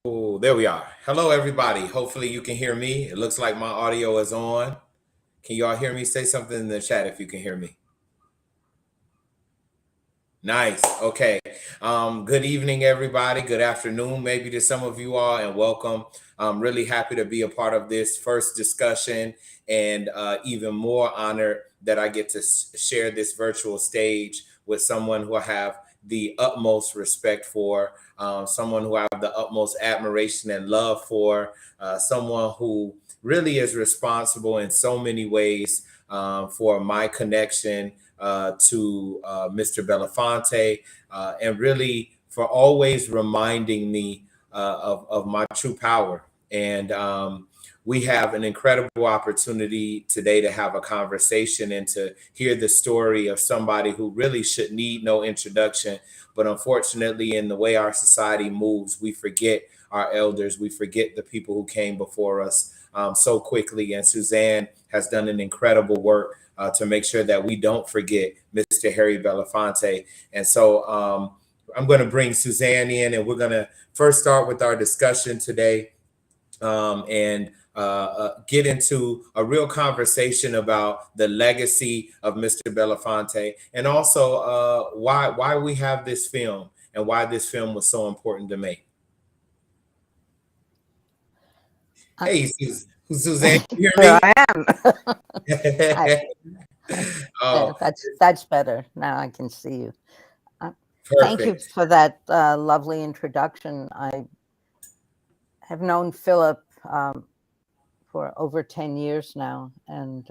Oh, there we are. Hello, everybody. Hopefully, you can hear me. It looks like my audio is on. Can you all hear me? Say something in the chat if you can hear me. Nice. Okay. Good evening, everybody. Good afternoon, maybe to some of you all, and welcome. I'm really happy to be a part of this first discussion, and even more honored that I get to share this virtual stage with someone who I have the utmost respect for, someone who I have the utmost admiration and love for, someone who really is responsible in so many ways for my connection to Mr. Belafonte, and really for always reminding me of my true power. And we have an incredible opportunity today to have a conversation and to hear the story of somebody who really should need no introduction. But unfortunately, in the way our society moves, we forget our elders, we forget the people who came before us so quickly. And Suzanne has done an incredible work to make sure that we don't forget Mr. Harry Belafonte. And so I'm going to bring Suzanne in, and we're going to first start with our discussion today, and get into a real conversation about the legacy of Mr. Belafonte, and also why we have this film and why this film was so important to make. Hey, Suzanne, you hear Here me? I am. Oh, That's better. Now I can see you. Thank you perfect. for that lovely introduction. I have known Philip for over 10 years now, and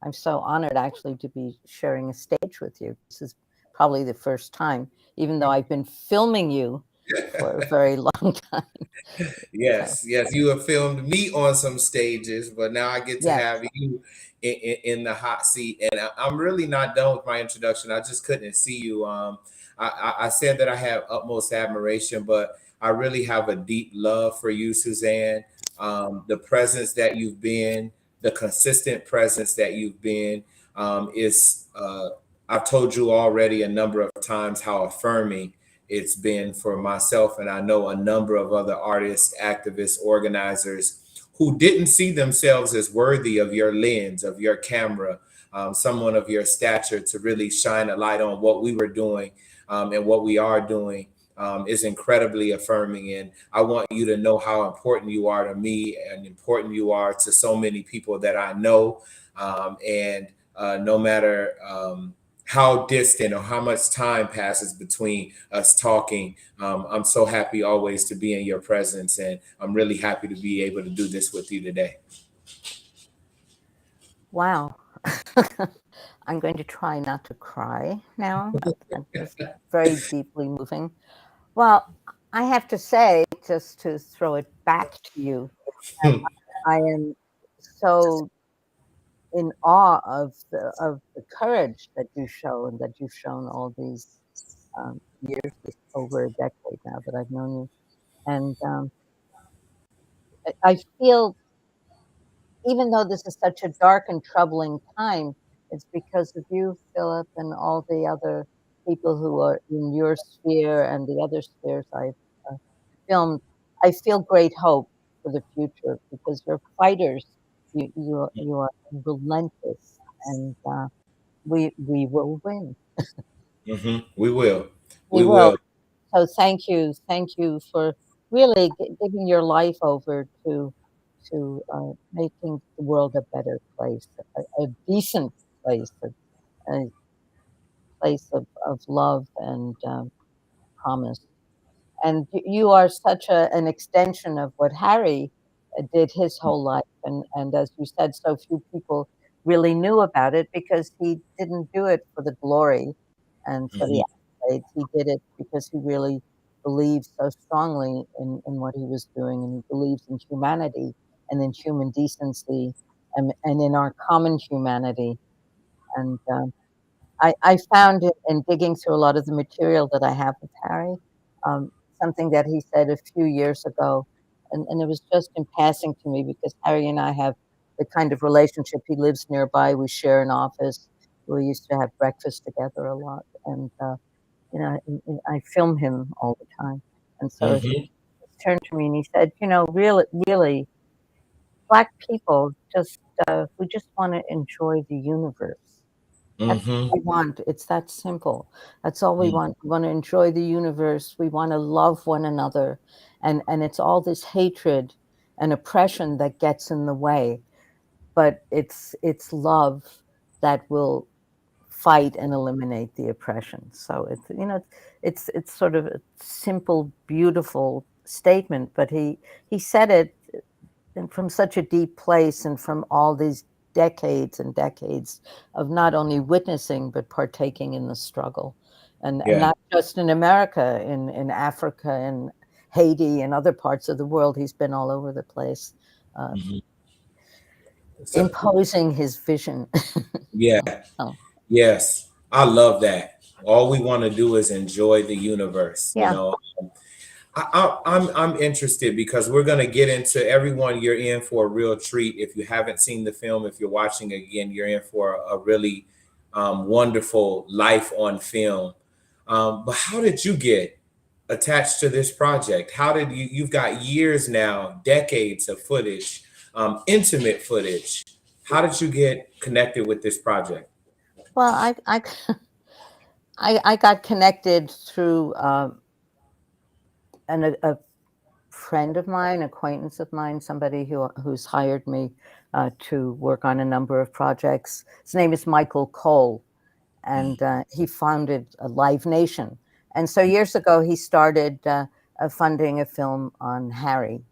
I'm so honored actually to be sharing a stage with you. This is probably the first time, even though I've been filming you for a very long time. Yes, yes, you have filmed me on some stages, but now I get to Yes. have you in the hot seat. And I'm really not done with my introduction. I just couldn't see you. I said that I have utmost admiration, but I really have a deep love for you, Suzanne. The presence that you've been, the consistent presence that you've been, is. I've told you already a number of times how affirming it's been for myself, and I know a number of other artists, activists, organizers who didn't see themselves as worthy of your lens, of your camera, someone of your stature to really shine a light on what we were doing, and what we are doing. Is incredibly affirming, and I want you to know how important you are to me and important you are to so many people that I know, and no matter how distant or how much time passes between us talking, I'm so happy always to be in your presence, and I'm really happy to be able to do this with you today. Wow. I'm going to try not to cry now. That was very deeply moving. Well, I have to say, just to throw it back to you, I am so in awe of the courage that you show and that you've shown all these years, over a decade now that I've known you. And I feel, even though this is such a dark and troubling time, it's because of you, Philip, and all the other people who are in your sphere and the other spheres I've uh, filmed. I feel great hope for the future because you're fighters. You are relentless, and we will win. We will. We We will. will. So thank you for really giving your life over to making the world a better place, a decent place, a place of love and promise. And you are such an extension of what Harry did his whole life. And as you said, so few people really knew about it because he didn't do it for the glory and for the Mhm. accolades. He did it because he really believed so strongly in what he was doing, and he believes in humanity and in human decency and in our common humanity. And I found in digging through a lot of the material that I have with Harry, um, something that he said a few years ago, and it was just in passing to me because Harry and I have the kind of relationship. He lives nearby. We share an office. We used to have breakfast together a lot, and I film him all the time. And so a Mhm. turned to me and he said, "You know, really, Black people just, we just wanna enjoy the universe. That's Mm-hmm. what we want. It's that simple. That's all we Mm. want. We wanna enjoy the universe. We wanna love one another, and it's all this hatred and oppression that gets in the way, but it's love that will fight and eliminate the oppression." So it's, you know, it's sort of a simple, beautiful statement, but he said it and from such a deep place and from all these decades and decades of not only witnessing but partaking in the struggle, and Yeah. not just in America, in Africa and Haiti and other parts of the world. He's been all over the place, uh, Mhm. So, imposing his vision. yeah. Oh, Yes. I love that. All we want to do is enjoy the universe, you yeah. know. I'm interested because we're going to get into everyone. You're in for a real treat. If you haven't seen the film, if you're watching again, you're in for a really wonderful life on film. But how did you get attached to this project? How did you've got years now, decades of footage, intimate footage. How did you get connected with this project? Well, I got connected through a friend of mine, acquaintance of mine, somebody who's hired me to work on a number of projects. His name is Michael Cole, and he founded Live Nation. And so years ago, he started funding a film on Harry,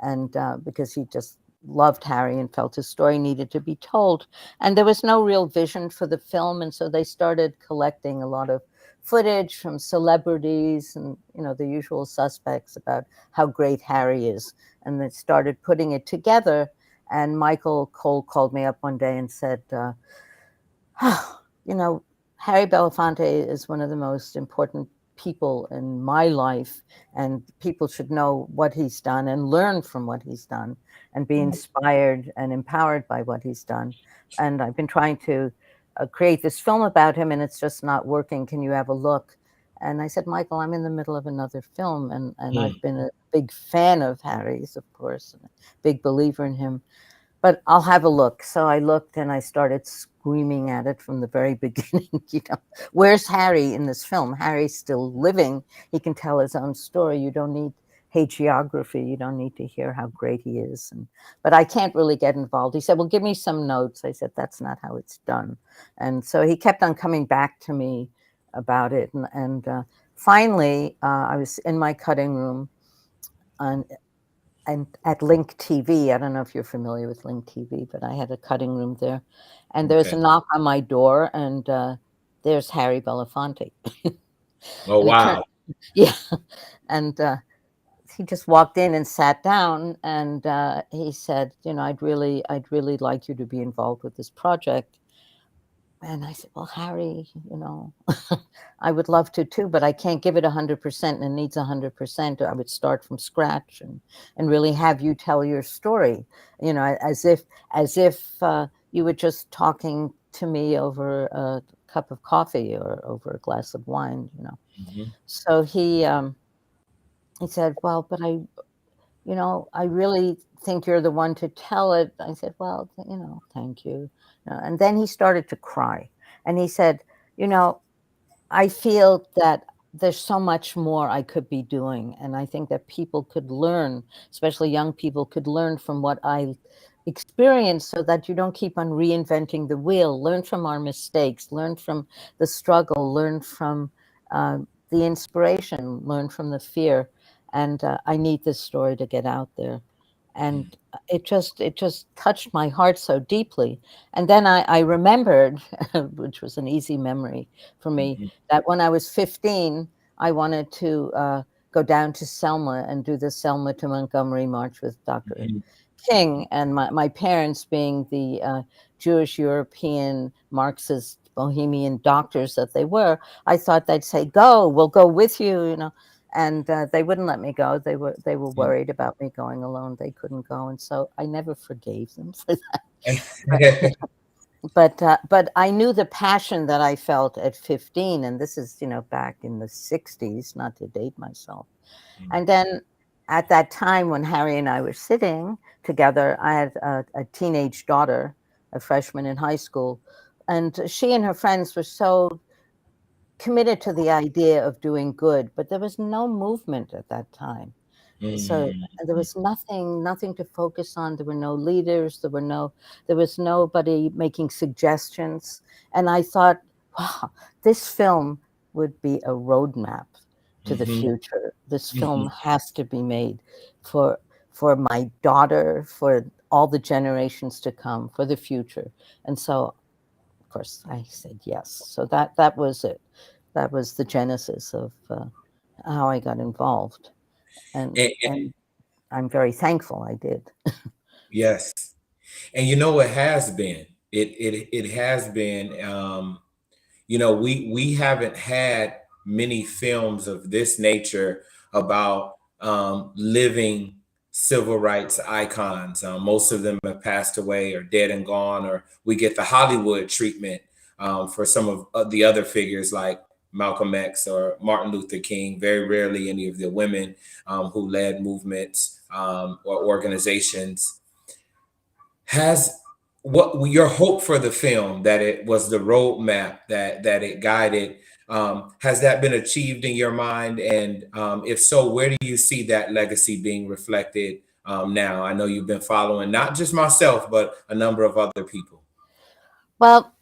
and because he just loved Harry and felt his story needed to be told. And there was no real vision for the film, and so they started collecting a lot of footage from celebrities and, you know, the usual suspects about how great Harry is, and they started putting it together. And Michael Cole called me up one day and said, you know, Harry Belafonte is one of the most important people in my life, and people should know what he's done and learn from what he's done and be inspired and empowered by what he's done. And I've been trying to create this film about him, and it's just not working. Can you have a look? And I said, Michael, I'm in the middle of another film, and Mm, I've been a big fan of Harry's, of course, and a big believer in him, but I'll have a look. So I looked and I started screaming at it from the very beginning. You know, where's Harry in this film? Harry's still living. He can tell his own story. You don't need hagiography. You don't need to hear how great he is. But I can't really get involved. He said, well, give me some notes. I said, that's not how it's done. And so he kept on coming back to me about it. And finally, I was in my cutting room on and at Link TV. I don't know if you're familiar with Link TV, but I had a cutting room there, and there was okay. a knock on my door, and there's Harry Belafonte, Oh and it turned, wow. yeah, and he just walked in and sat down, and he said, you know, I'd really like you to be involved with this project. And I said, well, Harry, you know, I would love to too, but I can't give it 100% and it needs 100%. I would start from scratch and really have you tell your story, you know, as if you were just talking to me over a cup of coffee or over a glass of wine, you know. Mhm. So he said, well, but you know, I really think you're the one to tell it. I said, well, you know, thank you. And then he started to cry. And he said, you know, I feel that there's so much more I could be doing. And I think that people could learn, especially young people could learn from what I experienced so that you don't keep on reinventing the wheel. Learn from our mistakes, learn from the struggle, learn from uh, the inspiration, learn from the fear. And I need this story to get out there. And it just touched my heart so deeply. And then I remembered, which was an easy memory for me, Mhm. that when I was 15, I wanted to go down to Selma and do the Selma to Montgomery March with Dr. Mhm. King. And my parents, being the Jewish European Marxist Bohemian doctors that they were, I thought they'd say, "Go, we'll go with you," you know. And they wouldn't let me go. They were worried about me going alone. They couldn't go, and so I never forgave them for that. But I knew the passion that I felt at 15, and this is, you know, back in the 60s, not to date myself. And then at that time when Harry and I were sitting together, I had a teenage daughter, a freshman in high school, and she and her friends were so committed to the idea of doing good, but there was no movement at that time. So there Mhm. was nothing to focus on. There were no leaders. There was nobody making suggestions. And I thought, wow, this film would be a roadmap to the Mhm. future. This Mhm. film has to be made for for my daughter, for all the generations to come, for the future. And so, of course, I said yes. So that was it. That was the genesis of how I got involved. And I'm very thankful I did. Yes. And you know, it has been. It has been. We haven't had many films of this nature about living civil rights icons. Most of them have passed away or dead and gone, or we get the Hollywood treatment for some of the other figures like Malcolm X or Martin Luther King. Very rarely any of the women who led movements or organizations. Has what your hope for the film, that it was the roadmap that it guided, has that been achieved in your mind? And if so, where do you see that legacy being reflected now? I know you've been following not just myself, but a number of other people. Well,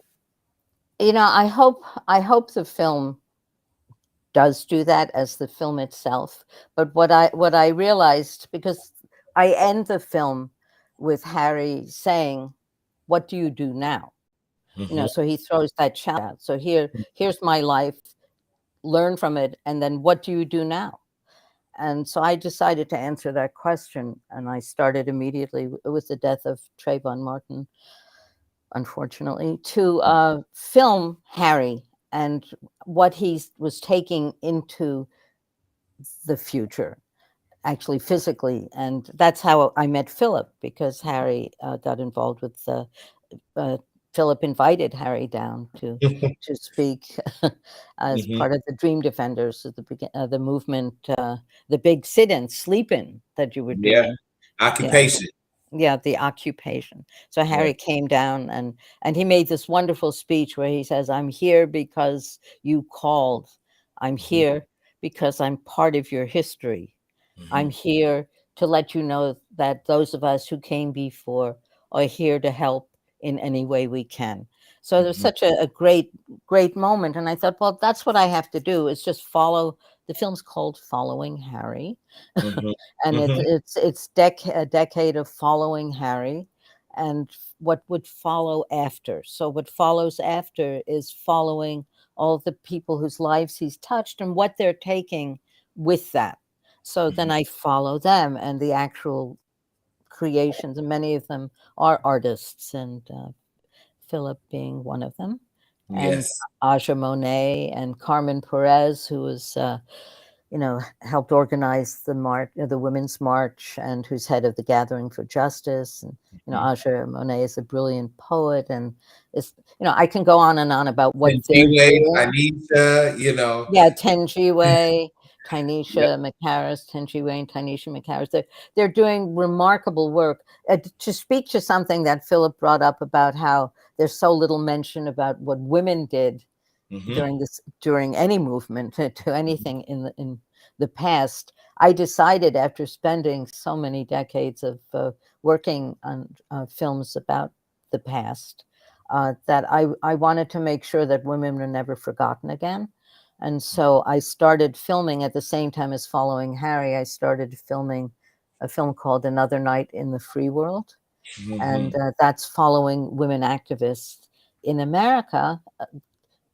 I hope the film does do that as the film itself. But what I realized, because I end the film with Harry saying, "What do you do now?" Hmm. So he throws that challenge out. So here's my life, learn from it, and then what do you do now? And so I decided to answer that question, and I started immediately with the death of Trayvon Martin, unfortunately, to film Harry and what he was taking into the future, actually physically. And that's how I met Philip, because Harry got involved with uh, Philip invited Harry down to speak as Hmm. part of the Dream Defenders of the movement, the big sit-in, sleep-in that you were Yeah, doing. Yeah, occupation. yeah, the occupation. So Yeah. Harry came down and he made this wonderful speech where he says, "I'm here because you called. I'm Hmm. here because I'm part of your history. I'm Hmm. here to let you know that those of us who came before are here to help in any way we can." So there's Hmm. such a great moment. And I thought, well, that's what I have to do, is just follow. The film's called Following Harry. Hmm. And Hmm. a decade of following Harry and what would follow after. So what follows after is following all the people whose lives he's touched and what they're taking with that. So then I follow them and the actual creations, and many of them are artists, and Philip being one of them, and Yes. Aja Monet and Carmen Perez, who was helped organize the march, the Women's March, and who's head of the Gathering for Justice. And Hmm. Aja Monet is a brilliant poet, and is I can go on and on about what And they're T-Way, doing. Tanisha. Yeah, Tenjiwe, Yep. Tynesha McHarris, Tenjiwe and Tynesha McHarris. They're doing remarkable work. To speak to something that Philip brought up about how there's so little mention about what women did Hmm. during any movement to anything in the past. I decided, after spending so many decades of working on films about the past, that I wanted to make sure that women were never forgotten again. And so I started filming at the same time as following Harry. I started filming a film called Another Night in the Free World, and Hmm. that's following women activists in America,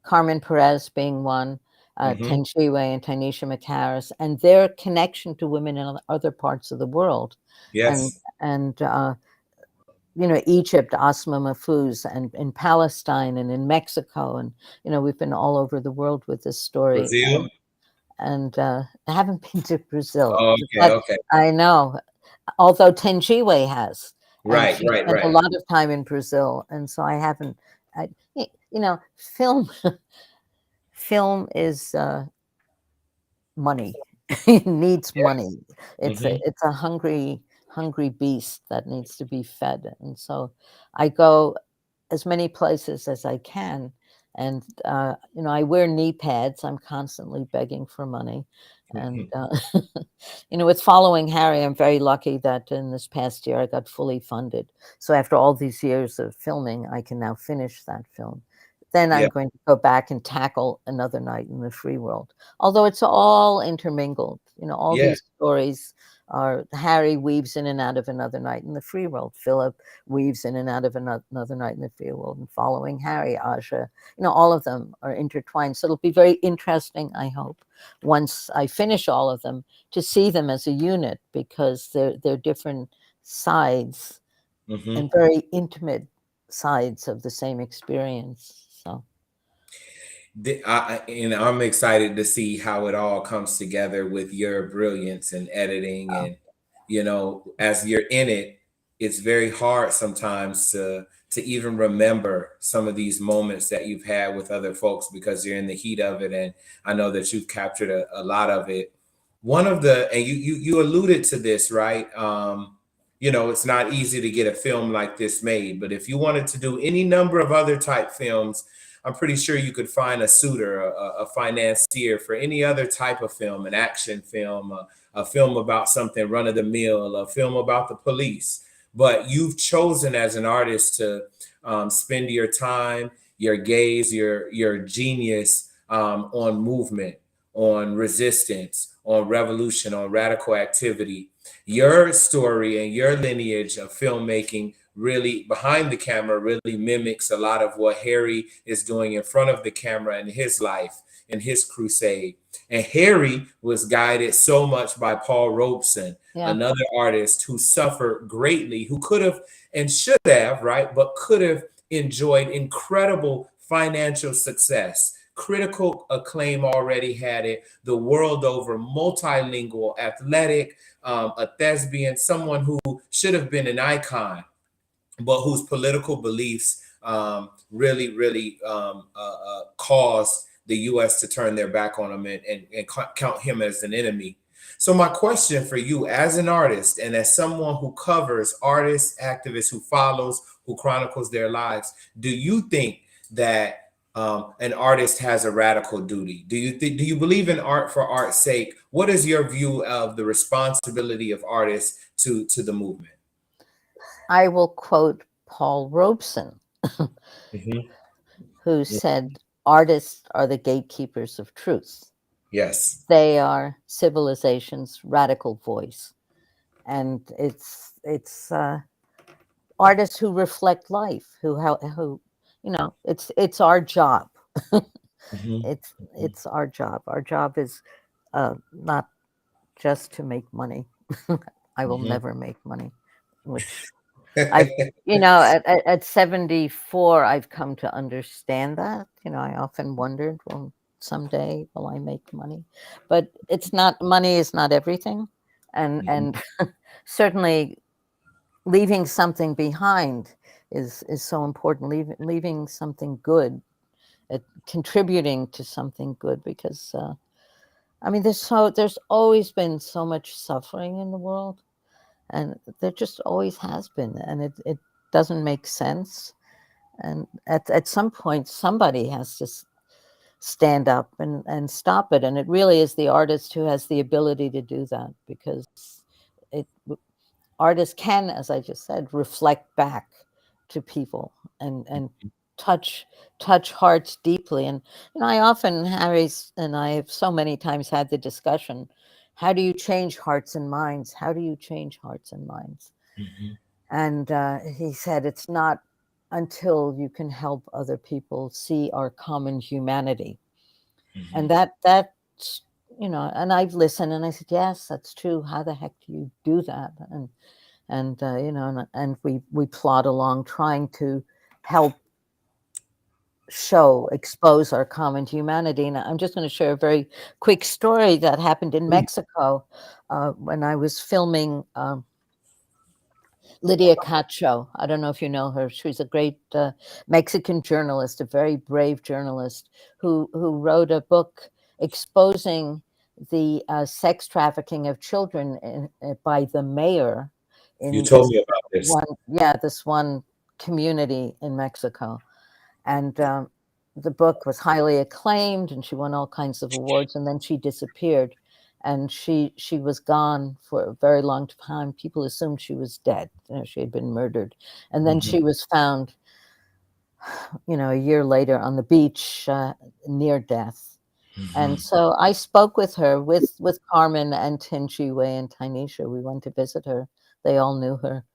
Carmen Perez being one, Hmm. Tenjiwe and Tanisha McHarris, and their connection to women in other parts of the world, and Yes. and Egypt, Asma Mahfouz, and in Palestine and in Mexico, and we've been all over the world with this story, Brazil. and I haven't been to Brazil, Oh, okay. but Okay. I know, although Tenjiwe has, and Right. she Right. spent a Right. lot of time in Brazil, and so I haven't. Film. Film is money. needs money. Hmm. It's a hungry beast that needs to be fed, and so I go as many places as I can. And I wear knee pads. I'm constantly begging for money, and with following Harry, I'm very lucky that in this past year I got fully funded. So after all these years of filming, I can now finish that film. Then Yeah. I'm going to go back and tackle Another Night in the Free World. Although it's all intermingled, all Yeah. these stories are Harry weaves in and out of Another Night in the Free World. Philip weaves in and out of Another Night in the Free World, and following Harry, Aja, all of them are intertwined. So it'll be very interesting, I hope, once I finish all of them, to see them as a unit, because they're different sides Hmm. and very intimate sides of the same experience. So And I'm excited to see how it all comes together with your brilliance in editing. uh, And as you're in it, it's very hard sometimes to even remember some of these moments that you've had with other folks because you're in the heat of it. And I know that you've captured a lot of it. One of the and you alluded to this, right? It's not easy to get a film like this made, but if you wanted to do any number of other type films, I'm pretty sure you could find a suitor, a financier for any other type of film, an action film, a film about something run of the mill, a film about the police. But you've chosen as an artist to spend your time, your gaze, your genius on movement, on resistance, on revolution, on radical activity. Your story and your lineage of filmmaking really behind the camera really mimics a lot of what Harry is doing in front of the camera in his life, in his crusade. And Harry was guided so much by Paul Robeson, yeah, another artist who suffered greatly, who could have and should have, right, but could have enjoyed incredible financial success. Critical acclaim already had it, the world over, multilingual, athletic, a thespian, someone who should have been an icon but whose political beliefs really caused the U.S. to turn their back on him and count him as an enemy. So my question for you as an artist and as someone who covers artists, activists, who follows, who chronicles their lives, do you think that an artist has a radical duty? Do you believe in art for art's sake? What is your view of the responsibility of artists to the movement? I will quote Paul Robeson, Hmm. who said, "Artists are the gatekeepers of truth. Yes. They are civilization's radical voice." And it's artists who reflect life, who it's our job. Hmm. It's our job. Our job is not just to make money. I will Hmm. never make money, which I've, at 74, I've come to understand that. I often wondered, well, someday will I make money? But it's not, money is not everything. And certainly leaving something behind is so important. Leaving something good, contributing to something good, because I mean, there's always been so much suffering in the world, and there just always has been, and it doesn't make sense. And at some point, somebody has to stand up and stop it, and it really is the artist who has the ability to do that, because it artists can, as I just said, reflect back to people and touch touch hearts deeply. And I often, Harry's and I have so many times had the discussion: how do you change hearts and minds? How do you change hearts and minds? Hmm. And he said, it's not until you can help other people see our common humanity. And Hmm. that's, and I've listened and I said, yes, that's true. How the heck do you do that? And we plod along trying to help expose our common humanity. And I'm just going to share a very quick story that happened in Mexico when I was filming Lydia Cacho. I don't know if you know her. She's a great Mexican journalist, a very brave journalist who wrote a book exposing the sex trafficking of children by the mayor You in told me about this. this one community in Mexico. And the book was highly acclaimed, and she won all kinds of awards. And then she disappeared, and she was gone for a very long time. People assumed she was dead. She had been murdered, and then she was found, a year later on the beach, near death. And so I spoke with her, with Carmen and Tinchi Wei and Tynesha. We went to visit her. They all knew her.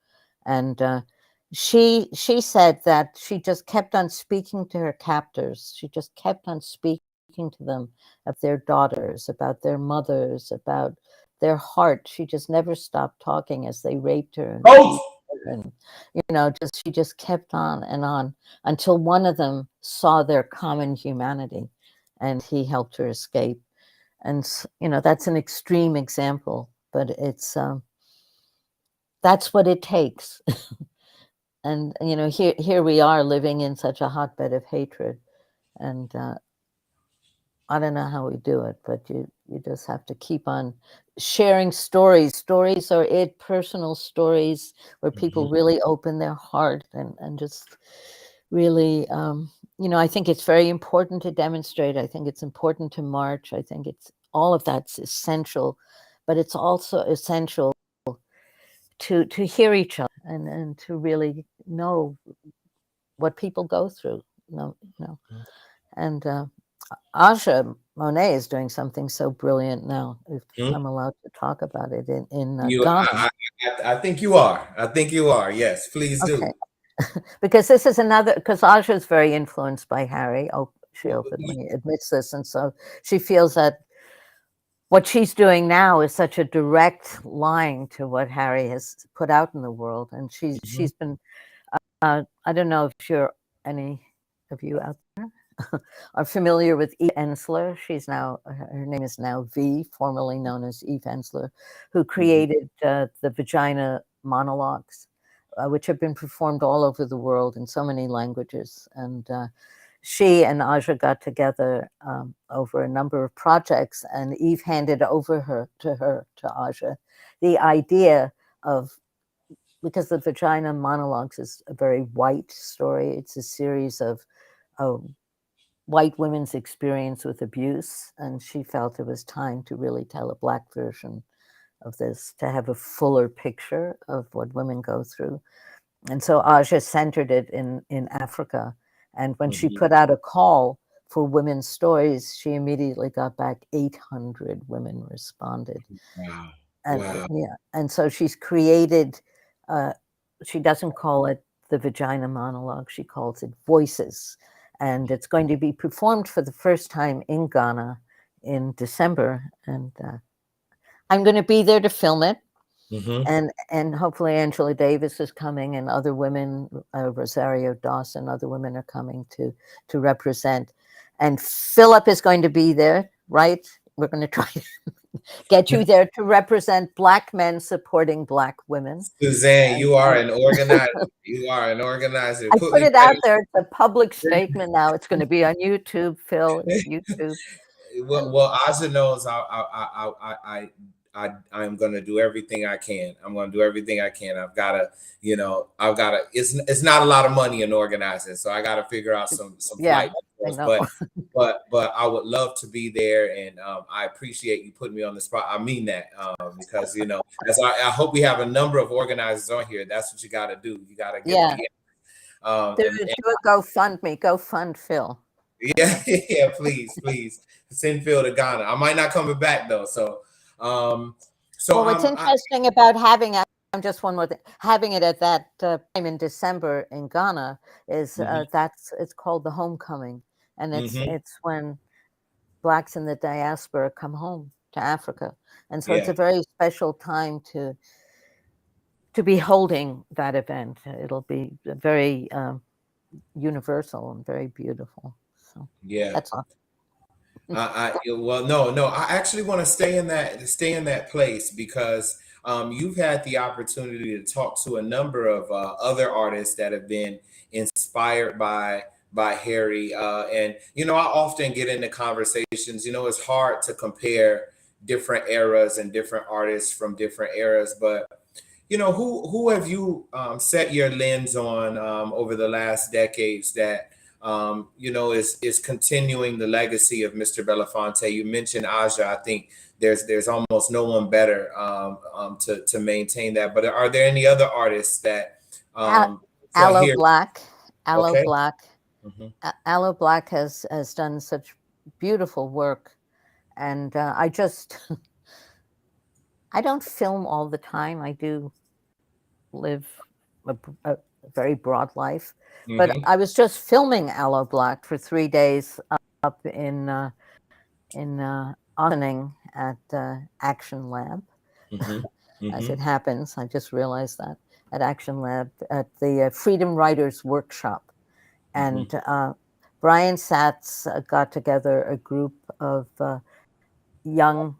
And she said that she just kept on speaking to her captors. She just kept on speaking to them of their daughters, about their mothers, about their heart. She just never stopped talking as they raped her and Oh, abused her. And, she just kept on until one of them saw their common humanity, and he helped her escape. And, that's an extreme example, but it's, that's what it takes. And here we are living in such a hotbed of hatred, and I don't know how we do it, but you just have to keep on sharing stories. Stories are it, personal stories where people really open their heart and just really, I think it's very important to demonstrate. I think it's important to march. I think it's all of that's essential, but it's also essential to hear each other and to really know what people go through. No. And Aja Monet is doing something so brilliant now, if I'm allowed to talk about it, in you, Ghana. I think you are. I think you are. Yes, please Okay, do. because this is another, because Aja is very influenced by Harry. Oh, she openly admits this, and so she feels that what she's doing now is such a direct line to what Harry has put out in the world, and she's been. I don't know if any of you out there are familiar with Eve Ensler. Her name is now V, formerly known as Eve Ensler, who created the vagina monologues, which have been performed all over the world in so many languages. And she and Aja got together over a number of projects, and Eve handed over to Aja the idea of, because the vagina monologues is a very white story. It's a series of white women's experience with abuse, and she felt it was time to really tell a Black version of this, to have a fuller picture of what women go through. And so Aja centered it in Africa. And when she put out a call for women's stories, she immediately got back 800 women responded. Wow. And Wow. and so she's created, she doesn't call it the vagina monologue, she calls it Voices. And it's going to be performed for the first time in Ghana in December. And I'm going to be there to film it. And hopefully Angela Davis is coming, and other women, Rosario Dawson, other women are coming to represent. And Philip is going to be there, right? We're going to try to get you there to represent Black men supporting Black women. Suzanne, you are an organizer. You are an organizer. I put it out there. It's a public statement now. It's going to be on YouTube, Phil. It's YouTube. Well, Aja knows I'm gonna do everything I can. I'm gonna do everything I can. I've gotta. It's not a lot of money in organizing, so I gotta figure out some Yeah, flight. I know. But I would love to be there, and I appreciate you putting me on the spot. I mean that because as I hope we have a number of organizers on here. That's what you got to do. You got to get Yeah. the Do and a GoFundMe. Go fund Phil. yeah, please send Phil to Ghana. I might not coming back though. So Well, what's interesting about having just one more thing, having it at that time in December in Ghana is it's called the homecoming, and it's when Blacks in the diaspora come home to Africa, and so it's a very special time to be holding that event. It'll be very universal and very beautiful. So that's all. No, I actually want to stay in that place because you've had the opportunity to talk to a number of other artists that have been inspired by Harry, and I often get into conversations. It's hard to compare different eras and different artists from different eras. But who have you set your lens on over the last decades that is continuing the legacy of Mr. Belafonte? You mentioned Aja. I think there's almost no one better to maintain that. But are there any other artists that A- to Aloe hear? Black, Aloe Okay. Black, Hmm. Aloe Black has done such beautiful work, and I just I don't film all the time. I do live a very broad life, but Hmm. I was just filming Aloe Black for 3 days up in auditioning at Action Lab. Hmm. As Hmm. it happens, I just realized that at Action Lab at the Freedom Writers Workshop, Hmm. and Brian Satz got together a group of young,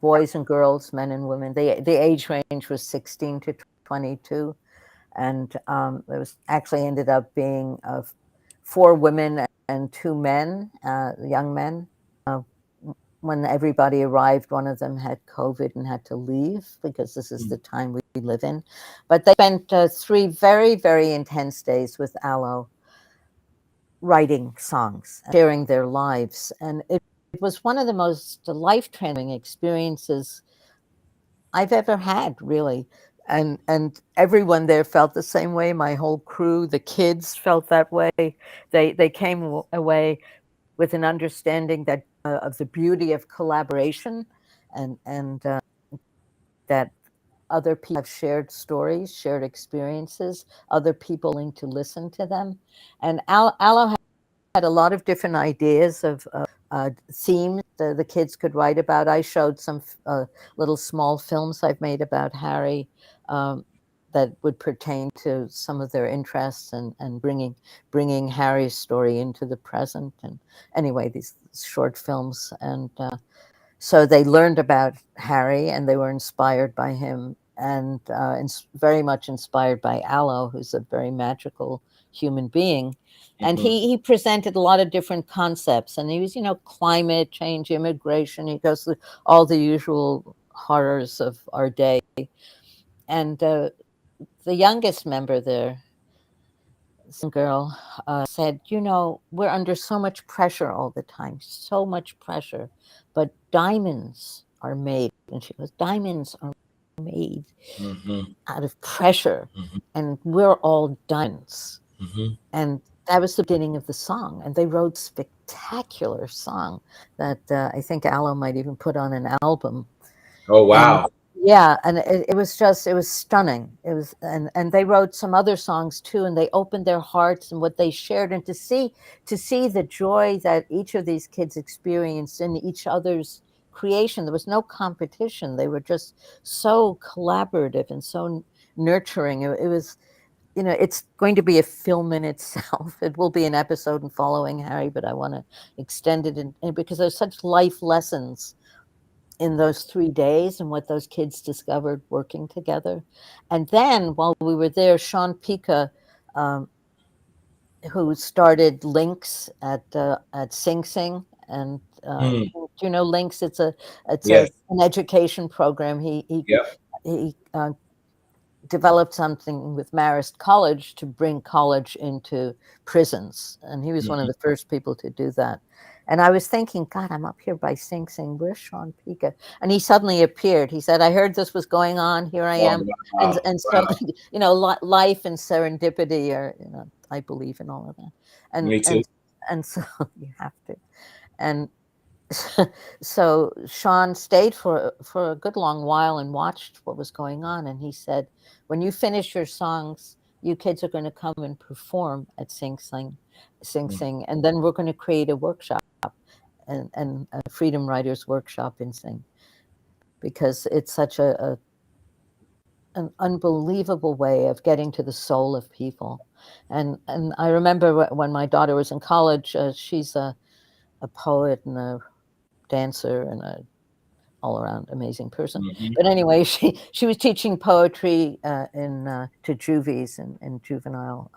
boys and girls, men and women. The age range was 16 to 22, and it was actually ended up being 4 women and 2 men, young men. Uh, when everybody arrived, one of them had COVID and had to leave because this is the time we live in. But they spent 3 very, very intense days with Aloe writing songs, sharing their lives. And it was one of the most life transforming experiences I've ever had, really. And everyone there felt the same way. My whole crew, the kids felt that way. They came away with an understanding that of the beauty of collaboration, and that other people have shared stories, shared experiences, other people willing to listen to them. And Aloe had a lot of different ideas of themes the kids could write about. I showed some little small films I've made about Harry um, that would pertain to some of their interests, and bringing Harry's story into the present. And anyway, these short films, and so they learned about Harry and they were inspired by him, and very much inspired by Aloe, who's a very magical human being. And Hmm. he presented a lot of different concepts, and he was, climate change, immigration. He goes through all the usual horrors of our day. And the youngest member there, some girl, said, we're under so much pressure all the time, so much pressure, but diamonds are made. And she goes, diamonds are made Hmm. out of pressure, Hmm. and we're all diamonds. Hmm. And that was the beginning of the song. And they wrote a spectacular song that I think Aloe might even put on an album. Oh, And wow. yeah, and it was stunning. It was, and they wrote some other songs too, and they opened their hearts and what they shared, and to see the joy that each of these kids experienced in each other's creation. There was no competition. They were just so collaborative and so nurturing. It was, it's going to be a film in itself. It will be an episode in Following Harry, but I want to extend it because there's such life lessons in those 3 days and what those kids discovered working together. And then while we were there, Sean Pika, um, who started Links at Sing Sing, and Mm. do you know Links? It's Yes. an education program. Yep. He developed something with Marist College to bring college into prisons. And he was one of Hmm. the first people to do that. And I was thinking, God, I'm up here by Sing Sing. Where's Sean Pika? And he suddenly appeared. He said, I heard this was going on. Here I Oh, am. And, wow. and so, Wow. life and serendipity are, I believe in all of that. And, Me too. and so you have to. And so Sean stayed for a good long while and watched what was going on, and he said, "When you finish your songs, you kids are going to come and perform at Sing Mm. Sing, and then we're going to create a workshop and a Freedom Writers workshop in Sing, because it's such an unbelievable way of getting to the soul of people." And I remember when my daughter was in college. She's a poet and a dancer and a all around amazing person. Mhm. But anyway, she was teaching poetry in to juvies in juvenile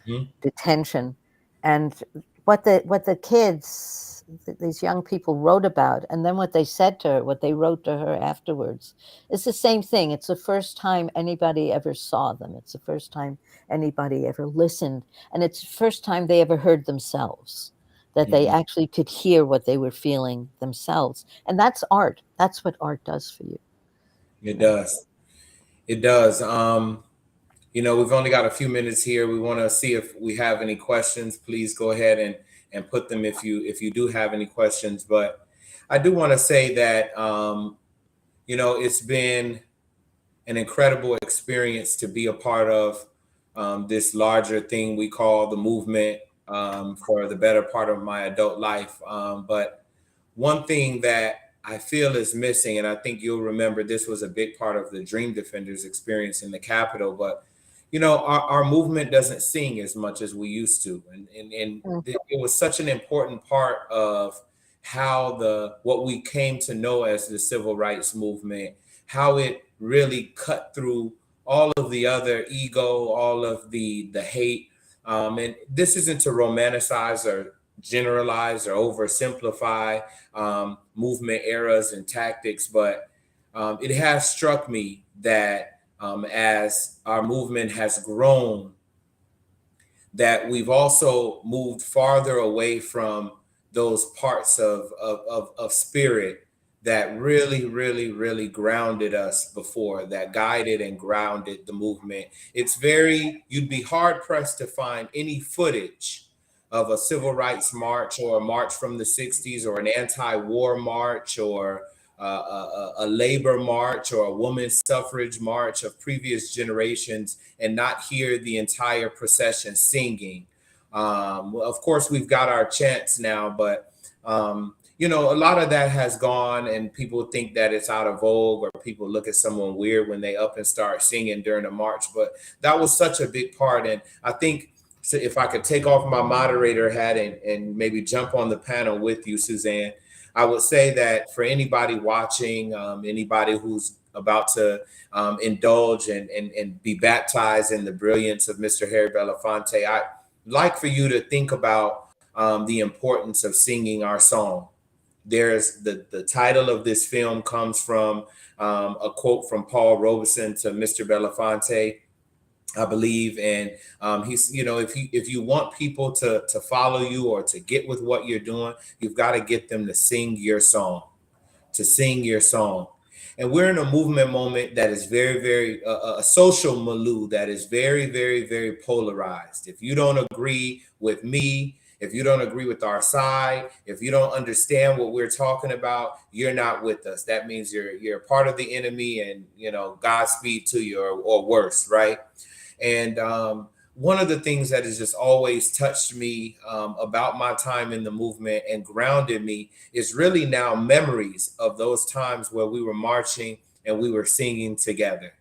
Mhm. detention, and what the kids, these young people wrote about, and then what they said to her, what they wrote to her afterwards, it's the same thing. It's the first time anybody ever saw them. It's the first time anybody ever listened, and it's the first time they ever heard themselves, that they Mhm. actually could hear what they were feeling themselves. And that's art. That's what art does for you. It Yeah. does. It does. We've only got a few minutes here. We want to see if we have any questions. Please go ahead and put them if you do have any questions. But I do want to say that it's been an incredible experience to be a part of this larger thing we call the movement for the better part of my adult life. But one thing that I feel is missing, and I think you'll remember this was a big part of the Dream Defenders experience in the Capitol, but our movement doesn't sing as much as we used to. And Mm. it was such an important part of how what we came to know as the civil rights movement, how it really cut through all of the other ego, all of the hate. And this isn't to romanticize or generalize or oversimplify movement eras and tactics, but it has struck me that as our movement has grown, that we've also moved farther away from those parts of spirit that really, really, really grounded us before, that guided and grounded the movement. You'd be hard pressed to find any footage of a civil rights march or a march from the 60s or an anti-war march or a labor march or a women's suffrage march of previous generations and not hear the entire procession singing. Of course, we've got our chants now, but a lot of that has gone, and people think that it's out of vogue, or people look at someone weird when they up and start singing during a march. But that was such a big part, and I think. So if I could take off my moderator hat and maybe jump on the panel with you, Suzanne, I would say that for anybody watching, anybody who's about to indulge and be baptized in the brilliance of Mr. Harry Belafonte, I'd like for you to think about the importance of singing our song. There's the title of this film comes from a quote from Paul Robeson to Mr. Belafonte, I believe, and he's, if you want people to follow you or to get with what you're doing, you've got to get them to sing your song, to sing your song. And we're in a movement moment that is very, very a social milieu that is very, very, very polarized. If you don't agree with me, if you don't agree with our side, if you don't understand what we're talking about, you're not with us. That means you're part of the enemy, and Godspeed to you, or worse, right? And one of the things that has just always touched me about my time in the movement and grounded me is really now memories of those times where we were marching and we were singing together.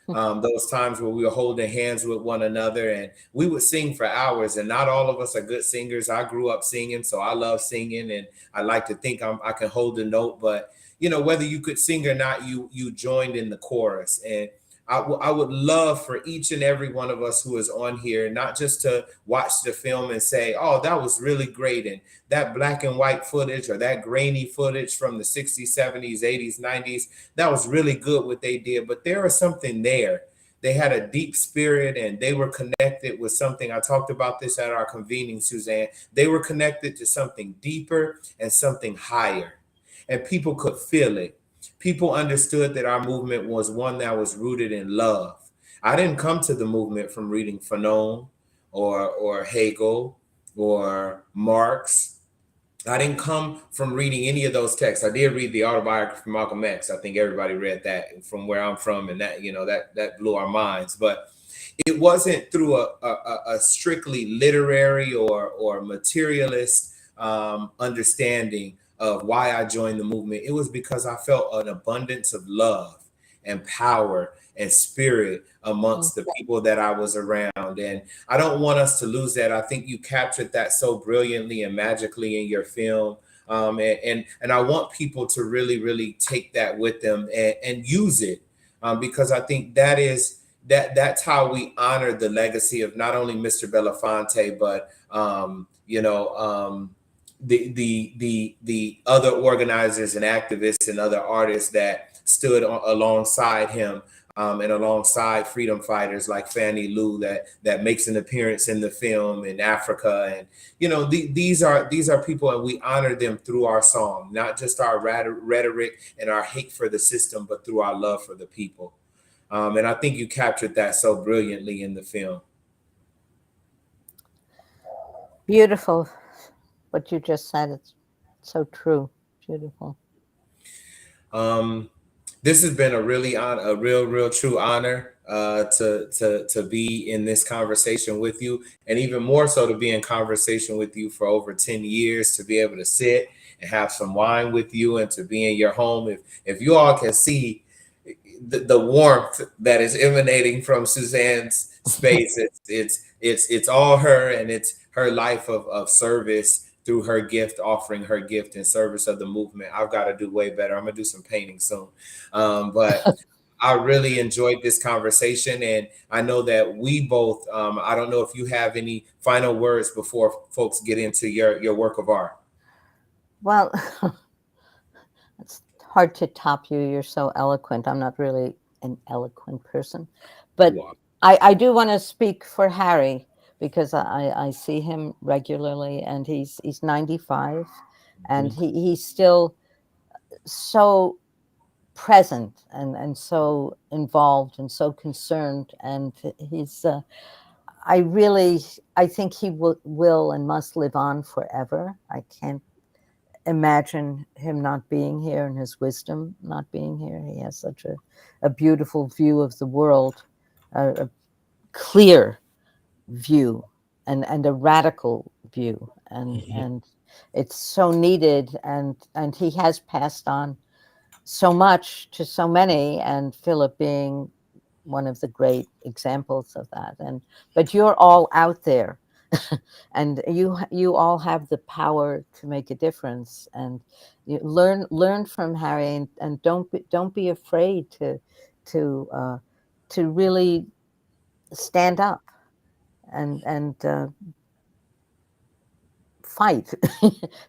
Those times where we were holding hands with one another and we would sing for hours. And not all of us are good singers. I grew up singing, so I love singing, and I like to think I can hold a note. But whether you could sing or not, you joined in the chorus. And I would love for each and every one of us who is on here, not just to watch the film and say, oh, that was really great. And that black and white footage or that grainy footage from the 60s, 70s, 80s, 90s, that was really good what they did. But there was something there. They had a deep spirit and they were connected with something. I talked about this at our convening, Suzanne. They were connected to something deeper and something higher. And people could feel it. People understood that our movement was one that was rooted in love. I didn't come to the movement from reading Fanon or Hegel or Marx. I didn't come from reading any of those texts. I did read the autobiography of Malcolm X. I think everybody read that from where I'm from, and that blew our minds. But it wasn't through a strictly literary or materialist understanding of why I joined the movement. It was because I felt an abundance of love and power and spirit Mm. amongst the people that I was around. And I don't want us to lose that. I think you captured that so brilliantly and magically in your film. And I want people to really, really take that with them and use it, because I think that's how we honor the legacy of not only Mr. Belafonte, but you know, the other organizers and activists and other artists that stood alongside him, and alongside freedom fighters like Fannie Lou that makes an appearance in the film in Africa. And you know, these are people, and we honor them through our song, not just our rhetoric and our hate for the system, but through our love for the people. And I think you captured that so brilliantly in the film. Beautiful. What you just said, it's so true. Beautiful. Um, this has been a a real true honor, to be in this conversation with you, and even more so to be in conversation with you for over 10 years, to be able to sit and have some wine with you, and to be in your home. If you all can see the warmth that is emanating from Suzanne's space, it's all her, and it's her life of service through her gift, offering her gift in service of the movement. I've got to do way better. I'm gonna do some painting soon. But I really enjoyed this conversation, and I know that we both. I don't know if you have any final words before folks get into your work of art. Well, it's hard to top you. You're so eloquent. I'm not really an eloquent person, but You are. I do want to speak for Harry because I see him regularly, and he's 95, and Mhm. he's still so present and so involved and so concerned, and he's I really I think he will and must live on forever. I can't imagine him not being here and his wisdom not being here. He has such a beautiful view of the world, a clear view, and a radical view, and it's so needed, and he has passed on so much to so many, and Philip being one of the great examples of that. And but you're all out there, and you all have the power to make a difference, and you learn from Harry, and don't be afraid to uh, to really stand up and fight.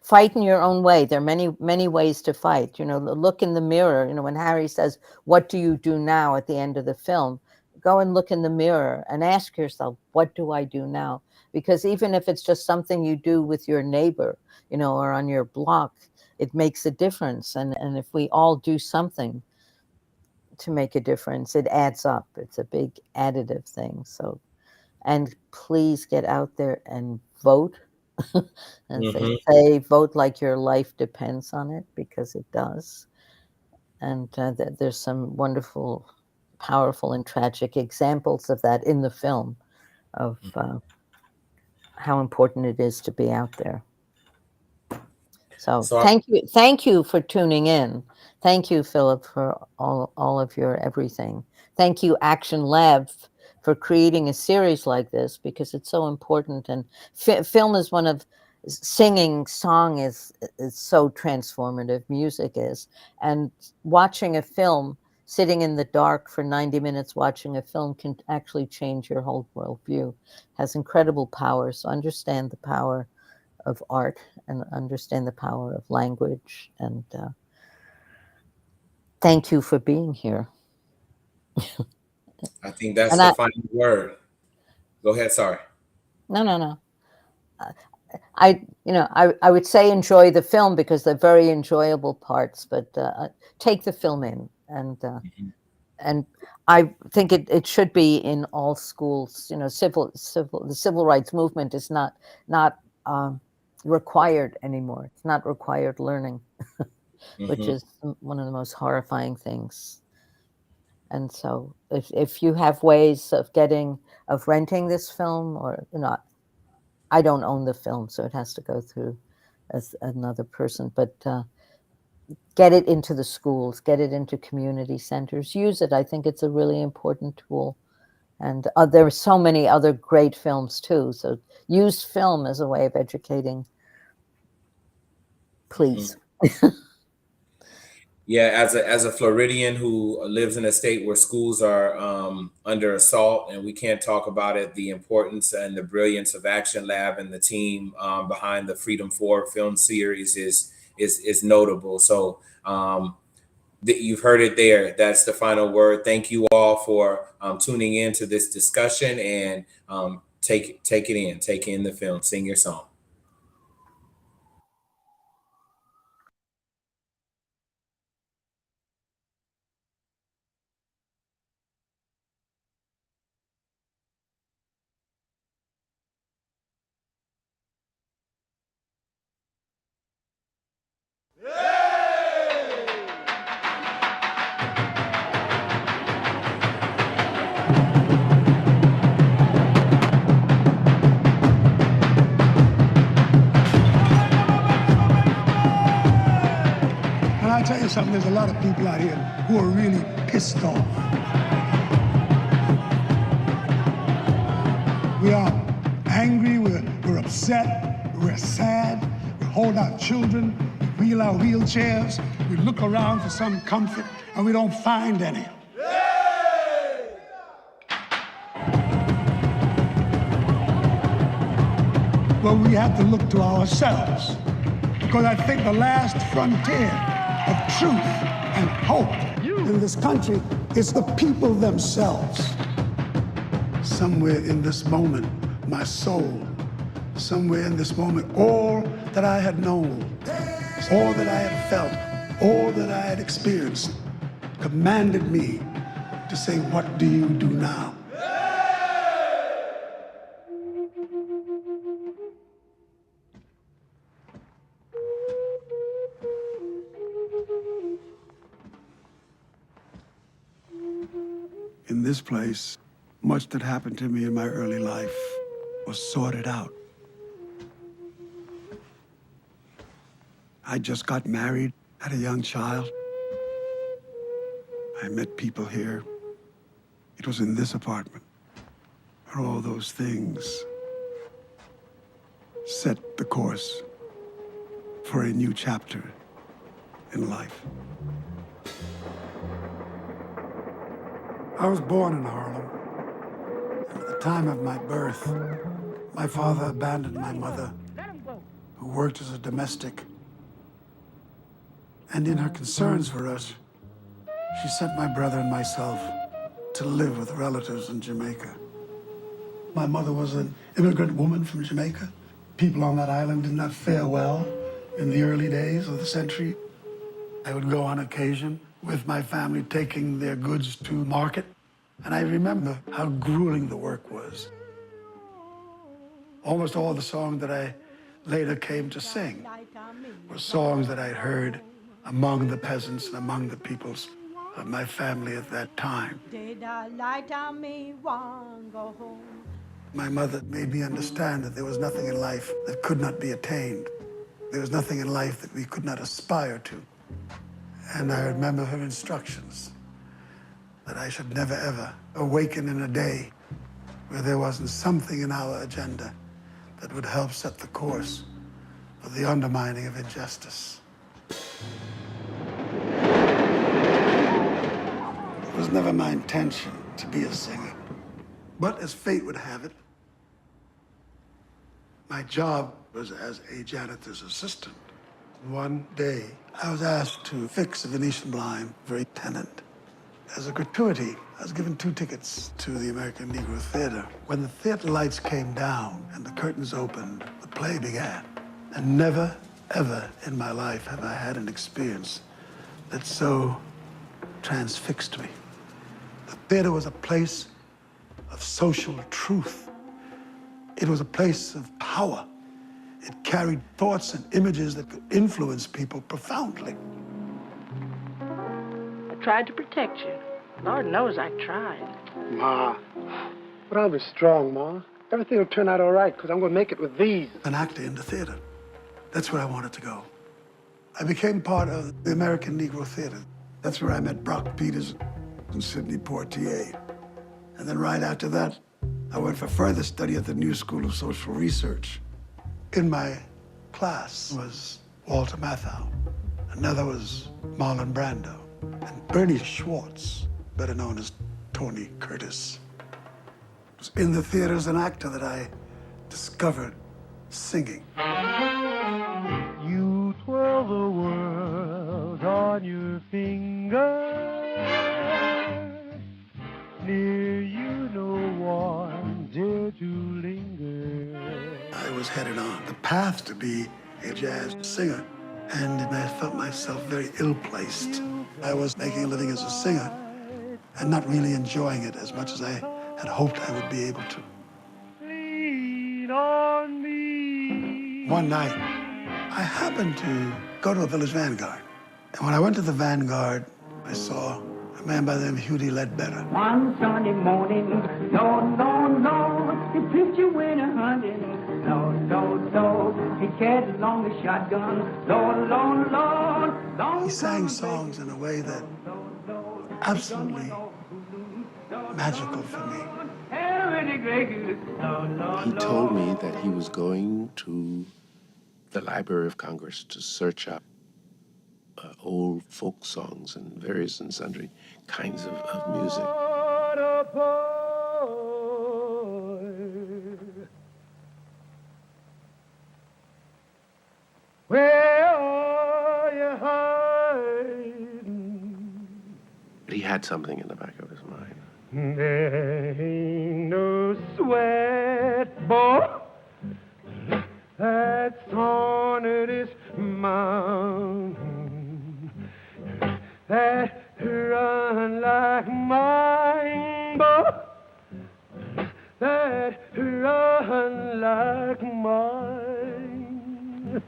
Fight in your own way. There are many ways to fight. You know, look in the mirror. You know, when Harry says, what do you do now, at the end of the film, go and look in the mirror and ask yourself, what do I do now? Because even if it's just something you do with your neighbor, you know, or on your block, it makes a difference. And if we all do something to make a difference, it adds up. It's a big additive thing. So, and please get out there and vote. As they Mhm. say, vote like your life depends on it, because it does. And there's some wonderful, powerful, and tragic examples of that in the film, of how important it is to be out there. So So thank you for tuning in. Thank you, Philip, for all of your everything. Thank you, Action Lab, for creating a series like this, because it's so important. And film is one of singing, song is so transformative. Music is, and watching a film, sitting in the dark for 90 minutes watching a film, can actually change your whole worldview. Has incredible power. So understand the power of art, and understand the power of language. And thank you for being here. I think that's And the final word. Go ahead. Sorry. no. Uh, I would say enjoy the film, because they're very enjoyable parts, but take the film in, and I think it should be in all schools. You know, the civil rights movement is not um, required anymore. It's not required learning, which Hmm. is one of the most horrifying things. And so if you have ways of renting this film, or, you know, I don't own the film, so it has to go through as another person, but get it into the schools, get it into community centers, use it. I think it's a really important tool. And there are so many other great films too. So use film as a way of educating, Hmm. please. Yeah, as a Floridian who lives in a state where schools are under assault, and we can't talk about it, the importance and the brilliance of Action Lab and the team behind the Freedom 4 film series is notable. So you've heard it there. That's the final word. Thank you all for tuning in to this discussion, and take in the film, sing your song. And I'll tell you something, there's a lot of people out here who are really pissed off. We are angry, we're upset, we're sad, we hold our children, we wheel our wheelchairs, we look around for some comfort, and we don't find any. Well, we have to look to ourselves, because I think the last frontier of truth and hope in this country is the people themselves. Somewhere in this moment, my soul, somewhere in this moment, all that I had known, all that I had felt, all that I had experienced, commanded me to say, what do you do now? In this place, much that happened to me in my early life was sorted out. I just got married, had a young child. I met people here. It was in this apartment where all those things set the course for a new chapter in life. I was born in Harlem. And at the time of my birth, my father abandoned my mother, who worked as a domestic. And in her concerns for us, she sent my brother and myself to live with relatives in Jamaica. My mother was an immigrant woman from Jamaica. People on that island did not fare well in the early days of the century. I would go on occasion with my family taking their goods to market. And I remember how grueling the work was. Almost all the songs that I later came to sing were songs that I'd heard among the peasants and among the peoples of my family at that time. My mother made me understand that there was nothing in life that could not be attained. There was nothing in life that we could not aspire to. And I remember her instructions that I should never, ever awaken in a day where there wasn't something in our agenda that would help set the course for the undermining of injustice. It was never my intention to be a singer. But as fate would have it, my job was as a janitor's assistant. One day, I was asked to fix a Venetian blind for a tenant. As a gratuity, I was given 2 tickets to the American Negro Theater. When the theater lights came down and the curtains opened, the play began. And never, ever in my life have I had an experience that so transfixed me. The theater was a place of social truth. It was a place of power. It carried thoughts and images that could influence people profoundly. I tried to protect you. Lord knows I tried. Ma, but I'll be strong, Ma. Everything will turn out all right, because I'm going to make it with these. An actor in the theater. That's where I wanted to go. I became part of the American Negro Theater. That's where I met Brock Peters and Sidney Poitier. And then right after that, I went for further study at the New School of Social Research. In my class was Walter Matthau, Another was Marlon Brando. And Bernie Schwartz, better known as Tony Curtis. It was in the theater as an actor that I discovered singing. You twirl the world on your finger. Near you no one dare to linger. I was headed on the path to be a jazz singer, and I felt myself very ill-placed. I was making a living as a singer and not really enjoying it as much as I had hoped I would be able to. Lean on me. One night, I happened to go to a village vanguard. And when I went to the vanguard, I saw a man by the name of Hughie Ledbetter. One Sunday morning, no, he picked you in a hunting. No, he carried along the shotgun. Lord. He sang songs in a way that absolutely magical for me. He told me that he was going to the Library of Congress to search up old folk songs and various and sundry kinds of music. Where are you hiding? But he had something in the back of his mind. There ain't no sweat, boy, that's on this mountain that run like mine, boy, that run like mine.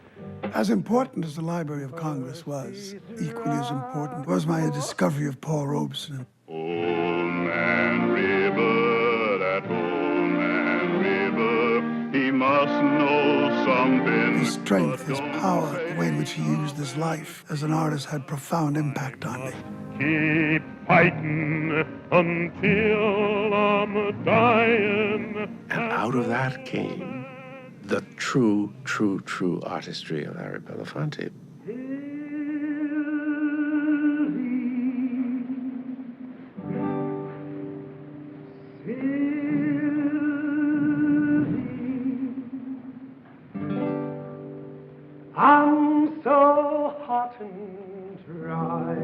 As important as the Library of Congress was, equally as important was my discovery of Paul Robeson. Old Man River, that old man River, he must know something. His strength, his power, the way in which he used his life as an artist had profound impact on me. Keep fighting until I'm dying. And out of that came the true artistry of Harry Belafonte. I'm so hot and dry.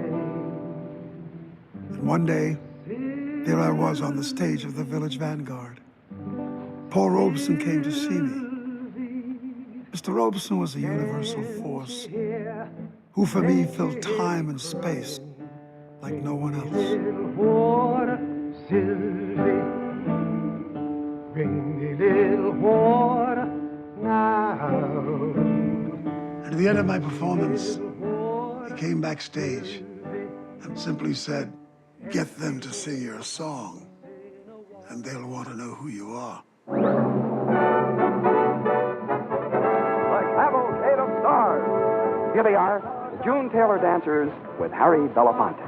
And one day, there I was on the stage of the Village Vanguard. Paul Robeson came to see me. Mr. Robeson was a universal force who, for me, filled time and space like no one else. Water, Sylvie, bring me little water now. And at the end of my performance, he came backstage and simply said, "Get them to sing your song, and they'll want to know who you are." The Cavalcade of Stars. Here they are, the June Taylor Dancers with Harry Belafonte.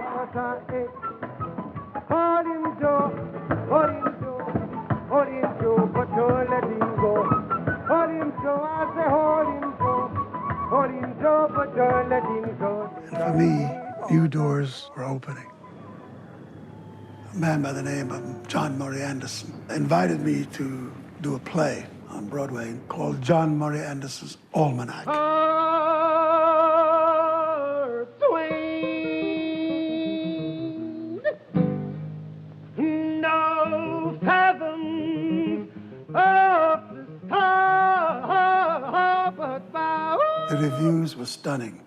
And for me, new doors were opening. A man by the name of John Murray Anderson invited me to do a play on Broadway called John Murray Anderson's Almanac. No fathom of the star, but by The reviews were stunning.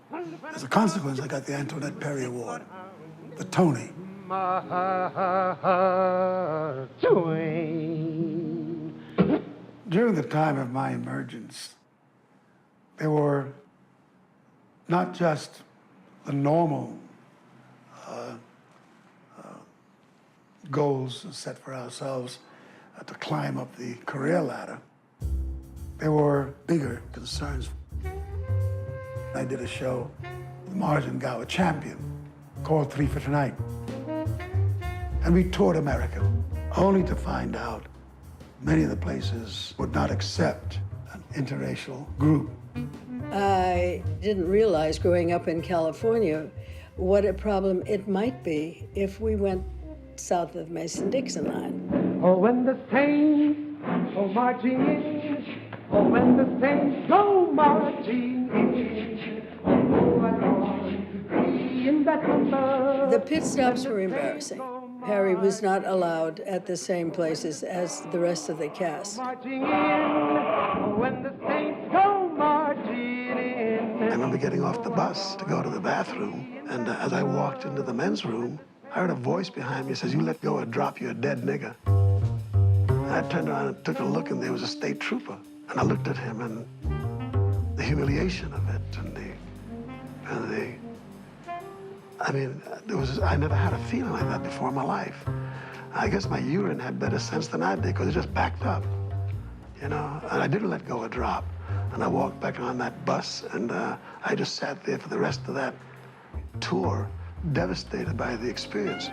As a consequence, I got the Antoinette Perry Award, the Tony. During the time of my emergence, there were not just the normal goals set for ourselves to climb up the career ladder. There were bigger concerns. I did a show, the Margin Gower Champion, called 3 for Tonight. And we toured America, only to find out many of the places would not accept an interracial group. I didn't realize growing up in California what a problem it might be if we went south of Mason-Dixon line. Oh, when the Saints go marching in, oh, when the Saints go marching in, oh, I want to be in that number. The pit stops were embarrassing. Harry was not allowed at the same places as the rest of the cast. Marching in, oh, when the Saints go marching in. I remember getting off the bus to go to the bathroom, and as I walked into the men's room, I heard a voice behind me that says, "You let go or drop, you're a dead nigger." And I turned around and took a look, and there was a state trooper. And I looked at him, and the humiliation of it, I never had a feeling like that before in my life. I guess my urine had better sense than I did, because it just backed up, you know? And I didn't let go or drop. And I walked back on that bus, and I just sat there for the rest of that tour, devastated by the experience.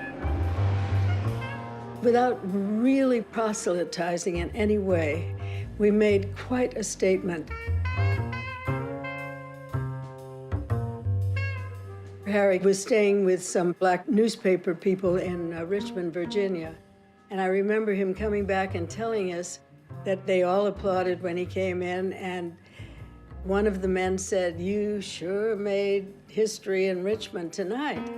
Without really proselytizing in any way, we made quite a statement. Harry was staying with some black newspaper people in Richmond, Virginia. And I remember him coming back and telling us that they all applauded when he came in, and one of the men said, "You sure made history in Richmond tonight."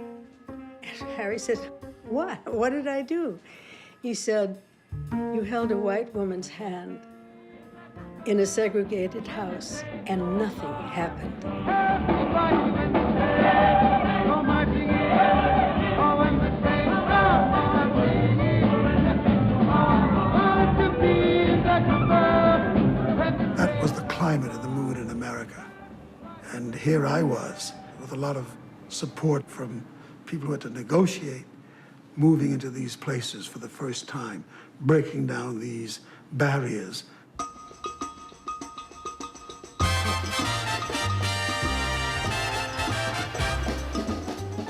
And Harry said, "What? What did I do?" He said, "You held a white woman's hand in a segregated house, and nothing happened." That was the climate and the mood in America. And here I was, with a lot of support from people who had to negotiate, moving into these places for the first time, breaking down these barriers.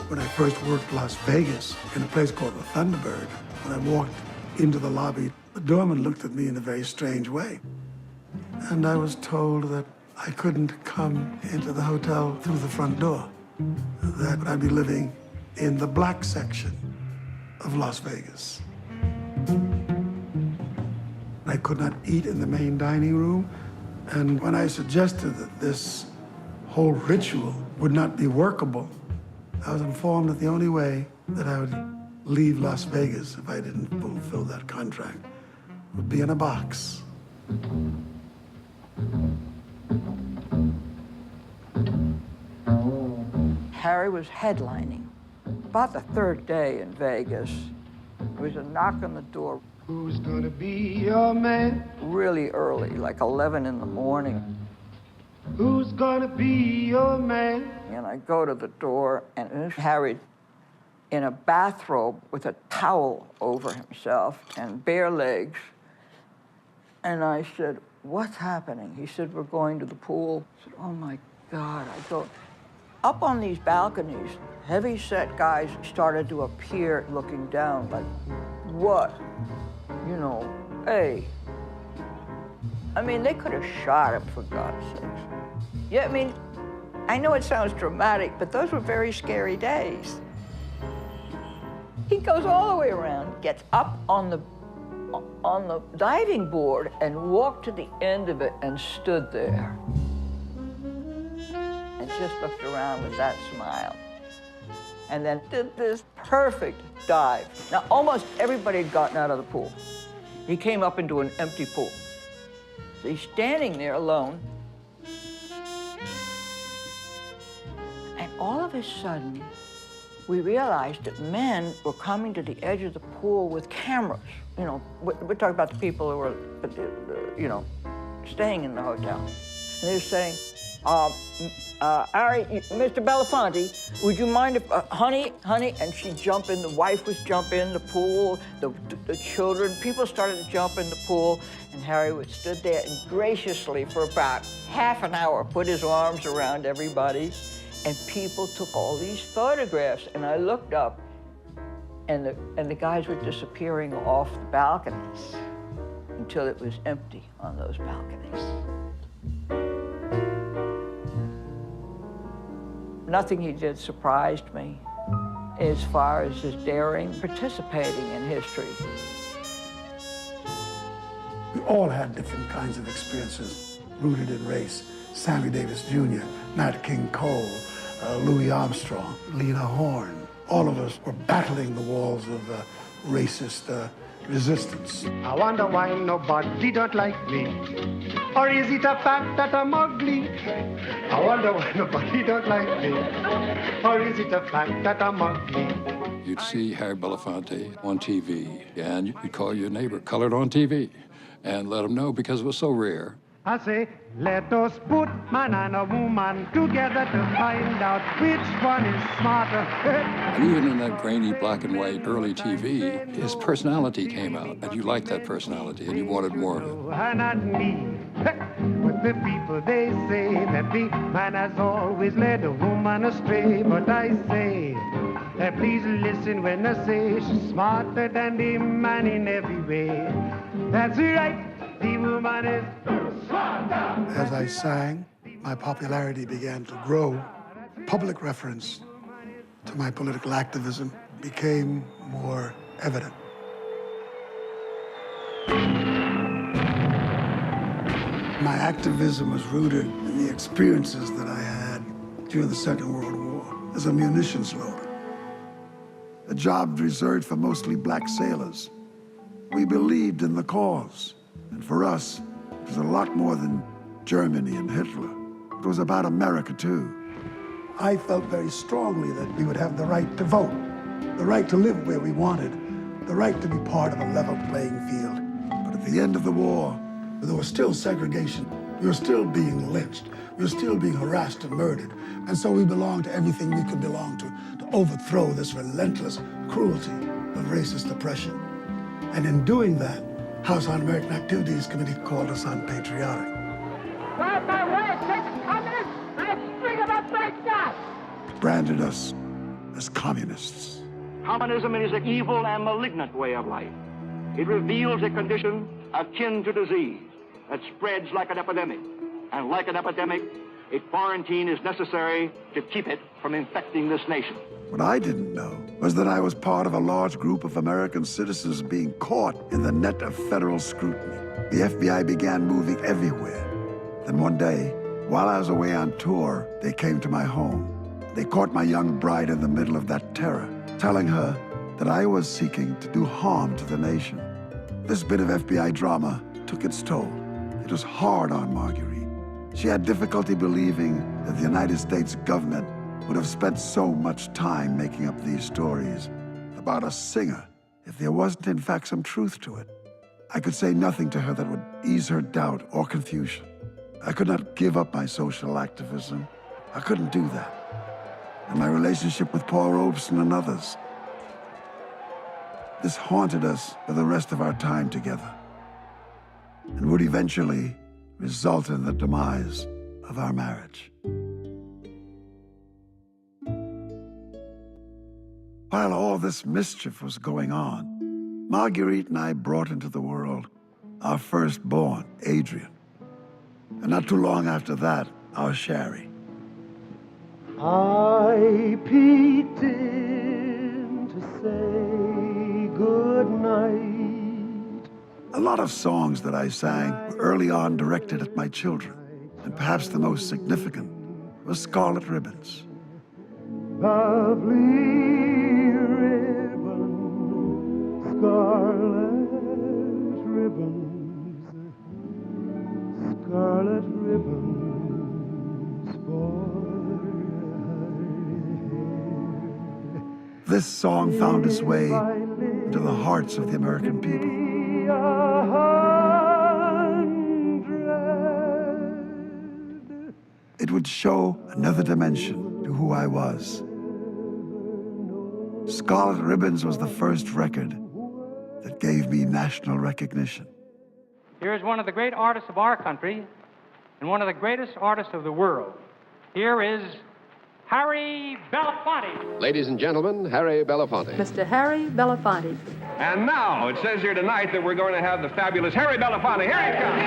When I first worked in Las Vegas, in a place called the Thunderbird, when I walked into the lobby, the doorman looked at me in a very strange way. And I was told that I couldn't come into the hotel through the front door, that I'd be living in the black section of Las Vegas. I could not eat in the main dining room, and when I suggested that this whole ritual would not be workable, I was informed that the only way that I would leave Las Vegas if I didn't fulfill that contract would be in a box. Harry was headlining. About the third day in Vegas, there was a knock on the door. Who's gonna be your man? Really early, like 11 in the morning. Who's gonna be your man? And I go to the door, and there's Harry in a bathrobe with a towel over himself and bare legs. And I said, "What's happening?" He said, "We're going to the pool." I said, "Oh my God." I go up on these balconies, heavy-set guys started to appear looking down like, what? You know, hey. I mean, they could have shot him, for God's sakes. Yeah, I mean, I know it sounds dramatic, but those were very scary days. He goes all the way around, gets up on the diving board and walked to the end of it and stood there. And just looked around with that smile. And then did this perfect dive. Now, almost everybody had gotten out of the pool. He came up into an empty pool. So he's standing there alone. And all of a sudden, we realized that men were coming to the edge of the pool with cameras. You know, we're talking about the people who were, you know, staying in the hotel. And they were saying, Harry, Mr. Belafonte, would you mind if, honey, and she'd jump in, the wife was jump in the pool, the children, people started to jump in the pool, and Harry would stood there and graciously for about half an hour put his arms around everybody, and people took all these photographs, and I looked up, and the guys were disappearing off the balconies until it was empty on those balconies. Nothing he did surprised me as far as his daring participating in history. We all had different kinds of experiences rooted in race. Sammy Davis Jr., Nat King Cole, Louis Armstrong, Lena Horne. All of us were battling the walls of racist resistance. I wonder why nobody don't like me. Or is it a fact that I'm ugly? I wonder why nobody don't like me. Or is it a fact that I'm ugly? You'd see Harry Belafonte on TV, and you'd call your neighbor, colored on TV, and let them know because it was so rare. I say, let us put man and a woman together to find out which one is smarter. And even in that grainy black and white early TV, his personality came out, and you liked that personality, and you wanted more of it. And not me. But the people, they say that the man has always led a woman astray. But I say, please listen when I say she's smarter than the man in every way. That's right, the woman is smarter. As I sang, my popularity began to grow. Public reference to my political activism became more evident. My activism was rooted in the experiences that I had during the Second World War as a munitions loader. A job reserved for mostly black sailors. We believed in the cause. And for us, it was a lot more than Germany and Hitler. It was about America, too. I felt very strongly that we would have the right to vote, the right to live where we wanted, the right to be part of a level playing field. But at the end of the war, there was still segregation. We were still being lynched. We were still being harassed and murdered. And so we belonged to everything we could belong to overthrow this relentless cruelty of racist oppression. And in doing that, House Un-American Activities Committee called us unpatriotic. Grab my way, take the communists, and string them up like that. Branded us as communists. Communism is an evil and malignant way of life. It reveals a condition akin to disease that spreads like an epidemic. And like an epidemic, a quarantine is necessary to keep it from infecting this nation. What I didn't know was that I was part of a large group of American citizens being caught in the net of federal scrutiny. The FBI began moving everywhere. Then one day, while I was away on tour, they came to my home. They caught my young bride in the middle of that terror, telling her that I was seeking to do harm to the nation. This bit of FBI drama took its toll. It was hard on Marguerite. She had difficulty believing that the United States government would have spent so much time making up these stories about a singer if there wasn't in fact some truth to it. I could say nothing to her that would ease her doubt or confusion. I could not give up my social activism. I couldn't do that. And my relationship with Paul Robeson and others. This haunted us for the rest of our time together and would eventually result in the demise of our marriage. While all this mischief was going on, Marguerite and I brought into the world our firstborn, Adrian. And not too long after that, our Sherry. I peeked in to say good night. A lot of songs that I sang were early on directed at my children, and perhaps the most significant was Scarlet Ribbons. Lovely ribbon, scarlet ribbons for This song found its way into the hearts of the American people. It would show another dimension to who I was. Scarlet Ribbons was the first record that gave me national recognition. Here is one of the great artists of our country and one of the greatest artists of the world. Here is Harry Belafonte. Ladies and gentlemen, Harry Belafonte. Mr. Harry Belafonte. And now, it says here tonight that we're going to have the fabulous Harry Belafonte. Here he comes.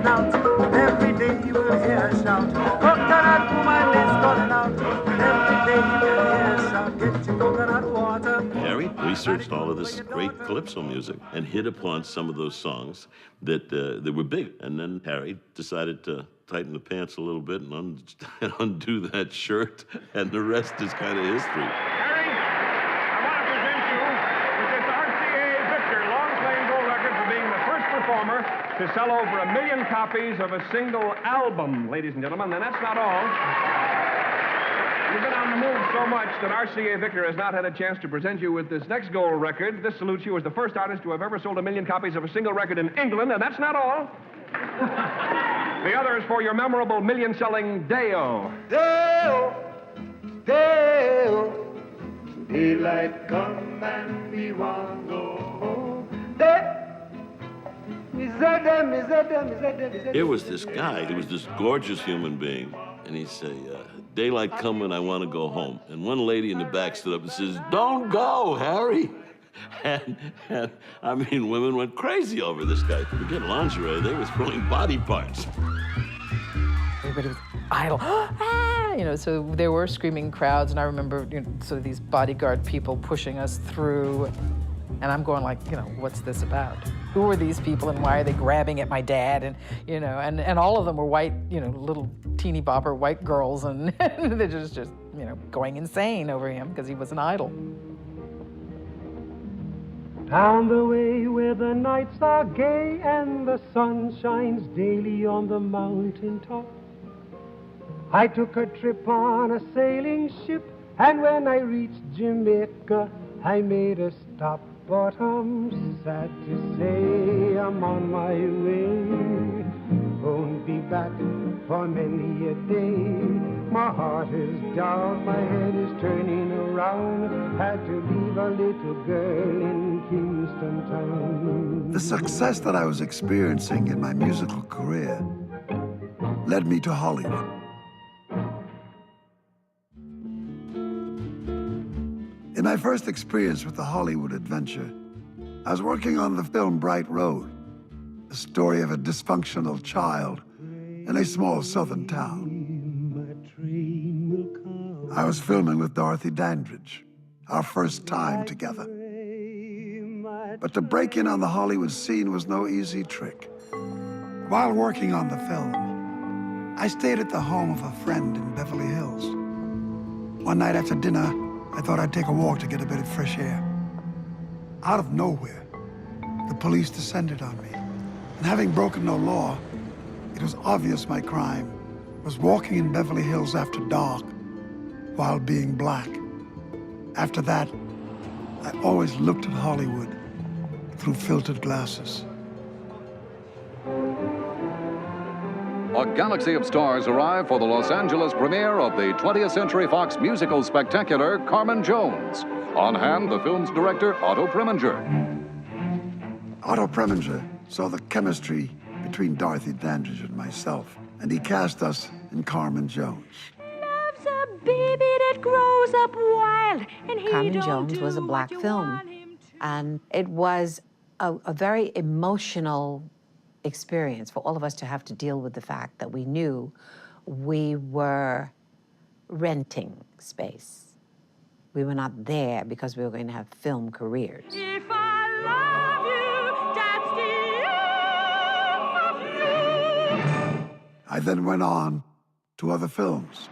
calling out. Every day you will hear a shout. Coconut woman is calling out. Every day you will hear a shout. Get your coconut water. Harry researched all of this great calypso music and hit upon some of those songs that were big. And then Harry decided to tighten the pants a little bit and undo that shirt, and the rest is kind of history. Harry, I want to present you with this RCA Victor long-playing gold record for being the first performer to sell over 1 million copies of a single album, ladies and gentlemen. And that's not all. You've been on the move so much that RCA Victor has not had a chance to present you with this next gold record. This salutes you as the first artist to have ever sold 1 million copies of a single record in England, and that's not all. The other is for your memorable million-selling Deo. Deo, Deo, daylight come and we want go home. Here was this guy, he was this gorgeous human being, and he'd say, daylight coming, I want to go home. And one lady in the back stood up and says, don't go, Harry. And I mean, women went crazy over this guy. Forget lingerie, they were throwing body parts. Everybody was idle. You know, so there were screaming crowds, and I remember, you know, sort of these bodyguard people pushing us through. And I'm going like, you know, what's this about? Who are these people and why are they grabbing at my dad? And, you know, and all of them were white, you know, little teeny bopper white girls, and they're just, you know, going insane over him because he was an idol. Down the way where the nights are gay and the sun shines daily on the mountain top, I took a trip on a sailing ship, and when I reached Jamaica, I made a stop. But I'm sad to say I'm on my way. Won't be back for many a day. My heart is down, my head is turning around. Had to leave a little girl in Kingston town. The success that I was experiencing in my musical career led me to Hollywood. In my first experience with the Hollywood adventure, I was working on the film Bright Road, the story of a dysfunctional child in a small southern town. I was filming with Dorothy Dandridge, our first time together. But to break in on the Hollywood scene was no easy trick. While working on the film, I stayed at the home of a friend in Beverly Hills. One night after dinner, I thought I'd take a walk to get a bit of fresh air. Out of nowhere, the police descended on me. And having broken no law, it was obvious my crime was walking in Beverly Hills after dark while being black. After that, I always looked at Hollywood through filtered glasses. A galaxy of stars arrive for the Los Angeles premiere of the 20th Century Fox musical spectacular, Carmen Jones. On hand, the film's director, Otto Preminger. Otto Preminger saw the chemistry between Dorothy Dandridge and myself, and he cast us in Carmen Jones. Love's a baby that grows up wild, and he Carmen don't Jones do was a black what you film, want him to. and it was a very emotional experience for all of us to have to deal with the fact that we knew we were renting space. We were not there because we were going to have film careers. If I love you, that's the end of you. I then went on to other films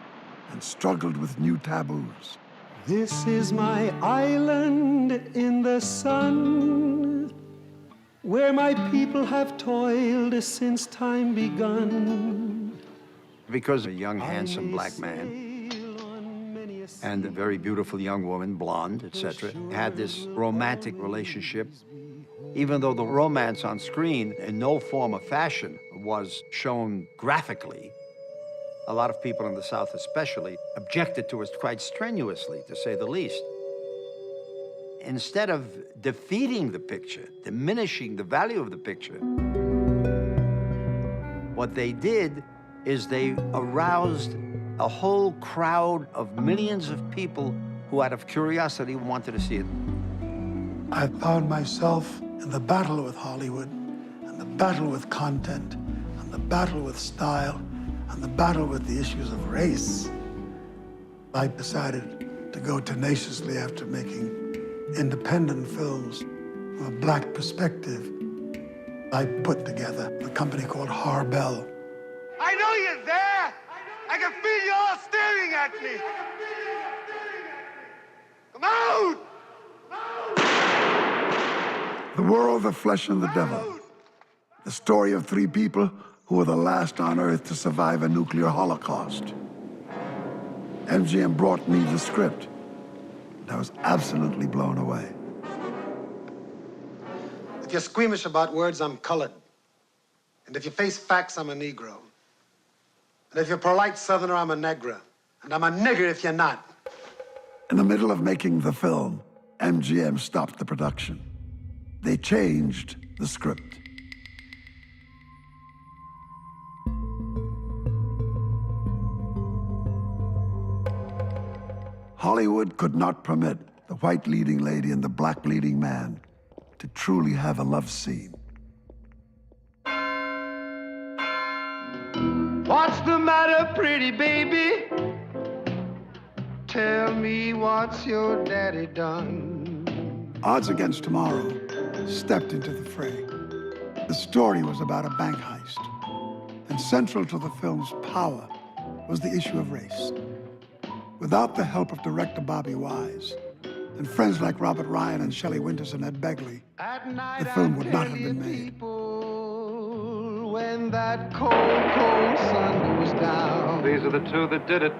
and struggled with new taboos. This is my island in the sun, where my people have toiled since time begun. Because a young, handsome black man and a very beautiful young woman, blonde, etc., had this romantic relationship, even though the romance on screen, in no form of fashion, was shown graphically, a lot of people in the South especially objected to it quite strenuously, to say the least. Instead of defeating the picture, diminishing the value of the picture, what they did is they aroused a whole crowd of millions of people who, out of curiosity, wanted to see it. I found myself in the battle with Hollywood, and the battle with content, and and the battle with style and the battle with the issues of race, I decided to go tenaciously after making independent films from a black perspective. I put together a company called Harbell. I know you're there. I can feel you all staring at me. Come out! The World, the Flesh, and the Devil. The story of three people who were the last on Earth to survive a nuclear holocaust. MGM brought me the script, and I was absolutely blown away. If you're squeamish about words, I'm colored. And if you face facts, I'm a Negro. And if you're polite Southerner, I'm a negra. And I'm a nigger if you're not. In the middle of making the film, MGM stopped the production. They changed the script. Hollywood could not permit the white leading lady and the black leading man to truly have a love scene. What's the matter, pretty baby? Tell me what's your daddy done? Odds Against Tomorrow stepped into the fray. The story was about a bank heist, and central to the film's power was the issue of race. Without the help of director Bobby Wise and friends like Robert Ryan and Shelley Winters and Ed Begley, the film would not have been made. When that cold, cold sun goes down. These are the two that did it.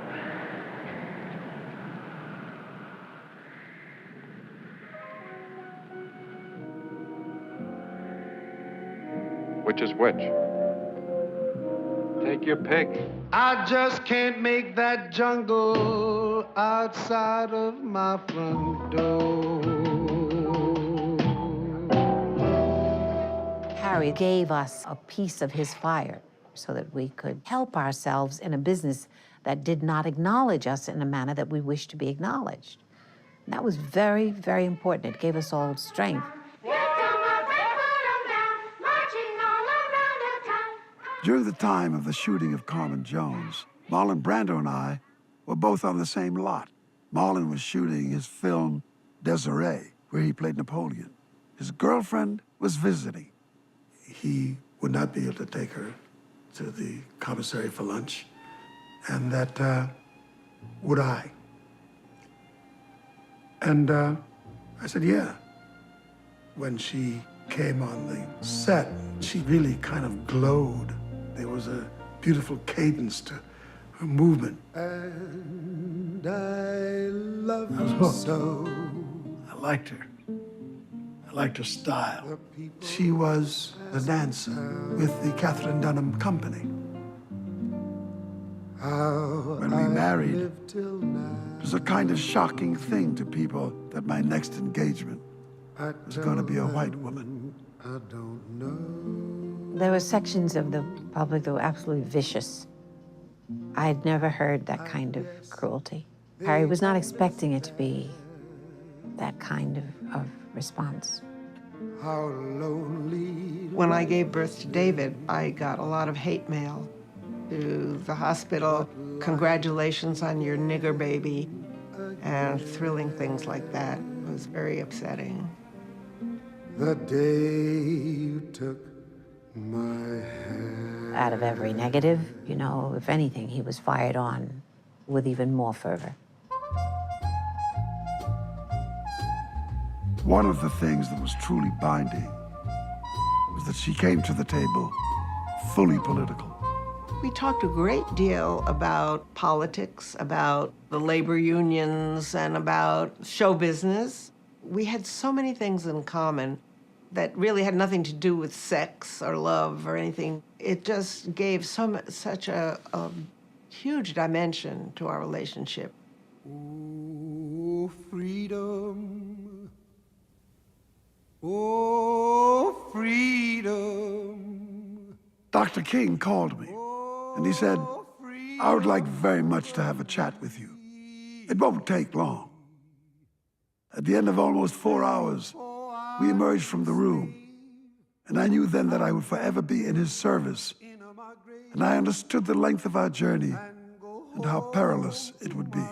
Which is which? Take your pick. I just can't make that jungle outside of my front door. Harry gave us a piece of his fire so that we could help ourselves in a business that did not acknowledge us in a manner that we wished to be acknowledged. And that was very, very important. It gave us all strength. During the time of the shooting of Carmen Jones, Marlon Brando and I were both on the same lot. Marlon was shooting his film Desiree, where he played Napoleon. His girlfriend was visiting. He would not be able to take her to the commissary for lunch, and that would I. And I said, yeah. When she came on the set, she really kind of glowed. There was a beautiful cadence to her movement. And I love I was you hooked. so. I liked her. I liked her style. She was the dancer with the Katherine Dunham Company. When we married, it was a kind of shocking thing to people that my next engagement was going to be a white woman. I don't know. There were sections of the public that were absolutely vicious. I had never heard that kind of cruelty. Harry was not expecting it to be that kind of response. How lonely. When I gave birth to David, I got a lot of hate mail to the hospital. Congratulations on your nigger baby, and thrilling things like that. It was very upsetting. The day you took my hand. Out of every negative, you know, if anything, he was fired on with even more fervor. One of the things that was truly binding was that she came to the table fully political. We talked a great deal about politics, about the labor unions, and about show business. We had so many things in common that really had nothing to do with sex or love or anything. It just gave such a huge dimension to our relationship. Oh, freedom. Oh, freedom. Dr. King called me, and he said, I would like very much to have a chat with you. It won't take long. At the end of almost 4 hours, we emerged from the room, and I knew then that I would forever be in his service and I understood the length of our journey and how perilous it would be.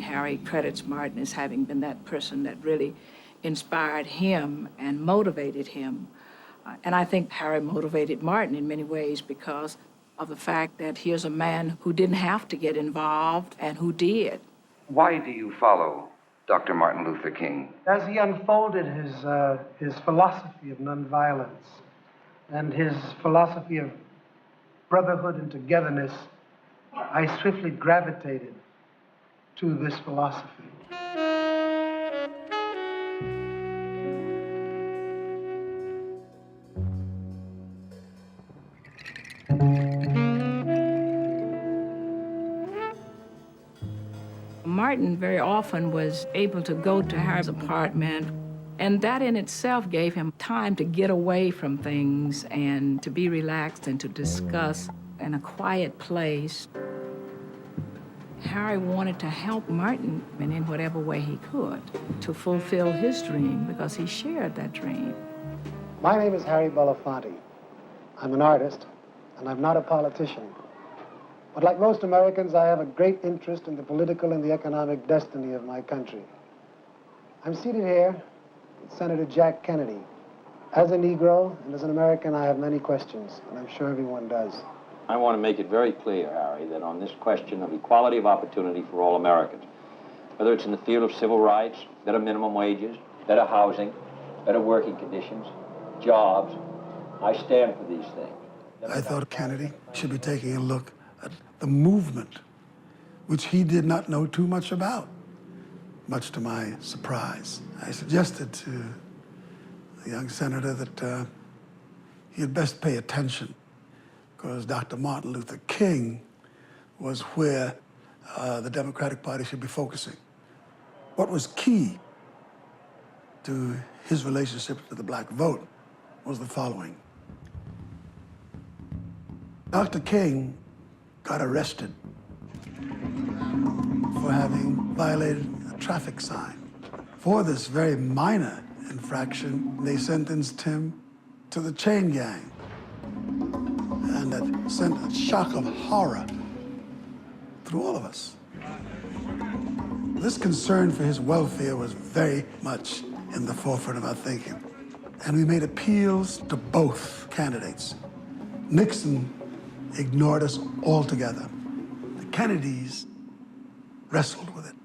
Harry credits Martin as having been that person that really inspired him and motivated him. And I think Harry motivated Martin in many ways because of the fact that here's a man who didn't have to get involved and who did. Why do you follow Dr. Martin Luther King? As he unfolded his philosophy of nonviolence and his philosophy of brotherhood and togetherness, I swiftly gravitated to this philosophy. Martin very often was able to go to Harry's apartment, and that in itself gave him time to get away from things and to be relaxed and to discuss in a quiet place. Harry wanted to help Martin in whatever way he could to fulfill his dream because he shared that dream. My name is Harry Belafonte. I'm an artist, and I'm not a politician. But like most Americans, I have a great interest in the political and the economic destiny of my country. I'm seated here with Senator Jack Kennedy. As a Negro and as an American, I have many questions, and I'm sure everyone does. I want to make it very clear, Harry, that on this question of equality of opportunity for all Americans, whether it's in the field of civil rights, better minimum wages, better housing, better working conditions, jobs, I stand for these things. I thought Kennedy should be taking a look at the movement, which he did not know too much about, much to my surprise. I suggested to the young senator that he had best pay attention, because Dr. Martin Luther King was where the Democratic Party should be focusing. What was key to his relationship to the black vote was the following. Dr. King got arrested for having violated a traffic sign. For this very minor infraction, they sentenced him to the chain gang. And that sent a shock of horror through all of us. This concern for his welfare was very much in the forefront of our thinking. And we made appeals to both candidates. Nixon ignored us altogether. The Kennedys wrestled with it.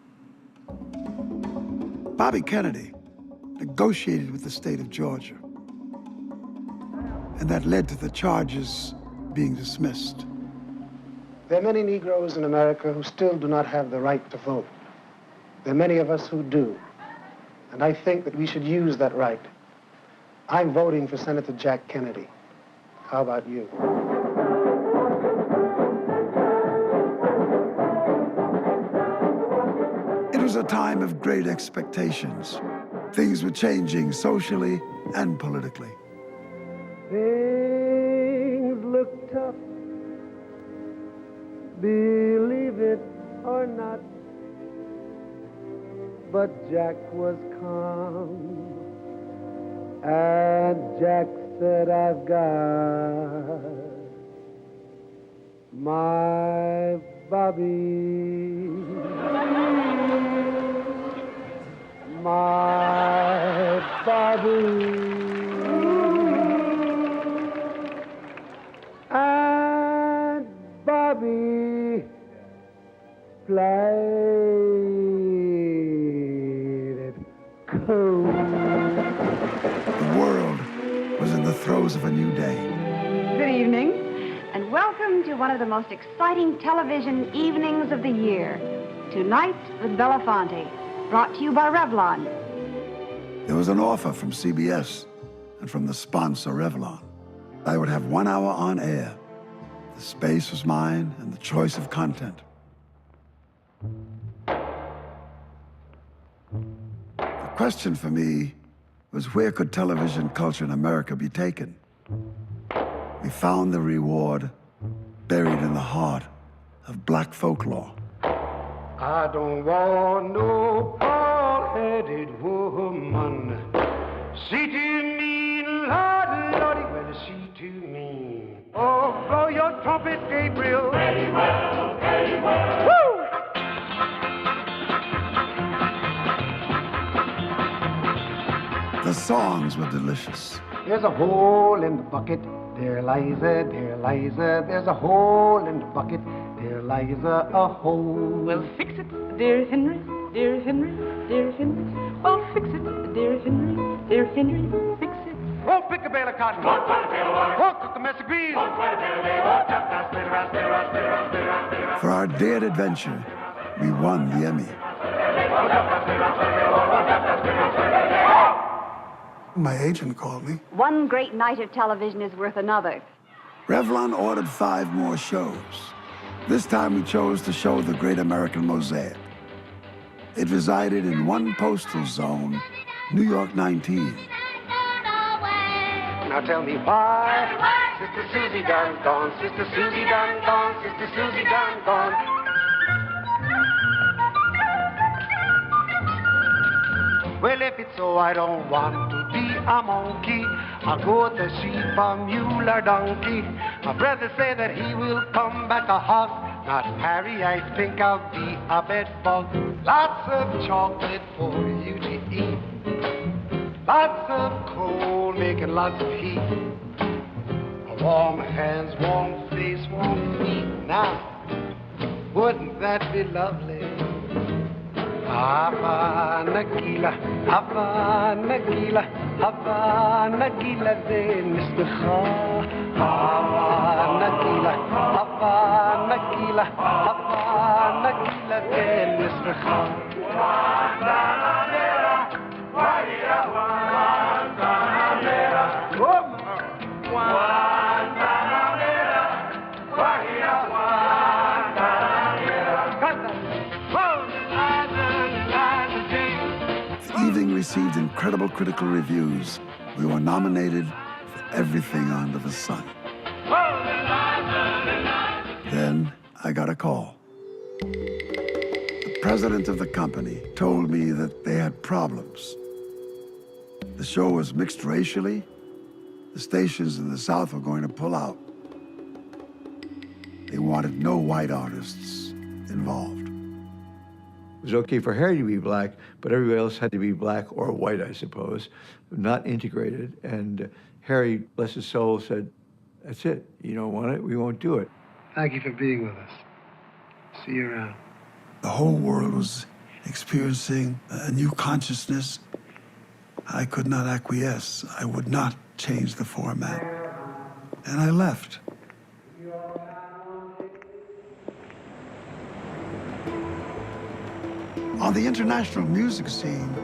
Bobby Kennedy negotiated with the state of Georgia, and that led to the charges being dismissed. There are many Negroes in America who still do not have the right to vote. There are many of us who do, and I think that we should use that right. I'm voting for Senator Jack Kennedy. How about you? It was a time of great expectations. Things were changing socially and politically. Things look tough, believe it or not, but Jack was calm, and Jack said, I've got my Bobby, my Bobby. And Bobby played it cool. The world was in the throes of a new day. Good evening, and welcome to one of the most exciting television evenings of the year. Tonight with Belafonte, brought to you by Revlon. There was an offer from CBS and from the sponsor, Revlon. I would have 1 hour on air. The space was mine and the choice of content. The question for me was, where could television culture in America be taken? We found the reward buried in the heart of black folklore. I don't want no bald-headed woman seating me blow your trumpet, Gabriel. Very well, very well. Woo! The songs were delicious. There's a hole in the bucket, there lies a, there lies a. There's a hole in the bucket, there lies a hole. Well, fix it, dear Henry, dear Henry, dear Henry. Well, fix it, dear Henry, dear Henry, fix it. Oh, pick a bale of cotton. Oh, cook a mess of grease. For our dared adventure, we won the Emmy. My agent called me. One great night of television is worth another. Revlon ordered 5 more shows. This time we chose to show the Great American Mosaic. It resided in one postal zone, New York 19. Now tell me why Sister Susie done gone, Sister Susie done gone, Sister Susie done gone. Well, if it's so, I don't want to be a monkey. I'll go with a sheep, a mule, or donkey. My brother say that he will come back a hog. Not Harry, I think I'll be a bedbug. Lots of chocolate for you to eat. Lots of coal making lots of heat. Warm hands, warm face, warm feet. Now, wouldn't that be lovely? Hava Nagila, Hava Nagila, Hava Nagila de Nisbecha. Hava Nagila, Hava Nagila, Hava Nagila de Nisbecha. The evening received incredible critical reviews. We were nominated for everything under the sun. Then I got a call. The president of the company told me that they had problems. The show was mixed racially. The stations in the South were going to pull out. They wanted no white artists involved. It was okay for Harry to be black, but everybody else had to be black or white, I suppose, not integrated. And Harry, bless his soul, said, that's it. You don't want it, we won't do it. Thank you for being with us. See you around. The whole world was experiencing a new consciousness. I could not acquiesce. I would not change the format. And I left. On the international music scene,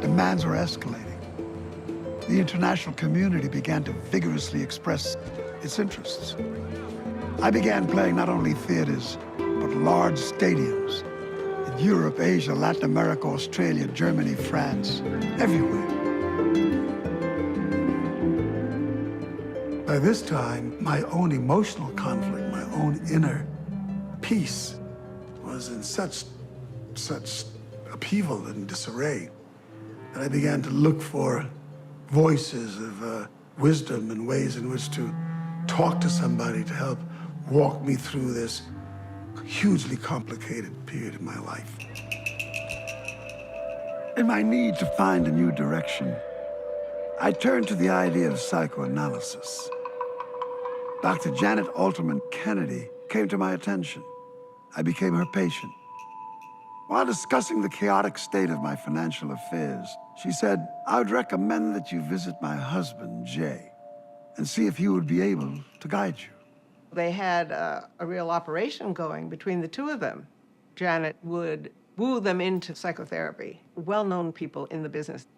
demands were escalating. The international community began to vigorously express its interests. I began playing not only theaters, but large stadiums in Europe, Asia, Latin America, Australia, Germany, France, everywhere. By this time, my own emotional conflict, my own inner peace was in such upheaval and disarray that I began to look for voices of wisdom and ways in which to talk to somebody to help walk me through this hugely complicated period in my life. In my need to find a new direction, I turned to the idea of psychoanalysis. Dr. Janet Alterman Kennedy came to my attention. I became her patient. While discussing the chaotic state of my financial affairs, she said, I would recommend that you visit my husband, Jay, and see if he would be able to guide you. They had a real operation going between the two of them. Janet would woo them into psychotherapy, well-known people in the business.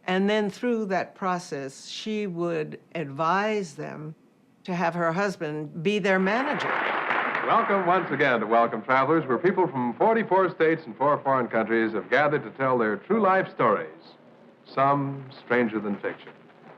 And then through that process, she would advise them to have her husband be their manager. Welcome once again to Welcome Travelers, where people from 44 states and 4 foreign countries have gathered to tell their true life stories, some stranger than fiction.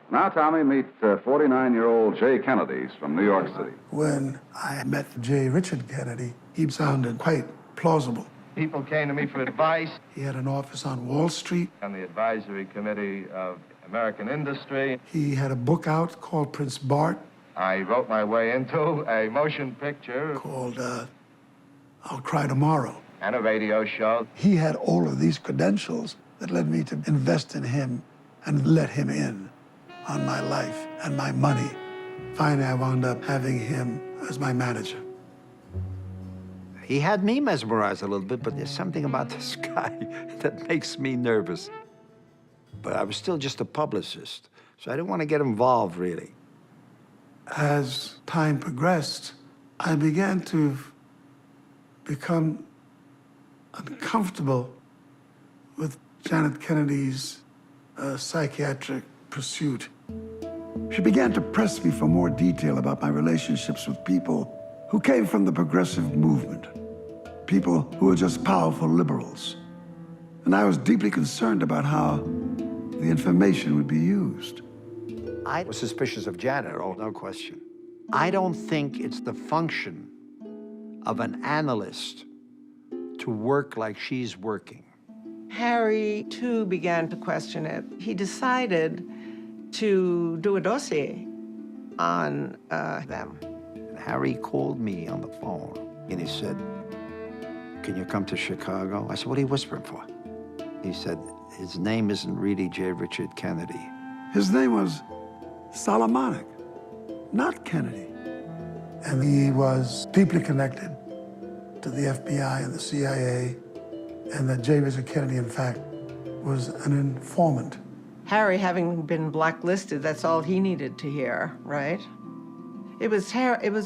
Now, Tommy, meet 49-year-old Jay Kennedy from New York City. When I met J. Richard Kennedy, he sounded quite plausible. People came to me for advice. He had an office on Wall Street. On the advisory committee of American industry. He had a book out called Prince Bart. I wrote my way into a motion picture called I'll Cry Tomorrow. And a radio show. He had all of these credentials that led me to invest in him and let him in on my life and my money. Finally, I wound up having him as my manager. He had me mesmerized a little bit, but there's something about this guy that makes me nervous. But I was still just a publicist, so I didn't want to get involved, really. As time progressed, I began to become uncomfortable with Janet Kennedy's psychiatric pursuit. She began to press me for more detail about my relationships with people who came from the progressive movement, people who were just powerful liberals. And I was deeply concerned about how the information would be used. I was suspicious of Janet, oh, no question. I don't think it's the function of an analyst to work like she's working. Harry, too, began to question it. He decided to do a dossier on them. Harry called me on the phone, and he said, "Can you come to Chicago?" I said, "What are you whispering for?" He said, "His name isn't really J. Richard Kennedy." His name was Solomonic, not Kennedy. And he was deeply connected to the FBI and the CIA, and that J. Richard Kennedy, in fact, was an informant. Harry, having been blacklisted, that's all he needed to hear, right? It was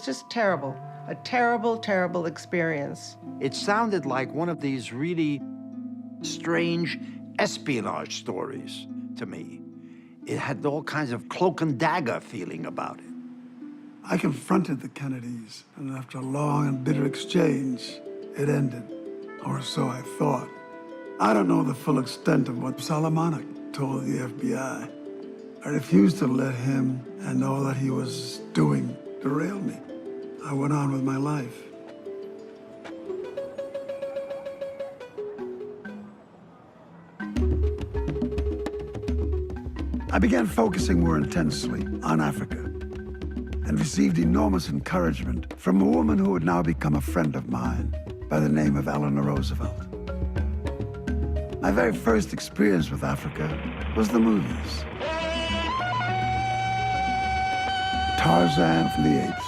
just terrible. A terrible, terrible experience. It sounded like one of these really strange espionage stories to me. It had all kinds of cloak and dagger feeling about it. I confronted the Kennedys, and after a long and bitter exchange, it ended, or so I thought. I don't know the full extent of what Solomonic told the FBI. I refused to let him and all that he was doing derail me. I went on with my life. I began focusing more intensely on Africa and received enormous encouragement from a woman who would now become a friend of mine by the name of Eleanor Roosevelt. My very first experience with Africa was the movies. Tarzan and the Apes.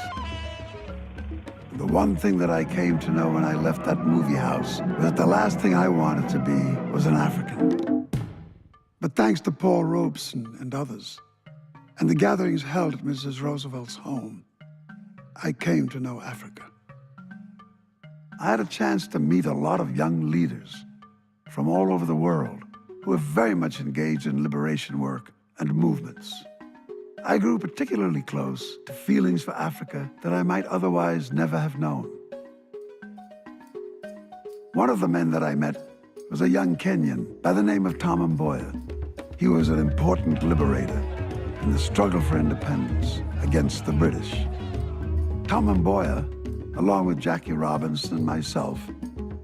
The one thing that I came to know when I left that movie house was that the last thing I wanted to be was an African. But thanks to Paul Robeson and others, and the gatherings held at Mrs. Roosevelt's home, I came to know Africa. I had a chance to meet a lot of young leaders from all over the world who were very much engaged in liberation work and movements. I grew particularly close to feelings for Africa that I might otherwise never have known. One of the men that I met was a young Kenyan by the name of Tom Mboya. He was an important liberator in the struggle for independence against the British. Tom Mboya, along with Jackie Robinson and myself,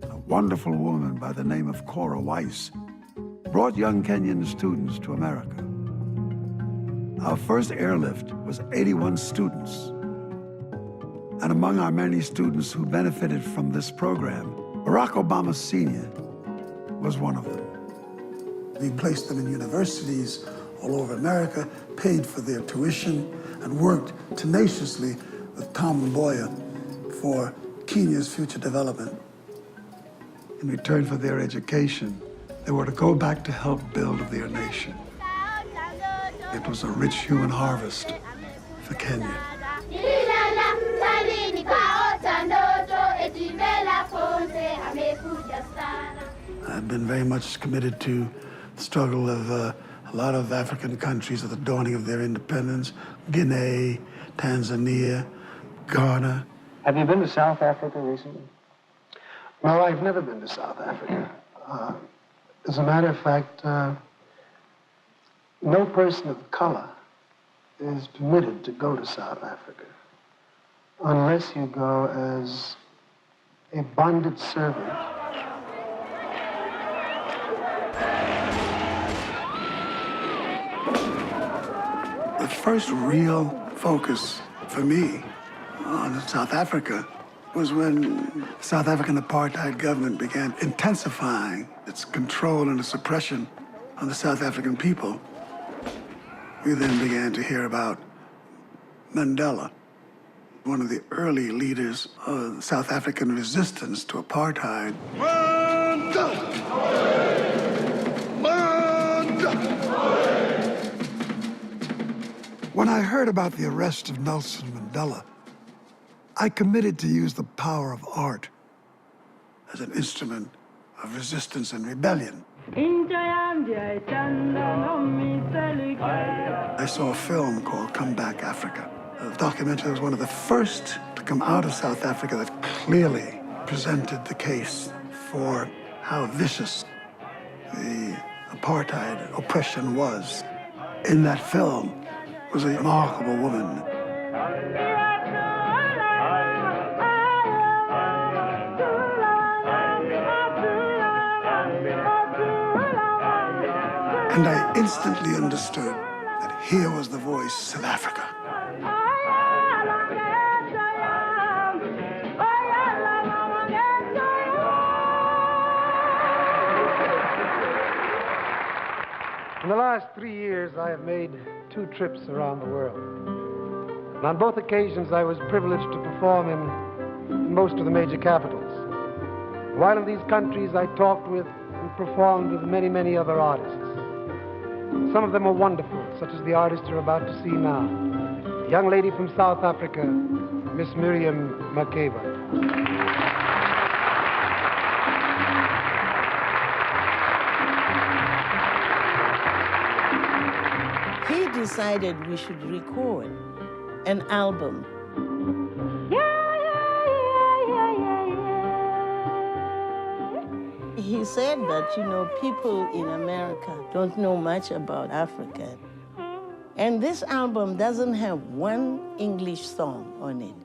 a wonderful woman by the name of Cora Weiss, brought young Kenyan students to America. Our first airlift was 81 students. And among our many students who benefited from this program, Barack Obama Sr. was one of them. We placed them in universities all over America, paid for their tuition, and worked tenaciously with Tom Mboya for Kenya's future development. In return for their education, they were to go back to help build their nation. It was a rich human harvest for Kenya. I've been very much committed to the struggle of a lot of African countries at the dawning of their independence. Guinea, Tanzania, Ghana. Have you been to South Africa recently? No, I've never been to South Africa. As a matter of fact, no person of color is permitted to go to South Africa unless you go as a bonded servant. The first real focus for me on South Africa was when South African apartheid government began intensifying its control and its suppression on the South African people. We then began to hear about Mandela, one of the early leaders of South African resistance to apartheid. Mandela! Mandela! When I heard about the arrest of Nelson Mandela, I committed to use the power of art as an instrument of resistance and rebellion. I saw a film called Come Back, Africa. A documentary that was one of the first to come out of South Africa that clearly presented the case for how vicious the apartheid oppression was. In that film was a remarkable woman. And I instantly understood that here was the voice of Africa. In the last 3 years, I have made 2 trips around the world. And on both occasions, I was privileged to perform in most of the major capitals. While in these countries, I talked with and performed with many, many other artists. Some of them were wonderful, such as the artist you're about to see now. A young lady from South Africa, Miss Miriam Makeba. He decided we should record an album. He said that, people in America don't know much about Africa. And this album doesn't have one English song on it.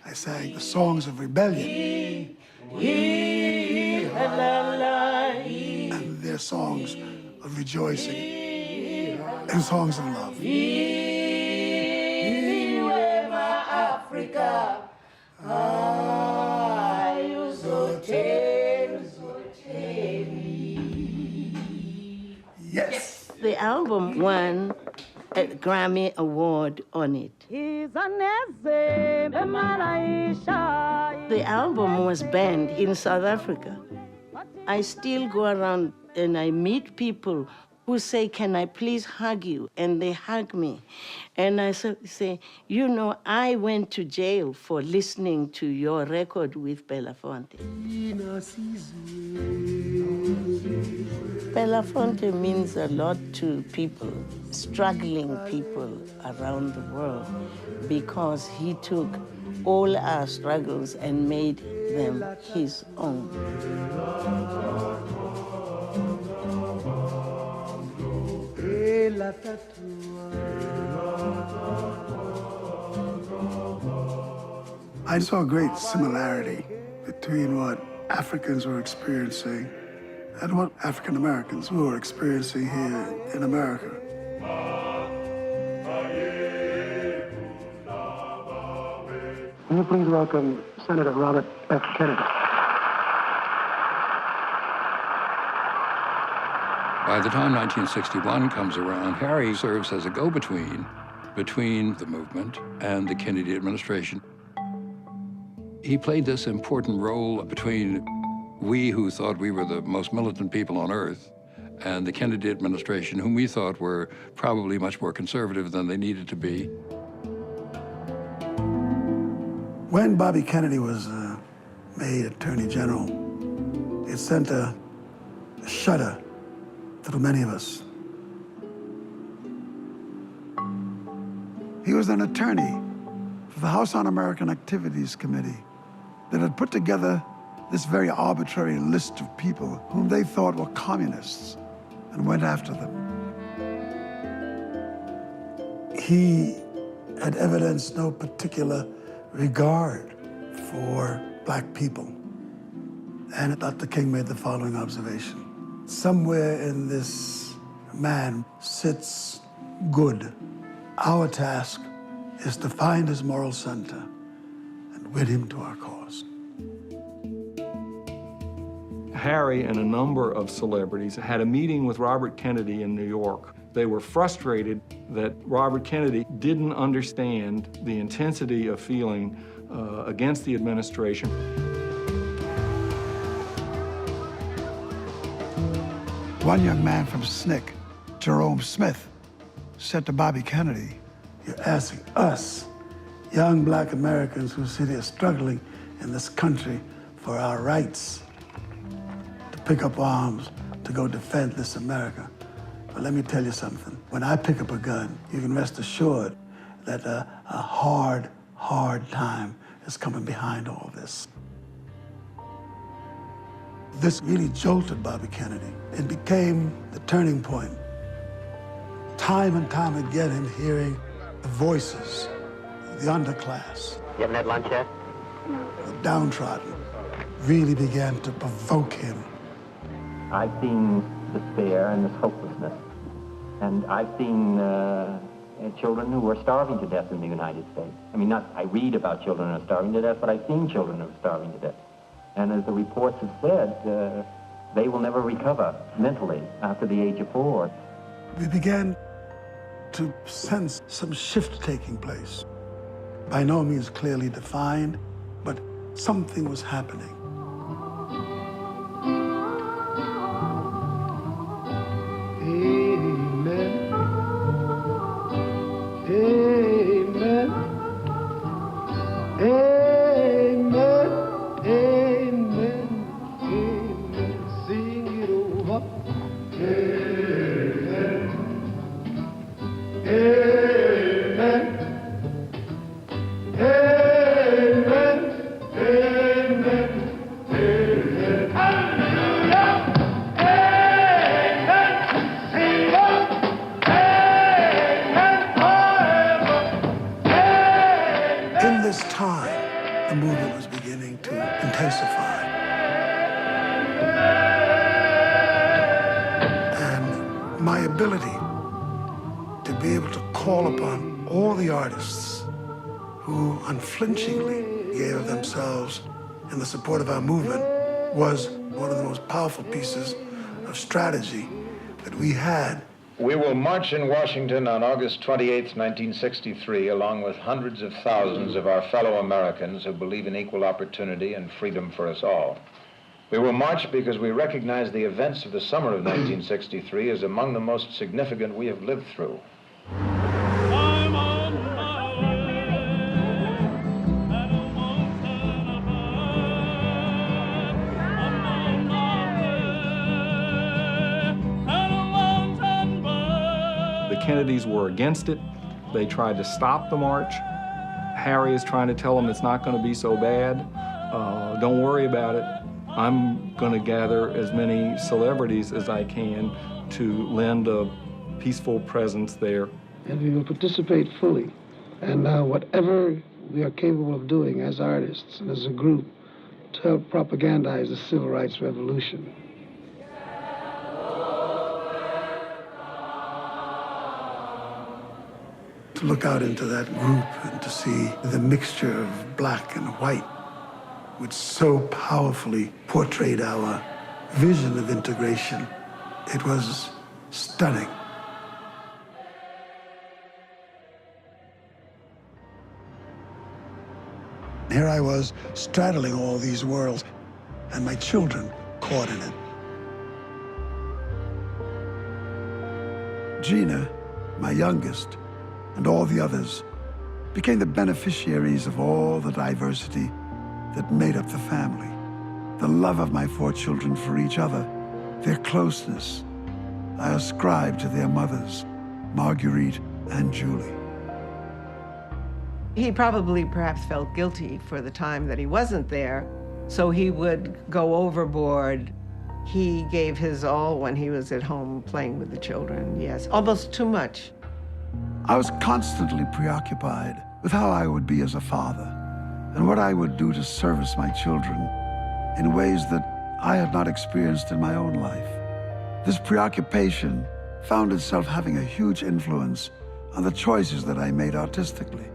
I sang the songs of rebellion. And their songs of rejoicing. And songs of love. Yes. The album won a Grammy Award on it. The album was banned in South Africa. I still go around and I meet people who say, "Can I please hug you?" And they hug me. And I say, I went to jail for listening to your record with Belafonte. Belafonte means a lot to people, struggling people around the world, because he took all our struggles and made them his own. I saw a great similarity between what Africans were experiencing and what African Americans were experiencing here in America. Will you please welcome Senator Robert F. Kennedy. By the time 1961 comes around, Harry serves as a go-between between the movement and the Kennedy administration. He played this important role between we who thought we were the most militant people on earth and the Kennedy administration, whom we thought were probably much more conservative than they needed to be. When Bobby Kennedy was made Attorney General, it sent a shudder through many of us. He was an attorney for the House Un-American Activities Committee that had put together this very arbitrary list of people whom they thought were communists and went after them. He had evidenced no particular regard for black people. And Dr. King made the following observation. Somewhere in this man sits good. Our task is to find his moral center and win him to our cause. Harry and a number of celebrities had a meeting with Robert Kennedy in New York. They were frustrated that Robert Kennedy didn't understand the intensity of feeling against the administration. One young man from SNCC, Jerome Smith, said to Bobby Kennedy, "You're asking us, young black Americans who sit here struggling in this country for our rights, to pick up arms to go defend this America. But let me tell you something. When I pick up a gun, you can rest assured that a hard, hard time is coming behind all this." This really jolted Bobby Kennedy. It became the turning point. Time and time again, him hearing the voices of the underclass, You haven't had lunch yet? the downtrodden, really began to provoke him. I've seen despair and this hopelessness. And I've seen children who are starving to death in the United States. I mean, I read about children who are starving to death, but I've seen children who are starving to death. And as the reports have said, they will never recover mentally after the age of 4. We began to sense some shift taking place. By no means clearly defined, but something was happening. Amen. Amen. Amen. Amen. Amen. Sing it over. Amen. Amen. Amen. Amen. Amen. Hallelujah. In this time, the movement was beginning to intensify. And my ability to be able to call upon all the artists who unflinchingly gave of themselves in the support of our movement was one of the most powerful pieces of strategy that we had. We will march in Washington on August 28, 1963, along with hundreds of thousands of our fellow Americans who believe in equal opportunity and freedom for us all. We will march because we recognize the events of the summer of 1963 as among the most significant we have lived through. Kennedys were against it. They tried to stop the march. Harry is trying to tell them it's not going to be so bad. Don't worry about it. I'm going to gather as many celebrities as I can to lend a peaceful presence there. And we will participate fully. And whatever we are capable of doing as artists and as a group to help propagandize the civil rights revolution. To look out into that group and to see the mixture of black and white, which so powerfully portrayed our vision of integration, it was stunning. Here I was straddling all these worlds, and my children caught in it. Gina, my youngest, and all the others became the beneficiaries of all the diversity that made up the family. The love of my 4 children for each other, their closeness, I ascribe to their mothers, Marguerite and Julie. He probably perhaps felt guilty for the time that he wasn't there, so he would go overboard. He gave his all when he was at home playing with the children, yes, almost too much. I was constantly preoccupied with how I would be as a father and what I would do to service my children in ways that I had not experienced in my own life. This preoccupation found itself having a huge influence on the choices that I made artistically.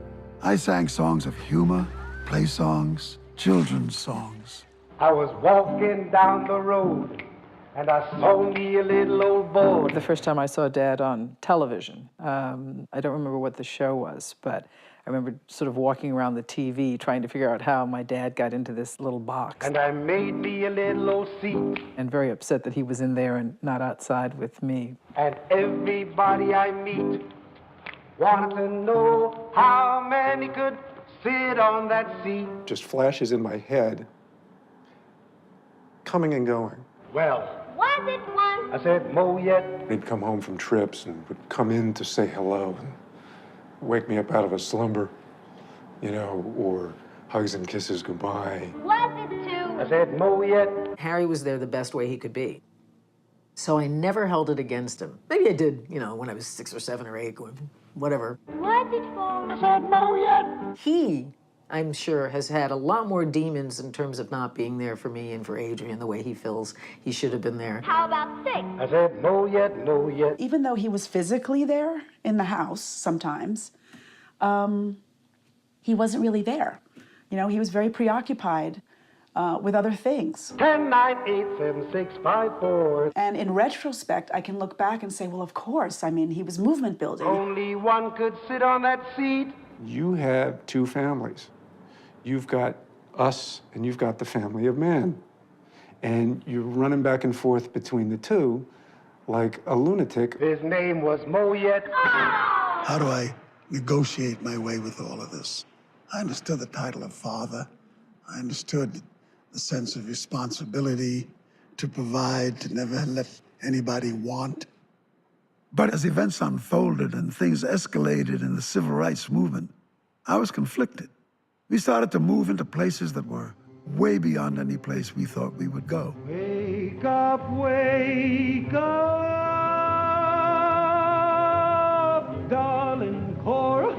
I sang songs of humor, play songs, children's songs. I was walking down the road and I saw me a little old boy. The first time I saw Dad on television, I don't remember what the show was, but I remember sort of walking around the TV trying to figure out how my dad got into this little box. And I made me a little old seat. And very upset that he was in there and not outside with me. And everybody I meet wanted to know how many could sit on that seat. Just flashes in my head, coming and going. Well, was it one? I said, Mo yet. He'd come home from trips and would come in to say hello and wake me up out of a slumber, you know, or hugs and kisses goodbye. Was it two? I said, Mo yet. Harry was there the best way he could be. So I never held it against him. Maybe I did, you know, when I was 6 or 7 or 8, whatever. Was it for? I said, Mo yet. He, I'm sure, has had a lot more demons in terms of not being there for me and for Adrian the way he feels he should have been there. How about 6? I said, no yet, no yet. Even though he was physically there in the house sometimes, he wasn't really there. You know, he was very preoccupied with other things. 10, 9, 8, 7, 6, 5, 4. And in retrospect, I can look back and say, well, of course, I mean, he was movement building. Only one could sit on that seat. You have two families. You've got us and you've got the family of man. And you're running back and forth between the two like a lunatic. His name was Mo yet. How do I negotiate my way with all of this? I understood the title of father. I understood the sense of responsibility to provide, to never let anybody want. But as events unfolded and things escalated in the civil rights movement, I was conflicted. We started to move into places that were way beyond any place we thought we would go. Wake up, darling Cora.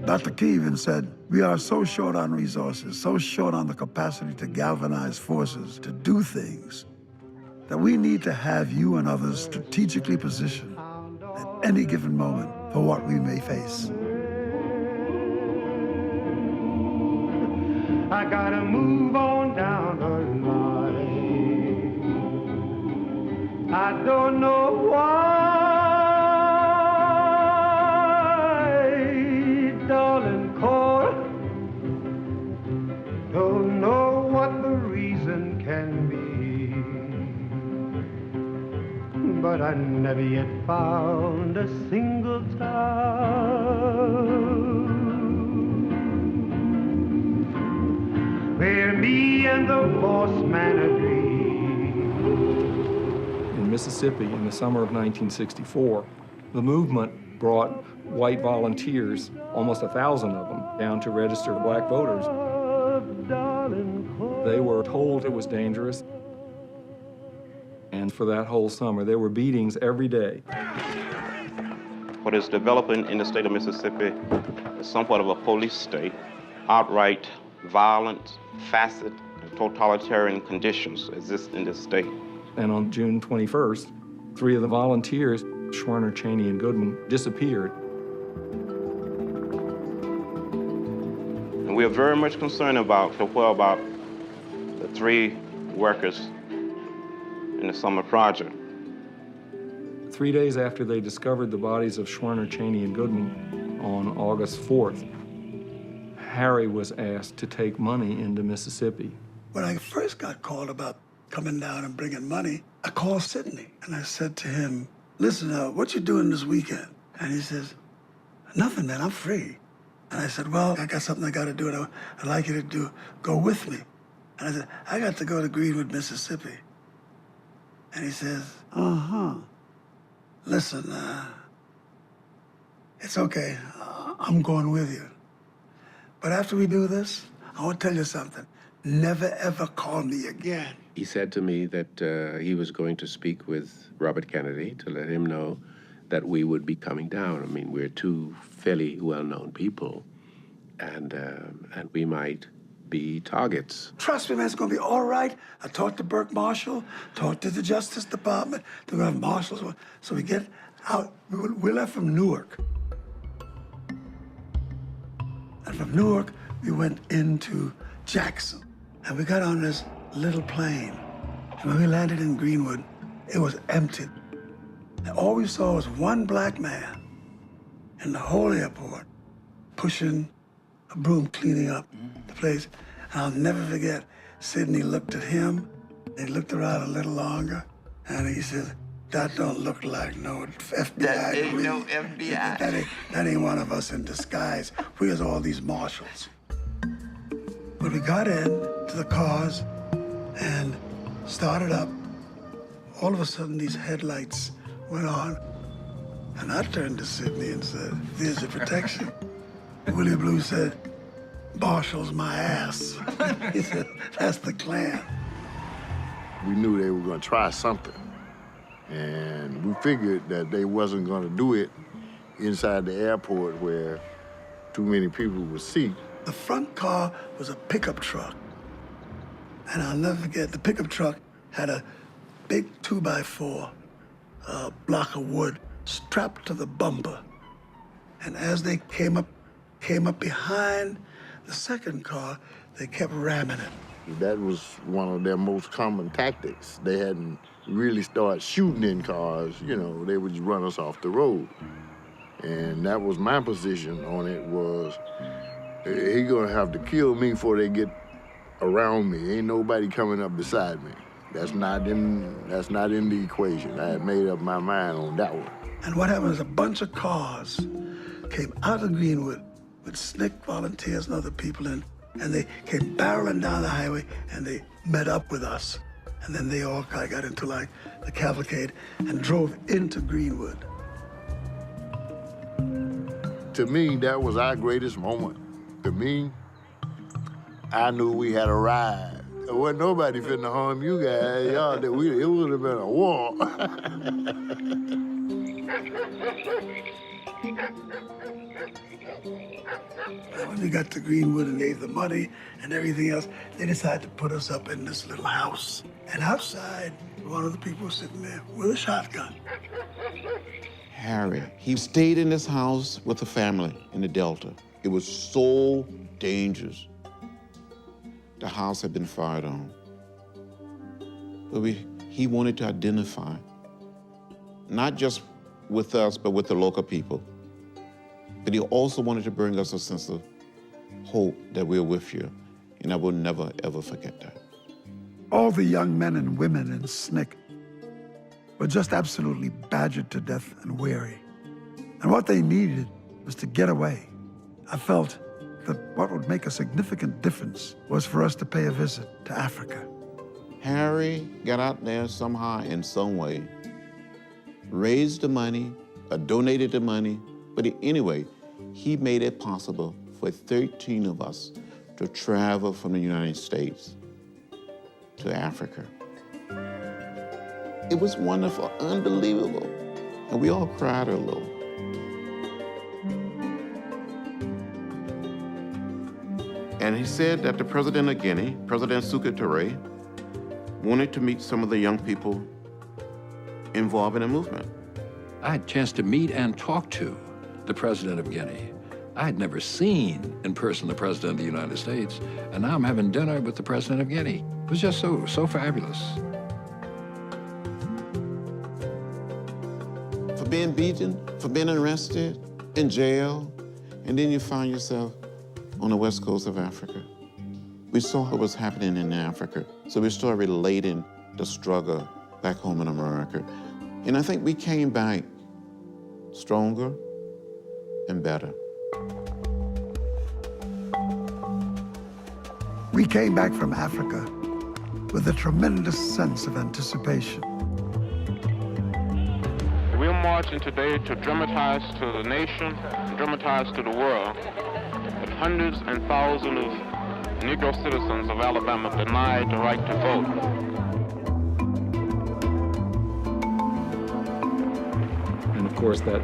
Dr. Key even said, we are so short on resources, so short on the capacity to galvanize forces, to do things, that we need to have you and others strategically positioned at any given moment for what we may face. I gotta move on down the line. I don't know why, darling Cora. Don't know what the reason can be, but I never yet found a single town where me and the boss man agree. In Mississippi, in the summer of 1964, the movement brought white volunteers, almost 1,000 of them, down to register black voters. They were told it was dangerous. And for that whole summer, there were beatings every day. What is developing in the state of Mississippi is somewhat of a police state. Outright violence, facet, and totalitarian conditions exist in this state. And on June 21st, 3 of the volunteers, Schwerner, Cheney, and Goodman, disappeared. And we are very much concerned about the whereabouts the 3 workers in the summer project. 3 days after they discovered the bodies of Schwerner, Cheney, and Goodman on August 4th, Harry was asked to take money into Mississippi. When I first got called about coming down and bringing money, I called Sidney and I said to him, listen, what you doing this weekend? And he says, nothing, man, I'm free. And I said, well, I got something I got to do, and I'd like you to go with me. And I said, I got to go to Greenwood, Mississippi. And he says, listen, it's okay, I'm going with you. But after we do this, I want to tell you something. Never, ever call me again. He said to me that he was going to speak with Robert Kennedy to let him know that we would be coming down. I mean, we're 2 fairly well-known people, and we might be targets. Trust me, man, it's going to be all right. I talked to Burke Marshall, talked to the Justice Department. They're going to have marshals. So we get out. We left from Newark. And from Newark, we went into Jackson. And we got on this little plane. And when we landed in Greenwood, it was empty. And all we saw was one black man in the whole airport pushing a broom, cleaning up the place. And I'll never forget, Sidney looked at him, he looked around a little longer, and he said, "That don't look like no FBI. That ain't no FBI. That ain't one of us in disguise. We was all these marshals." When we got in to the cars and started up, all of a sudden these headlights went on, and I turned to Sidney and said, "There's your protection." Willie Blue said, "Marshall's my ass." He said, "That's the Klan." We knew they were going to try something, and we figured that they wasn't going to do it inside the airport where too many people would see. The front car was a pickup truck, and I'll never forget, the pickup truck had a big 2x4 block of wood strapped to the bumper. And as they came up behind the second car, they kept ramming it. That was one of their most common tactics. They hadn't really started shooting in cars, you know, they would just run us off the road. And that was my position on it, was he gonna have to kill me before they get around me. Ain't nobody coming up beside me. That's not in the equation. I had made up my mind on that one. And what happened is a bunch of cars came out of Greenwood with SNCC volunteers and other people in, and they came barreling down the highway, and they met up with us. And then they all kind of got into like the cavalcade and drove into Greenwood. To me, that was our greatest moment. To me, I knew we had arrived. There wasn't nobody finna harm you guys. It would have been a war. When we got to Greenwood and gave the money and everything else, they decided to put us up in this little house. And outside, one of the people was sitting there with a shotgun. Harry, he stayed in this house with a family in the Delta. It was so dangerous. The house had been fired on. But he wanted to identify, not just with us, but with the local people. But he also wanted to bring us a sense of hope that we're with you. And I will never, ever forget that. All the young men and women in SNCC were just absolutely badgered to death and weary. And what they needed was to get away. I felt that what would make a significant difference was for us to pay a visit to Africa. Harry got out there somehow, in some way, raised the money, donated the money, but anyway, he made it possible for 13 of us to travel from the United States to Africa. It was wonderful, unbelievable, and we all cried a little. And he said that the president of Guinea, President Sékou Touré, wanted to meet some of the young people involved in the movement. I had a chance to meet and talk to the president of Guinea. I had never seen in person the president of the United States, and now I'm having dinner with the president of Guinea. It was just so fabulous. For being beaten, for being arrested, in jail, and then you find yourself on the west coast of Africa. We saw what was happening in Africa, so we started relating the struggle back home in America. And I think we came back stronger and better. We came back from Africa with a tremendous sense of anticipation. We're marching today to dramatize to the nation, dramatize to the world, that hundreds and thousands of Negro citizens of Alabama denied the right to vote. And of course, that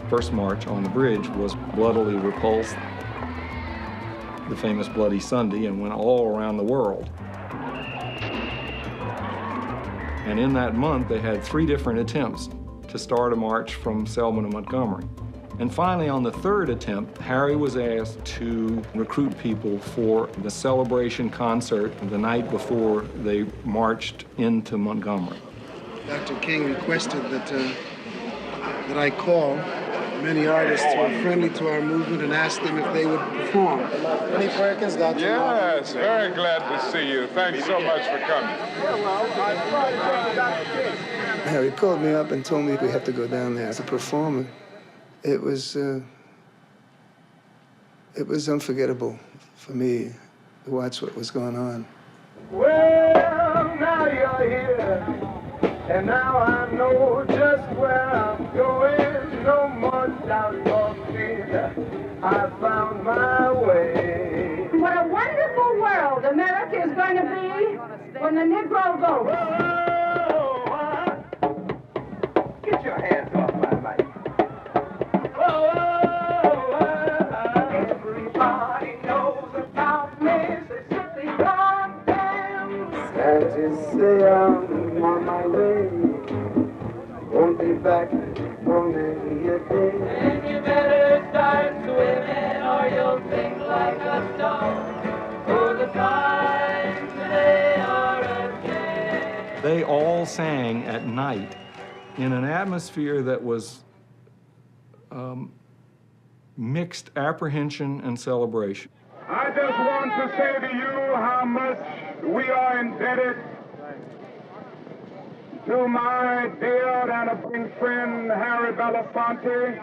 first march on the bridge was bloodily repulsed. the famous Bloody Sunday, and went all around the world. And in that month, they had 3 different attempts to start a march from Selma to Montgomery. And finally, on the 3rd attempt, Harry was asked to recruit people for the celebration concert the night before they marched into Montgomery. Dr. King requested that I call many artists who are friendly to our movement and ask them if they would perform. Any Perkins, Dr. Yes, very glad to see you. Thanks so much for coming. Harry called me up and told me we have to go down there as a performer. It was unforgettable for me to watch what was going on. Well, now you're here, and now I know just where I'm going. No more doubt or fear, I found my way. What a wonderful world America is going to be when the Negro votes. Get your hands off my mic. Everybody knows about Mississippi, goddamn. Sad to say I'm on my way. Won't be back for many a day. And you better start swimming or you'll sink like a stone. For the times they are again. They all sang at night in an atmosphere that was mixed apprehension and celebration. I just want to say to you how much we are indebted to my dear and esteemed friend, Harry Belafonte,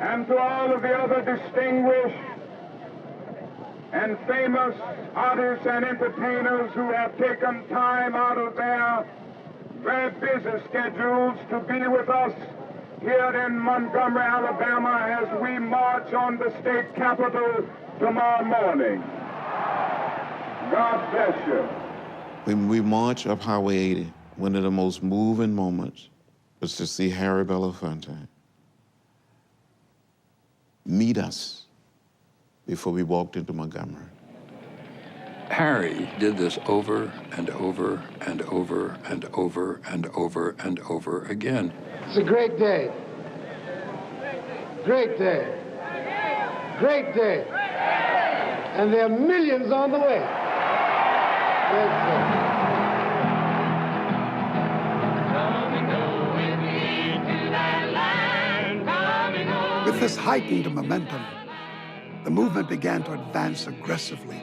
and to all of the other distinguished and famous artists and entertainers who have taken time out of their very busy schedules to be with us here in Montgomery, Alabama, as we march on the state capitol tomorrow morning. God bless you. When we marched up Highway 80, one of the most moving moments was to see Harry Belafonte meet us before we walked into Montgomery. Harry did this over and over and over and over and over and over again. It's a great day. Great day. Great day. And there are millions on the way. Great day. With this heightened momentum, the movement began to advance aggressively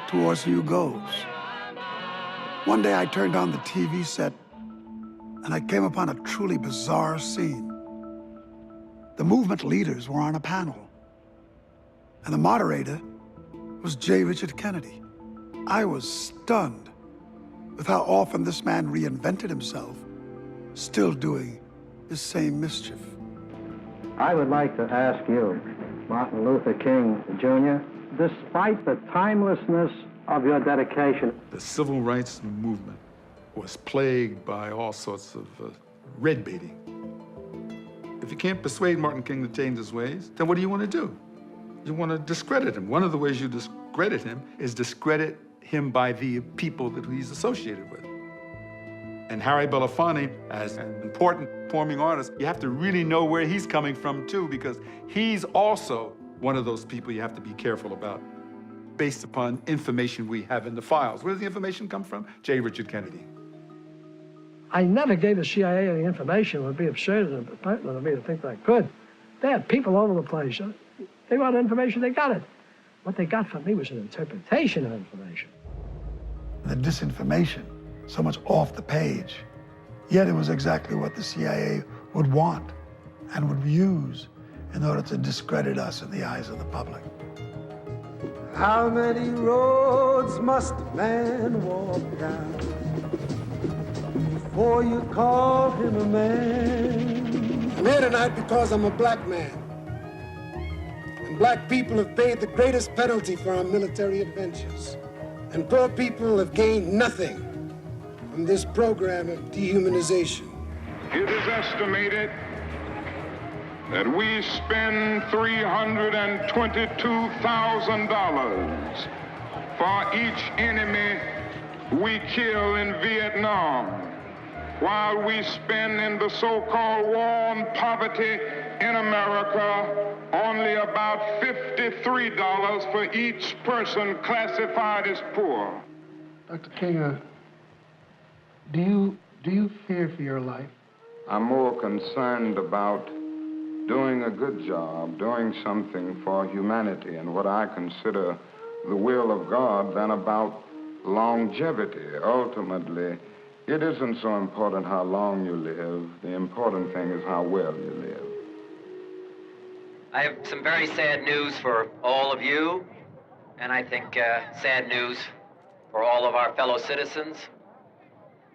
towards new goals. One day I turned on the TV set and I came upon a truly bizarre scene. The movement leaders were on a panel, and the moderator was J. Richard Kennedy. I was stunned with how often this man reinvented himself, still doing the same mischief. I would like to ask you, Martin Luther King Jr., despite the timelessness of your dedication. The civil rights movement was plagued by all sorts of red baiting. If you can't persuade Martin King to change his ways, then what do you want to do? You want to discredit him. One of the ways you discredit him is discredit him by the people that he's associated with. And Harry Belafonte, as an important performing artist, you have to really know where he's coming from too, because he's also one of those people you have to be careful about based upon information we have in the files. Where does the information come from? J. Richard Kennedy. I never gave the CIA any information. It would be absurd and impertinent of me to think that I could. They had people all over the place. They wanted information, they got it. What they got from me was an interpretation of information. The disinformation, so much off the page, yet it was exactly what the CIA would want and would use in order to discredit us in the eyes of the public. How many roads must a man walk down before you call him a man? I'm here tonight because I'm a black man. And black people have paid the greatest penalty for our military adventures. And poor people have gained nothing from this program of dehumanization. It is estimated that we spend $322,000 for each enemy we kill in Vietnam, while we spend in the so-called war on poverty in America only about $53 for each person classified as poor. Dr. King, do you fear for your life? I'm more concerned about doing a good job, doing something for humanity and what I consider the will of God than about longevity. Ultimately, it isn't so important how long you live. The important thing is how well you live. I have some very sad news for all of you, and I think sad news for all of our fellow citizens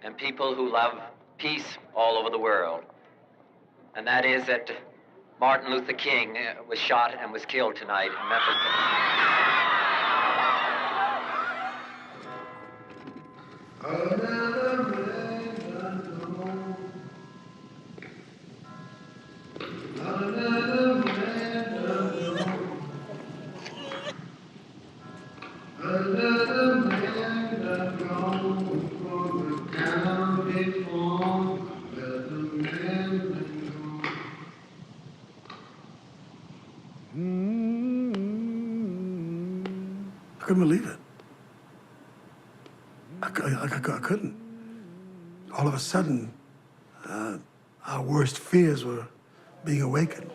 and people who love peace all over the world. And that is that Martin Luther King was shot and was killed tonight in Memphis. I couldn't believe it. I couldn't. All of a sudden, our worst fears were being awakened.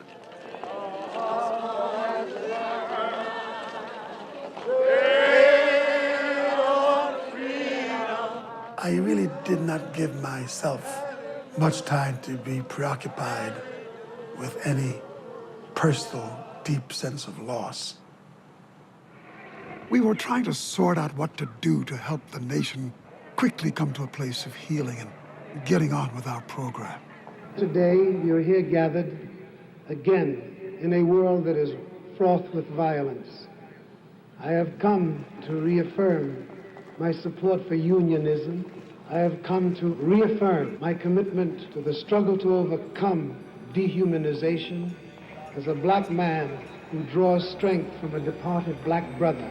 I really did not give myself much time to be preoccupied with any personal, deep sense of loss. We were trying to sort out what to do to help the nation quickly come to a place of healing and getting on with our program. Today, you're here gathered again in a world that is fraught with violence. I have come to reaffirm my support for unionism. I have come to reaffirm my commitment to the struggle to overcome dehumanization as a black man who draws strength from a departed black brother.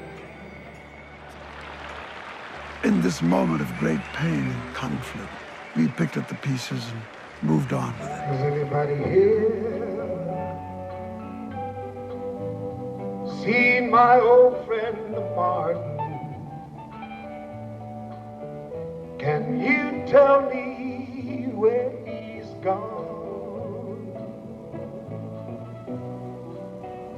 In this moment of great pain and conflict, we picked up the pieces and moved on with it. Is anybody here seen my old friend Martin? Can you tell me where he's gone?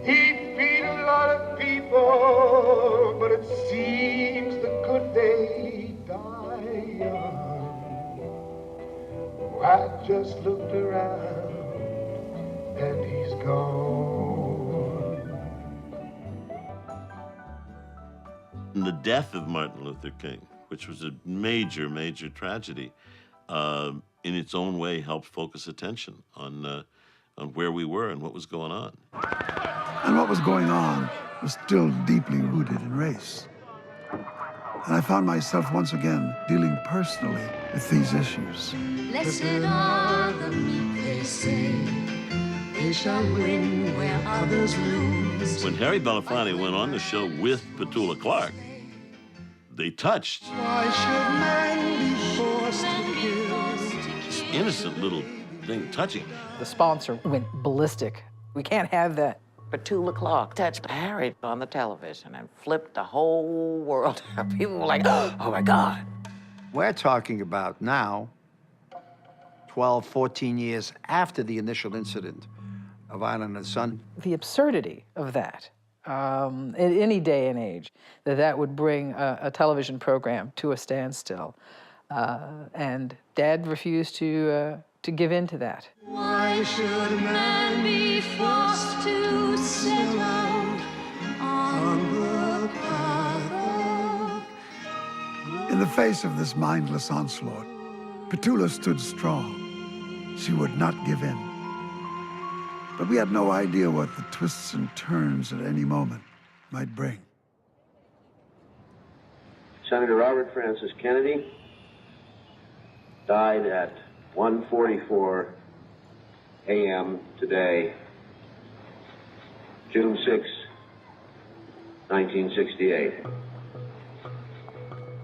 He feed a lot of people, but it seems the good they die young. Oh, I just looked around and he's gone. The death of Martin Luther King, which was a major, major tragedy, in its own way helped focus attention on where we were and what was going on. And what was going on was still deeply rooted in race. And I found myself once again dealing personally with these issues. Blessed are the meek, they say, they shall win where others lose. When Harry Belafonte went on the show with Petula Clark, they touched. Why should man be forced to kill? This innocent little thing touching. The sponsor went ballistic. We can't have that. Petula Clark touched Harry on the television and flipped the whole world. People were like, oh my God. We're talking about now, 12, 14 years after the initial incident of Island of the Sun. The absurdity of that, in any day and age, that would bring a television program to a standstill. And Dad refused to give in to that. Why should man be forced to settle on the path of... In the face of this mindless onslaught, Petula stood strong. She would not give in. But we had no idea what the twists and turns at any moment might bring. Senator Robert Francis Kennedy died at 1:44 a.m. today June 6, 1968.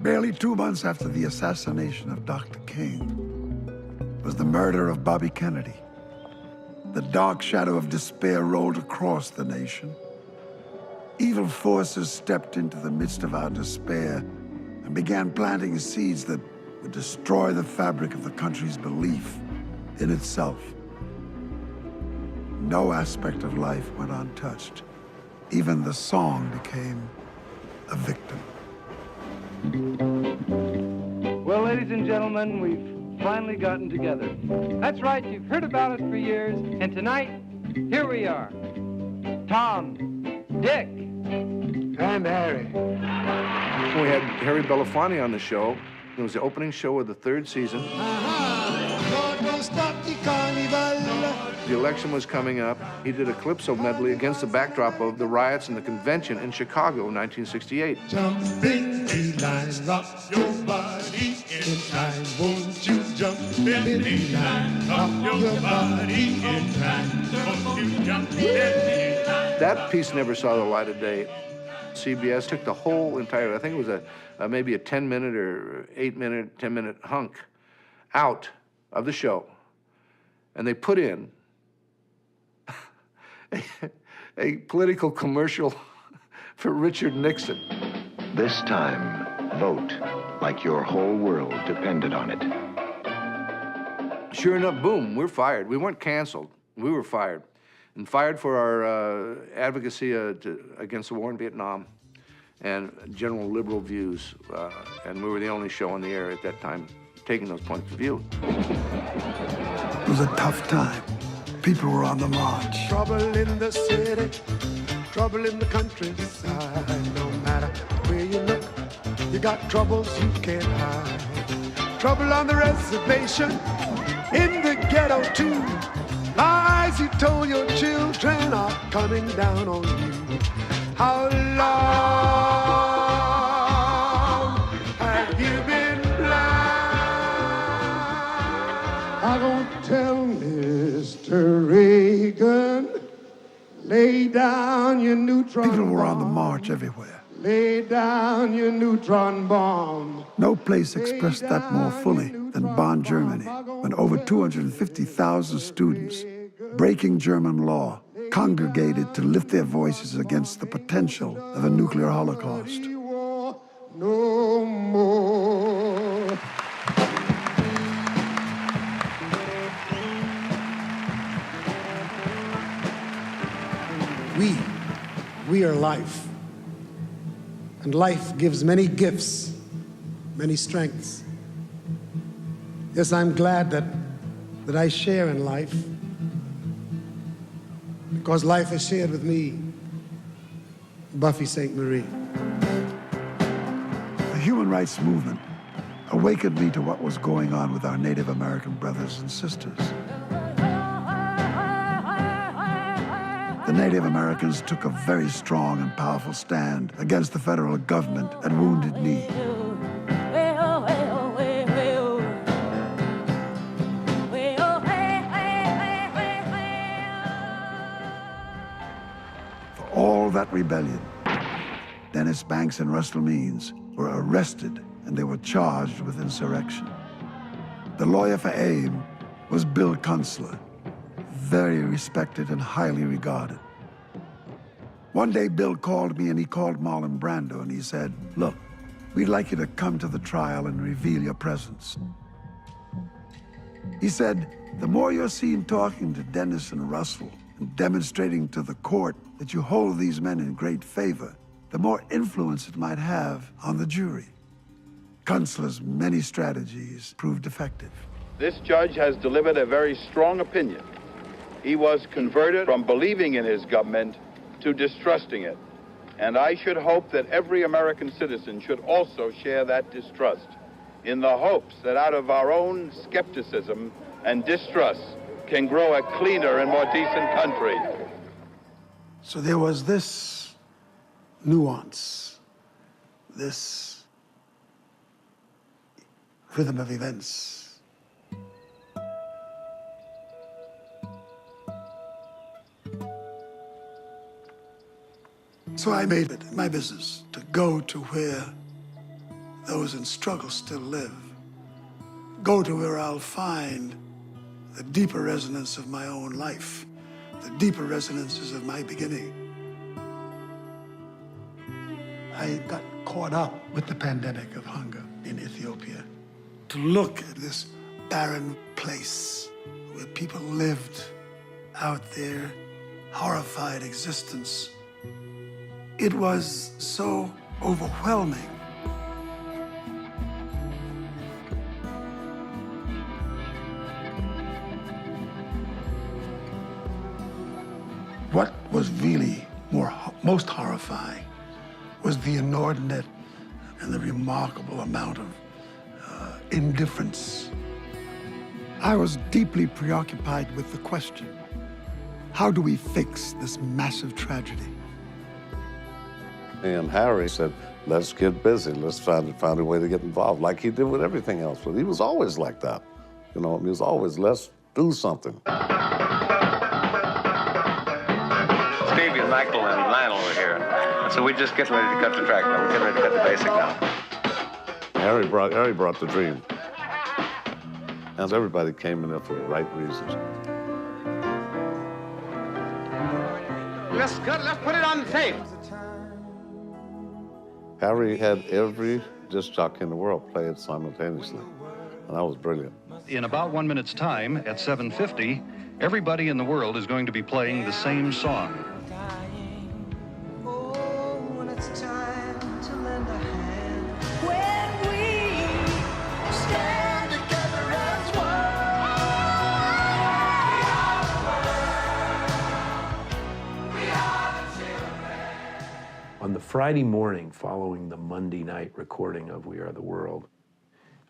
Barely 2 months after the assassination of Dr. King was the murder of Bobby Kennedy. The dark shadow of despair rolled across the nation. Evil forces stepped into the midst of our despair and began planting seeds that would destroy the fabric of the country's belief in itself. No aspect of life went untouched. Even the song became a victim. Well, ladies and gentlemen, we've finally gotten together. That's right, you've heard about it for years, and tonight, here we are. Tom, Dick, and Harry. We had Harry Belafonte on the show. It was the opening show of the 3rd season. The election was coming up. He did a calypso medley against the backdrop of the riots and the convention in Chicago in 1968. Jump in the line, rock your body in time. Won't you jump in the line, rock your body in time. Won't you jump in the line? That piece never saw the light of day. CBS took the whole entire, I think it was maybe a 10-minute or 8-minute, 10-minute hunk out of the show, and they put in a political commercial for Richard Nixon. This time, vote like your whole world depended on it. Sure enough, boom, we're fired. We weren't canceled, we were fired. And fired for our advocacy against the war in Vietnam and general liberal views. And we were the only show on the air at that time taking those points of view. It was a tough time. People were on the march. Trouble in the city, trouble in the countryside. No matter where you look, you got troubles you can't hide. Trouble on the reservation, in the ghetto too. Lies you told your children are coming down on you. How long have you been blind? I'm gonna tell Mr. Reagan, lay down your neutron People were on the march everywhere. Lay down your neutron bomb. No place expressed that more fully than Bonn, Germany, when over 250,000 students, breaking German law, congregated to lift their voices against the potential of a nuclear holocaust. No more. We are life. And life gives many gifts, many strengths. Yes, I'm glad that I share in life, because life is shared with me, Buffy St. Marie. The human rights movement awakened me to what was going on with our Native American brothers and sisters. The Native Americans took a very strong and powerful stand against the federal government at Wounded Knee. For all that rebellion, Dennis Banks and Russell Means were arrested and they were charged with insurrection. The lawyer for AIM was Bill Kunstler, very respected and highly regarded. One day, Bill called me and he called Marlon Brando and he said, "Look, we'd like you to come to the trial and reveal your presence." He said, "The more you're seen talking to Dennis and Russell and demonstrating to the court that you hold these men in great favor, the more influence it might have on the jury." Kunstler's many strategies proved effective. This judge has delivered a very strong opinion. He was converted from believing in his government to distrusting it. And I should hope that every American citizen should also share that distrust, in the hopes that out of our own skepticism and distrust can grow a cleaner and more decent country. So there was this nuance, this rhythm of events. So I made it my business to go to where those in struggle still live. Go to where I'll find the deeper resonance of my own life, the deeper resonances of my beginning. I got caught up with the pandemic of hunger in Ethiopia. To look at this barren place where people lived out their horrified existence, it was so overwhelming. What was really most horrifying was the inordinate and the remarkable amount of indifference. I was deeply preoccupied with the question, how do we fix this massive tragedy? And Harry said, let's get busy. Let's find a way to get involved, like he did with everything else. But he was always like that. You know, he was always, let's do something. Stevie and Michael and Lionel were here. So we're just getting ready to cut the track now. We're getting ready to cut the basic now. Harry brought the dream. And everybody came in there for the right reasons. Let's put it on the tape. Harry had every disc jockey in the world play it simultaneously. And that was brilliant. In about 1 minute's time, at 7:50, everybody in the world is going to be playing the same song. On the Friday morning following the Monday night recording of We Are the World,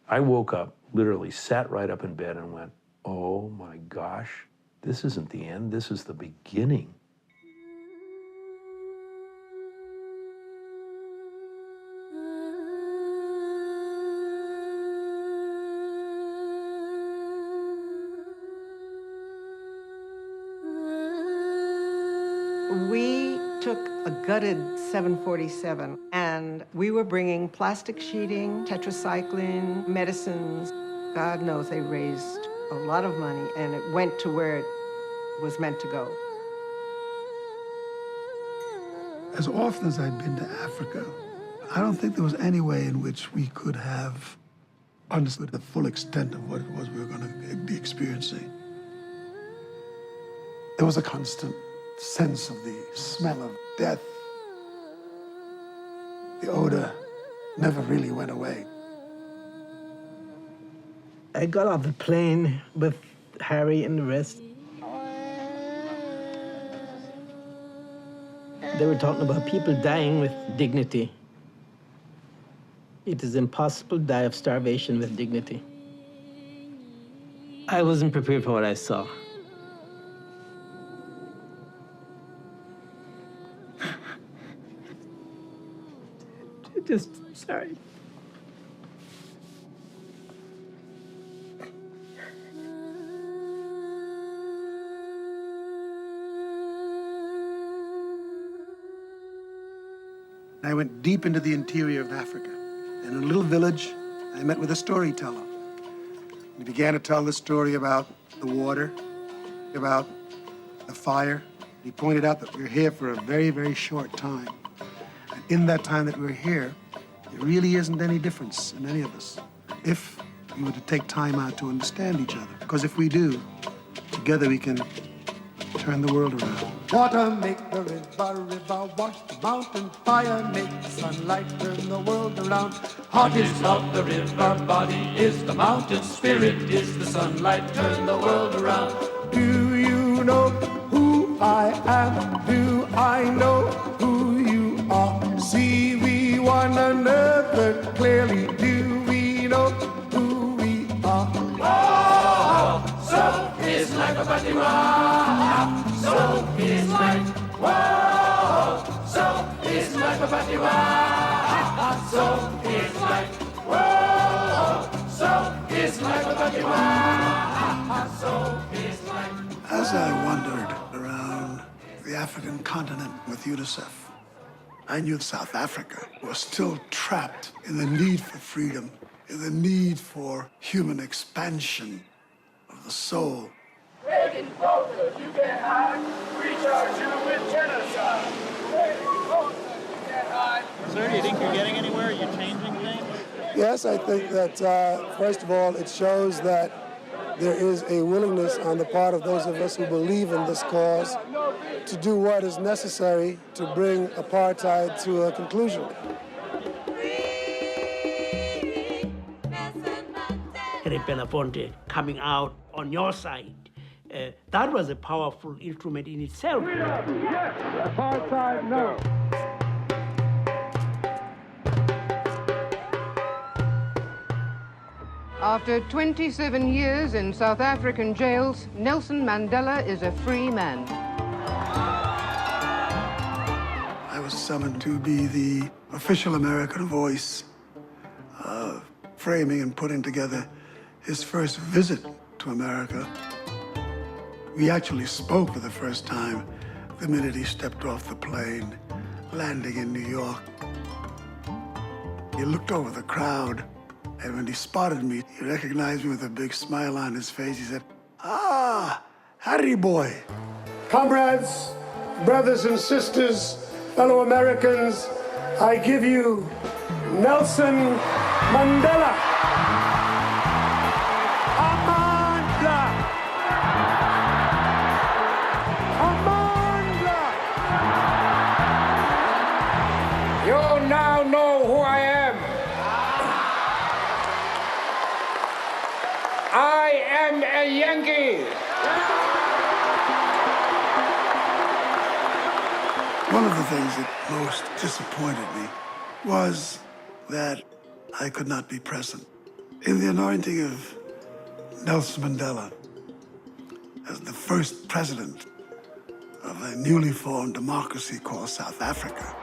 I woke up, literally sat right up in bed and went, oh my gosh, this isn't the end, this is the beginning. We took a gutted 747 and we were bringing plastic sheeting, tetracycline, medicines. God knows they raised a lot of money and it went to where it was meant to go. As often as I'd been to Africa, I don't think there was any way in which we could have understood the full extent of what it was we were going to be experiencing. There was a constant sense of the smell of death. The odor never really went away. I got off the plane with Harry and the rest. They were talking about people dying with dignity. It is impossible to die of starvation with dignity. I wasn't prepared for what I saw. Just sorry. I went deep into the interior of Africa. In a little village, I met with a storyteller. He began to tell the story about the water, about the fire. He pointed out that we were here for a very, very short time. And in that time that we're here, there really isn't any difference in any of us if we were to take time out to understand each other. Because if we do, together we can turn the world around. Water make the river wash the mountain. Fire make the sunlight turn the world around. Heart is love, the river, body is the mountain, spirit is the sunlight, turn the world around. Do you know who I am? Do I know who you are? See we one another clearly. Do we know who we are? Whoa, so is life a batiwa. So is life. Whoa, so is life a batiwa. So is life. Whoa, so is life a batiwa. So is life. As I wandered around the African continent with UNICEF, I knew South Africa was still trapped in the need for freedom, in the need for human expansion of the soul. Taking photos, you can't hide. We charge you with genocide. Taking photos, you can't hide. Sir, do you think you're getting anywhere? Are you changing things? Yes, I think that, first of all, it shows that there is a willingness on the part of those of us who believe in this cause to do what is necessary to bring apartheid to a conclusion. Harry Belafonte coming out on your side, that was a powerful instrument in itself. Yes, apartheid, no. After 27 years in South African jails, Nelson Mandela is a free man. I was summoned to be the official American voice, framing and putting together his first visit to America. We actually spoke for the first time the minute he stepped off the plane, landing in New York. He looked over the crowd, and when he spotted me, he recognized me with a big smile on his face. He said, "Ah, Harry boy." Comrades, brothers and sisters, fellow Americans, I give you Nelson Mandela. Amandla! Amandla! You now know who I am. I am a Yankee. One of the things that most disappointed me was that I could not be present. In the anointing of Nelson Mandela as the first president of a newly formed democracy called South Africa,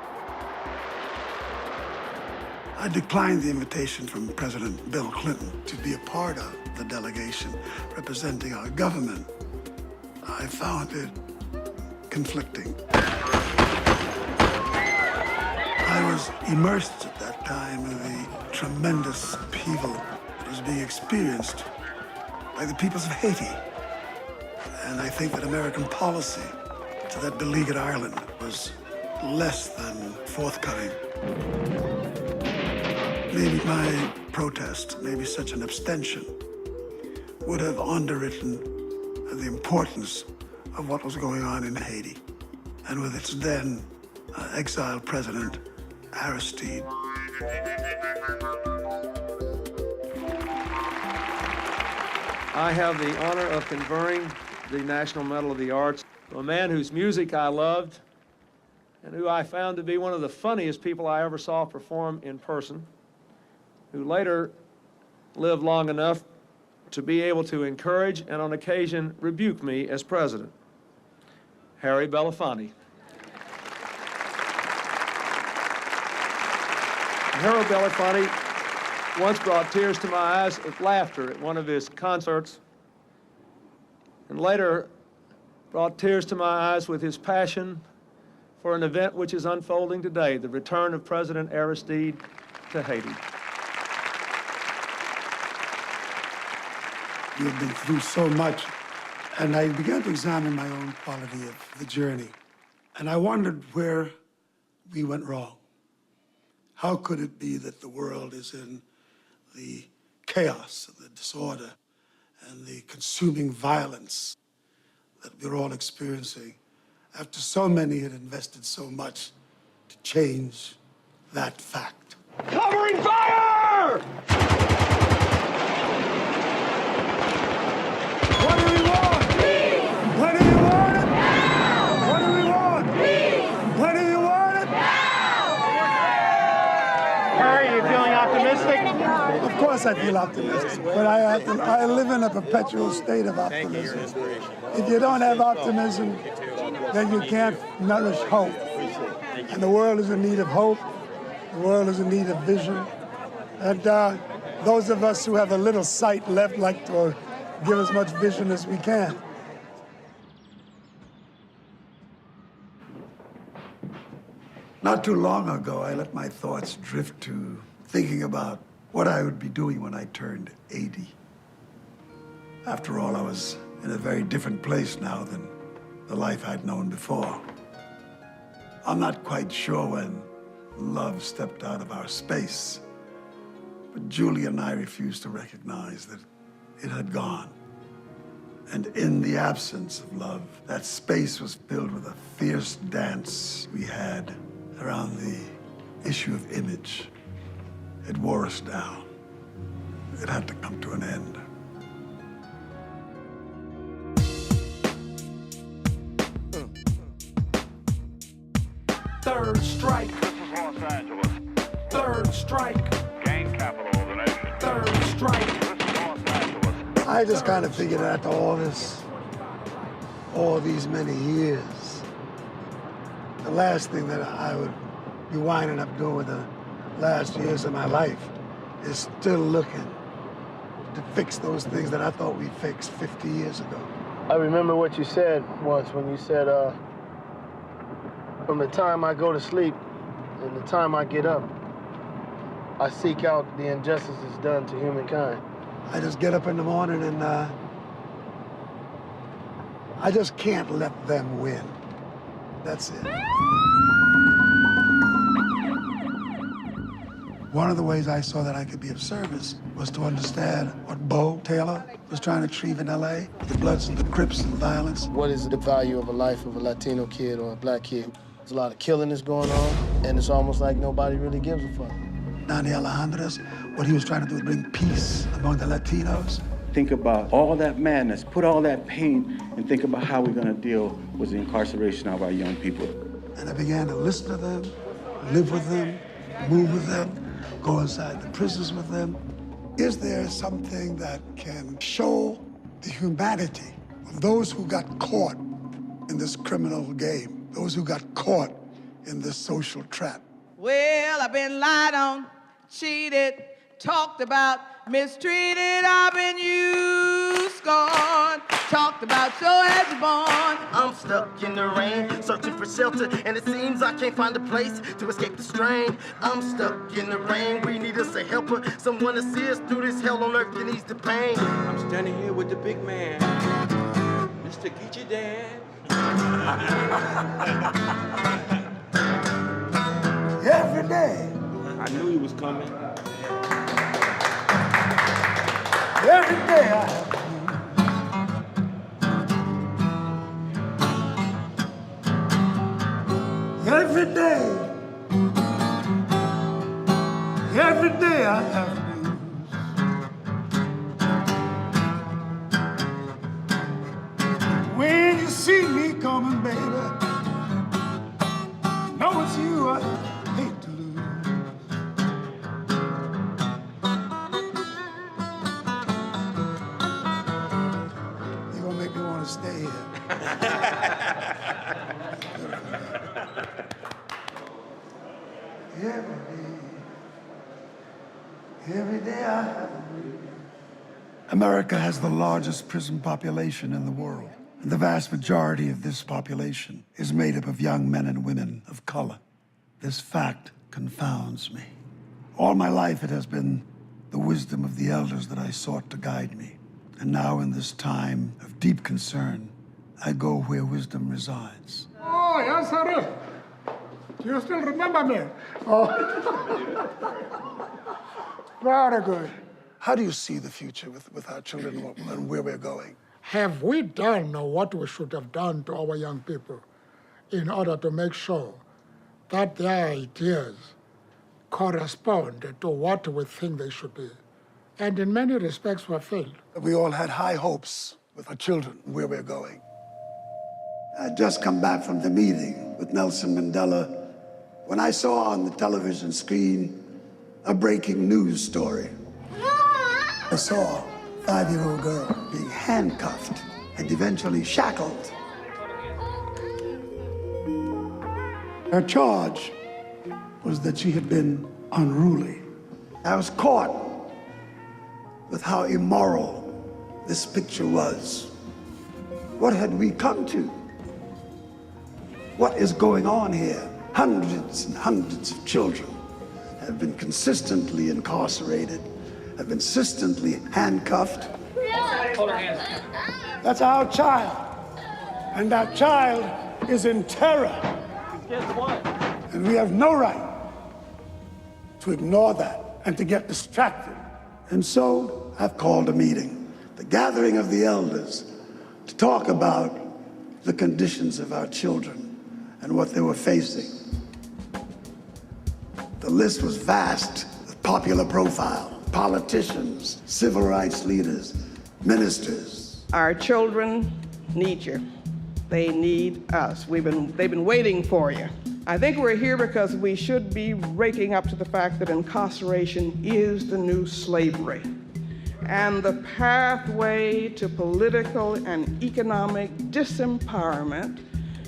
I declined the invitation from President Bill Clinton to be a part of the delegation representing our government. I found it conflicting. I was immersed at that time in the tremendous upheaval that was being experienced by the peoples of Haiti. And I think that American policy to that beleaguered island was less than forthcoming. Maybe my protest, maybe such an abstention, would have underwritten the importance of what was going on in Haiti, and with its then exiled president, Aristide. I have the honor of conferring the National Medal of the Arts to a man whose music I loved and who I found to be one of the funniest people I ever saw perform in person, who later lived long enough to be able to encourage and on occasion rebuke me as president, Harry Belafonte. Harry Belafonte once brought tears to my eyes of laughter at one of his concerts, and later brought tears to my eyes with his passion for an event which is unfolding today, the return of President Aristide to Haiti. We have been through so much, and I began to examine my own quality of the journey. And I wondered where we went wrong. How could it be that the world is in the chaos and the disorder and the consuming violence that we're all experiencing after so many had invested so much to change that fact? Covering fire! What do we want? Peace! What do you want it? Now! What do we want? Peace! What do you want it? Harry, you feeling optimistic? Of course I feel optimistic, but I live in a perpetual state of optimism. If you don't have optimism, then you can't nourish hope. And the world is in need of hope. The world is in need of vision. And those of us who have a little sight left like to give as much vision as we can. Not too long ago, I let my thoughts drift to thinking about what I would be doing when I turned 80. After all, I was in a very different place now than the life I'd known before. I'm not quite sure when love stepped out of our space, but Julie and I refused to recognize that it had gone. And in the absence of love, that space was filled with a fierce dance we had around the issue of image. It wore us down. It had to come to an end. Third strike. This is Los Angeles. Third strike. Gang capital of the nation. Third strike. This is Los Angeles. I just kind of figured after all these many years, the last thing that I would be winding up doing with the last years of my life is still looking to fix those things that I thought we fixed 50 years ago. I remember what you said once when you said, from the time I go to sleep and the time I get up, I seek out the injustices done to humankind. I just get up in the morning and I just can't let them win. That's it. One of the ways I saw that I could be of service was to understand what Bo Taylor was trying to achieve in LA, the Bloods and the Crips and violence. What is the value of a life of a Latino kid or a black kid? There's a lot of killing that's going on, and it's almost like nobody really gives a fuck. Nani Alejandro's, what he was trying to do was bring peace among the Latinos. Think about all that madness, put all that pain, and think about how we're gonna deal with the incarceration of our young people. And I began to listen to them, live with them, move with them, go inside the prisons with them. Is there something that can show the humanity of those who got caught in this criminal game, those who got caught in this social trap? Well, I've been lied on, cheated, talked about, mistreated, I've been used, scorned, talked about, so as born. I'm stuck in the rain, searching for shelter, and it seems I can't find a place to escape the strain. I'm stuck in the rain, we need us a helper, someone to see us through this hell on earth that ease the pain. I'm standing here with the big man, Mr. Geechee Dan. Every day. I knew he was coming. Every day I have blues. Every day I have blues. When you see me coming, baby, know it's you I hate to lose. You're gonna make me want to stay here. Every day I have a blues. America has the largest prison population in the world. And the vast majority of this population is made up of young men and women of color. This fact confounds me. All my life it has been the wisdom of the elders that I sought to guide me. And now in this time of deep concern, I go where wisdom resides. Oh, yes, sir. Do you still remember me? Oh. Very good. How do you see the future with our children and where we're going? Have we done what we should have done to our young people in order to make sure that their ideas correspond to what we think they should be? And in many respects, we have failed. We all had high hopes with our children and where we're going. I'd just come back from the meeting with Nelson Mandela when I saw on the television screen a breaking news story. I saw a 5-year-old girl being handcuffed and eventually shackled. Her charge was that she had been unruly. I was caught with how immoral this picture was. What had we come to? What is going on here? hundreds and hundreds of children have been consistently incarcerated, have been consistently handcuffed. Hold her hands. That's our child. And that child is in terror. Guess what? And we have no right to ignore that and to get distracted. And so I've called a meeting, the gathering of the elders, to talk about the conditions of our children and what they were facing. The list was vast, with popular profile, politicians, civil rights leaders, ministers. Our children need you. They need us. They've been waiting for you. I think we're here because we should be waking up to the fact that incarceration is the new slavery. And the pathway to political and economic disempowerment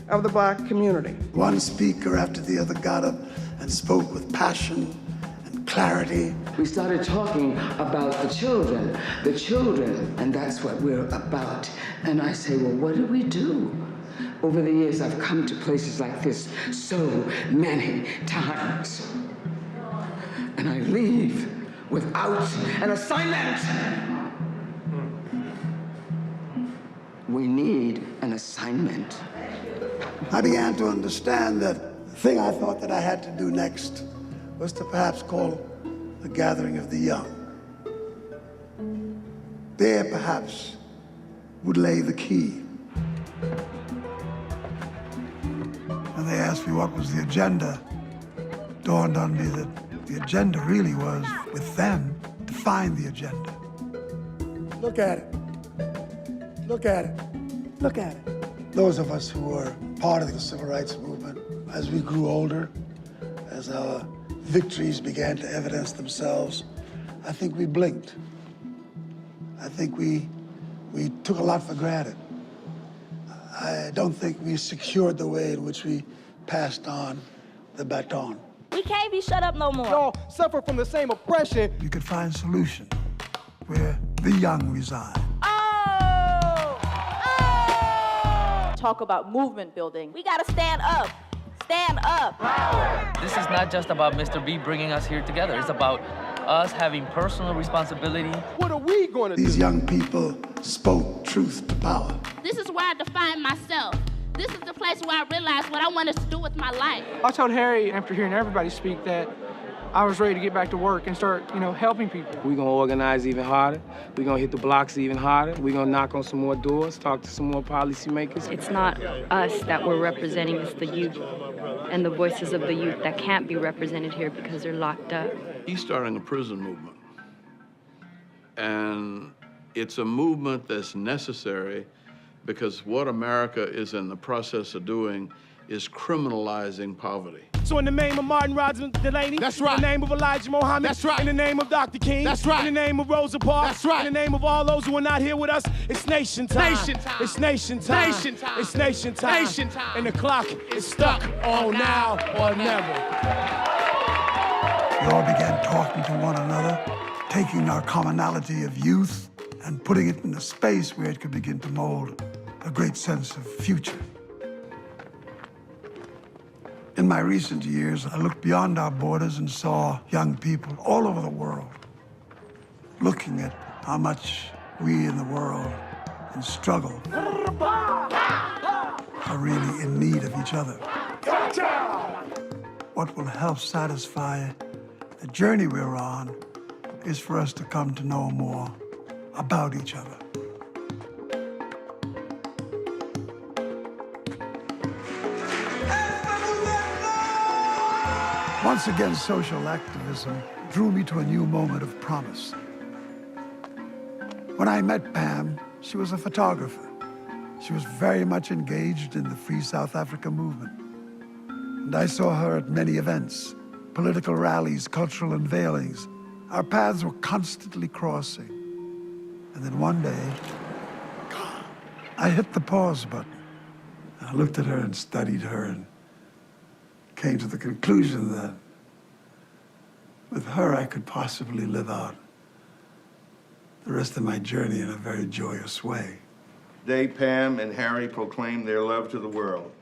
of the black community. One speaker after the other got up and spoke with passion and clarity. We started talking about the children, and that's what we're about. And I say, well, what do we do? Over the years, I've come to places like this so many times. And I leave without an assignment. We need an assignment. I began to understand that the thing I thought that I had to do next was to perhaps call the gathering of the young. There, perhaps, would lay the key. When they asked me what was the agenda, it dawned on me that the agenda really was with them to find the agenda. Look at it. Look at it. Look at it. Those of us who were part of the civil rights movement, as we grew older, as our victories began to evidence themselves, I think we blinked. I think we took a lot for granted. I don't think we secured the way in which we passed on the baton. We can't be shut up no more. Y'all suffer from the same oppression. You could find solutions where the young reside. Talk about movement building. We gotta stand up. Stand up. This is not just about Mr. B bringing us here together. It's about us having personal responsibility. What are we going to do? These young people spoke truth to power. This is where I define myself. This is the place where I realized what I wanted to do with my life. I told Harry, after hearing everybody speak, that I was ready to get back to work and start, helping people. We're gonna organize even harder. We're gonna hit the blocks even harder. We're gonna knock on some more doors, talk to some more policymakers. It's not us that we're representing, it's the youth and the voices of the youth that can't be represented here because they're locked up. He's starting a prison movement. And it's a movement that's necessary because what America is in the process of doing is criminalizing poverty. So in the name of Martin Rodgers Delaney, that's right. In the name of Elijah Muhammad, that's right. In the name of Dr. King, that's right. In the name of Rosa Parks, that's right. In the name of all those who are not here with us, it's nation time. Nation time. It's nation time. Nation time. It's nation time. Nation time. And the clock is stuck on now or never. We all began talking to one another, taking our commonality of youth and putting it in a space where it could begin to mold a great sense of future. In my recent years, I looked beyond our borders and saw young people all over the world looking at how much we in the world in struggle are really in need of each other. What will help satisfy the journey we're on is for us to come to know more about each other. Once again, social activism drew me to a new moment of promise. When I met Pam, she was a photographer. She was very much engaged in the Free South Africa movement. And I saw her at many events, political rallies, cultural unveilings. Our paths were constantly crossing. And then one day, I hit the pause button. I looked at her and studied her and came to the conclusion that with her, I could possibly live out the rest of my journey in a very joyous way. Today, Pam and Harry proclaim their love to the world.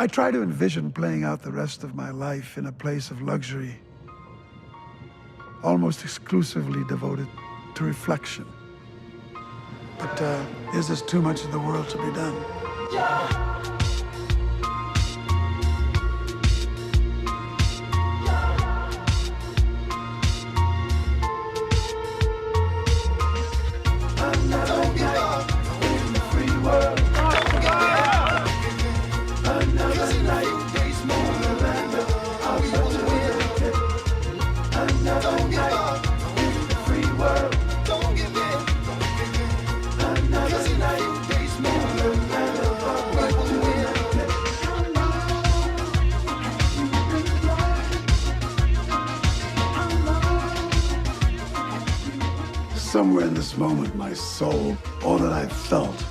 I try to envision playing out the rest of my life in a place of luxury, almost exclusively devoted to reflection. But there's just too much of the world to be done. Somewhere in this moment, my soul, all that I've felt,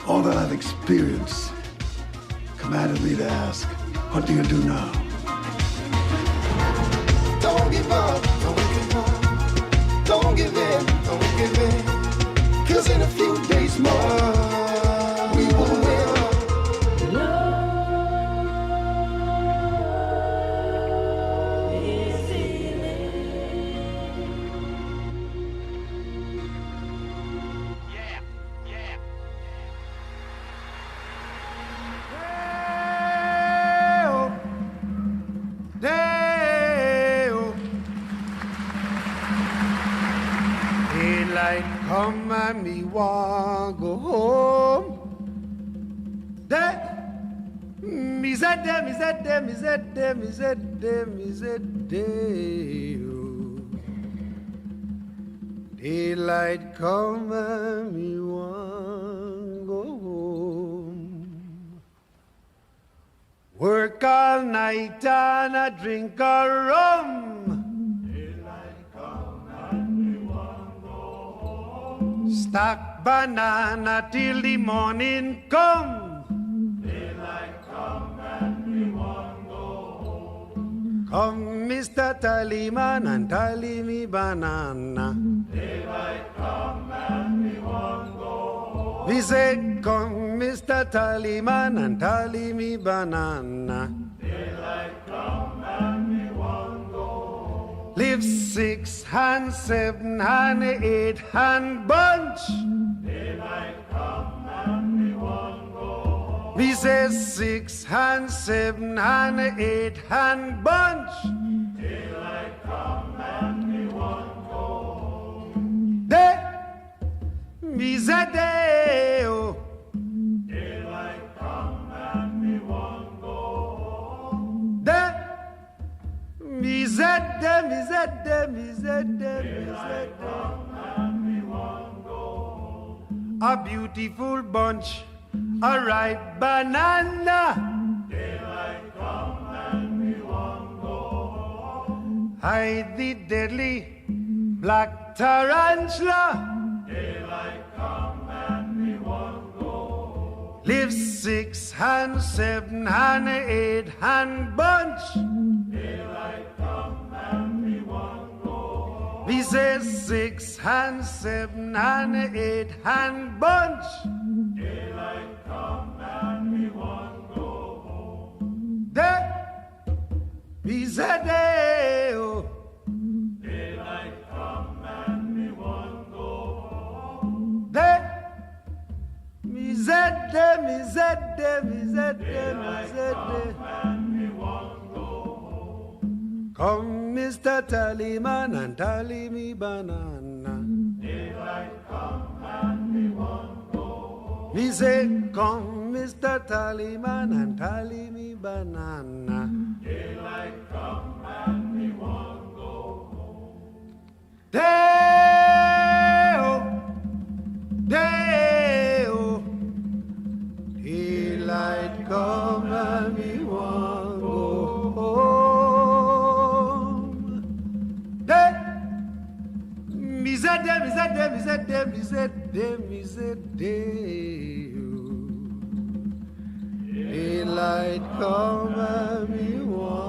all that I've experienced, commanded me to ask, what do you do now? Don't give up, don't give up, don't give in, don't give in. 'Cause in a few days more, we will win. Come and me want go home. Me said them, me said them, me said them, me said them, me said them. Daylight come and me want go home. Work all night and I drink a rum. Stack banana till the morning come. Daylight come and we want go home. Come, Mr. Tallyman, and tally me banana. Daylight come and we want go home. We say, come, Mr. Tallyman, and tally me banana. Daylight come and we want go home. Live 6 and 7 and 8 and bunch. Daylight come and we want go home. We say 6 and 7 and 8 and bunch. Daylight come and we want go home. Day, we say day, oh. Daylight come and we want go home. Day, we said them, we said them, we said them, we said them. A beautiful bunch, a ripe banana. Daylight come and we want go home. Hide the deadly black tarantula. Daylight come and we want go home. Live 6 and 7 and 8 and bunch. Daylight come and we want go home. We say 6 and 7 and 8 and bunch. Daylight come and we want go home. Day, we say day, oh. Daylight come and we want go home. Day, we said them, we said them, we said them, we said them. Come, Mr. Tallyman, and tally me banana. Daylight come and we want go home. We say, come, Mr. Tallyman, and tally me banana. Daylight come and we want go home. Day-o, day-o. Daylight come and we want go home. Me said them, me said them, me said them, me said them, me said them. Daylight come and me want.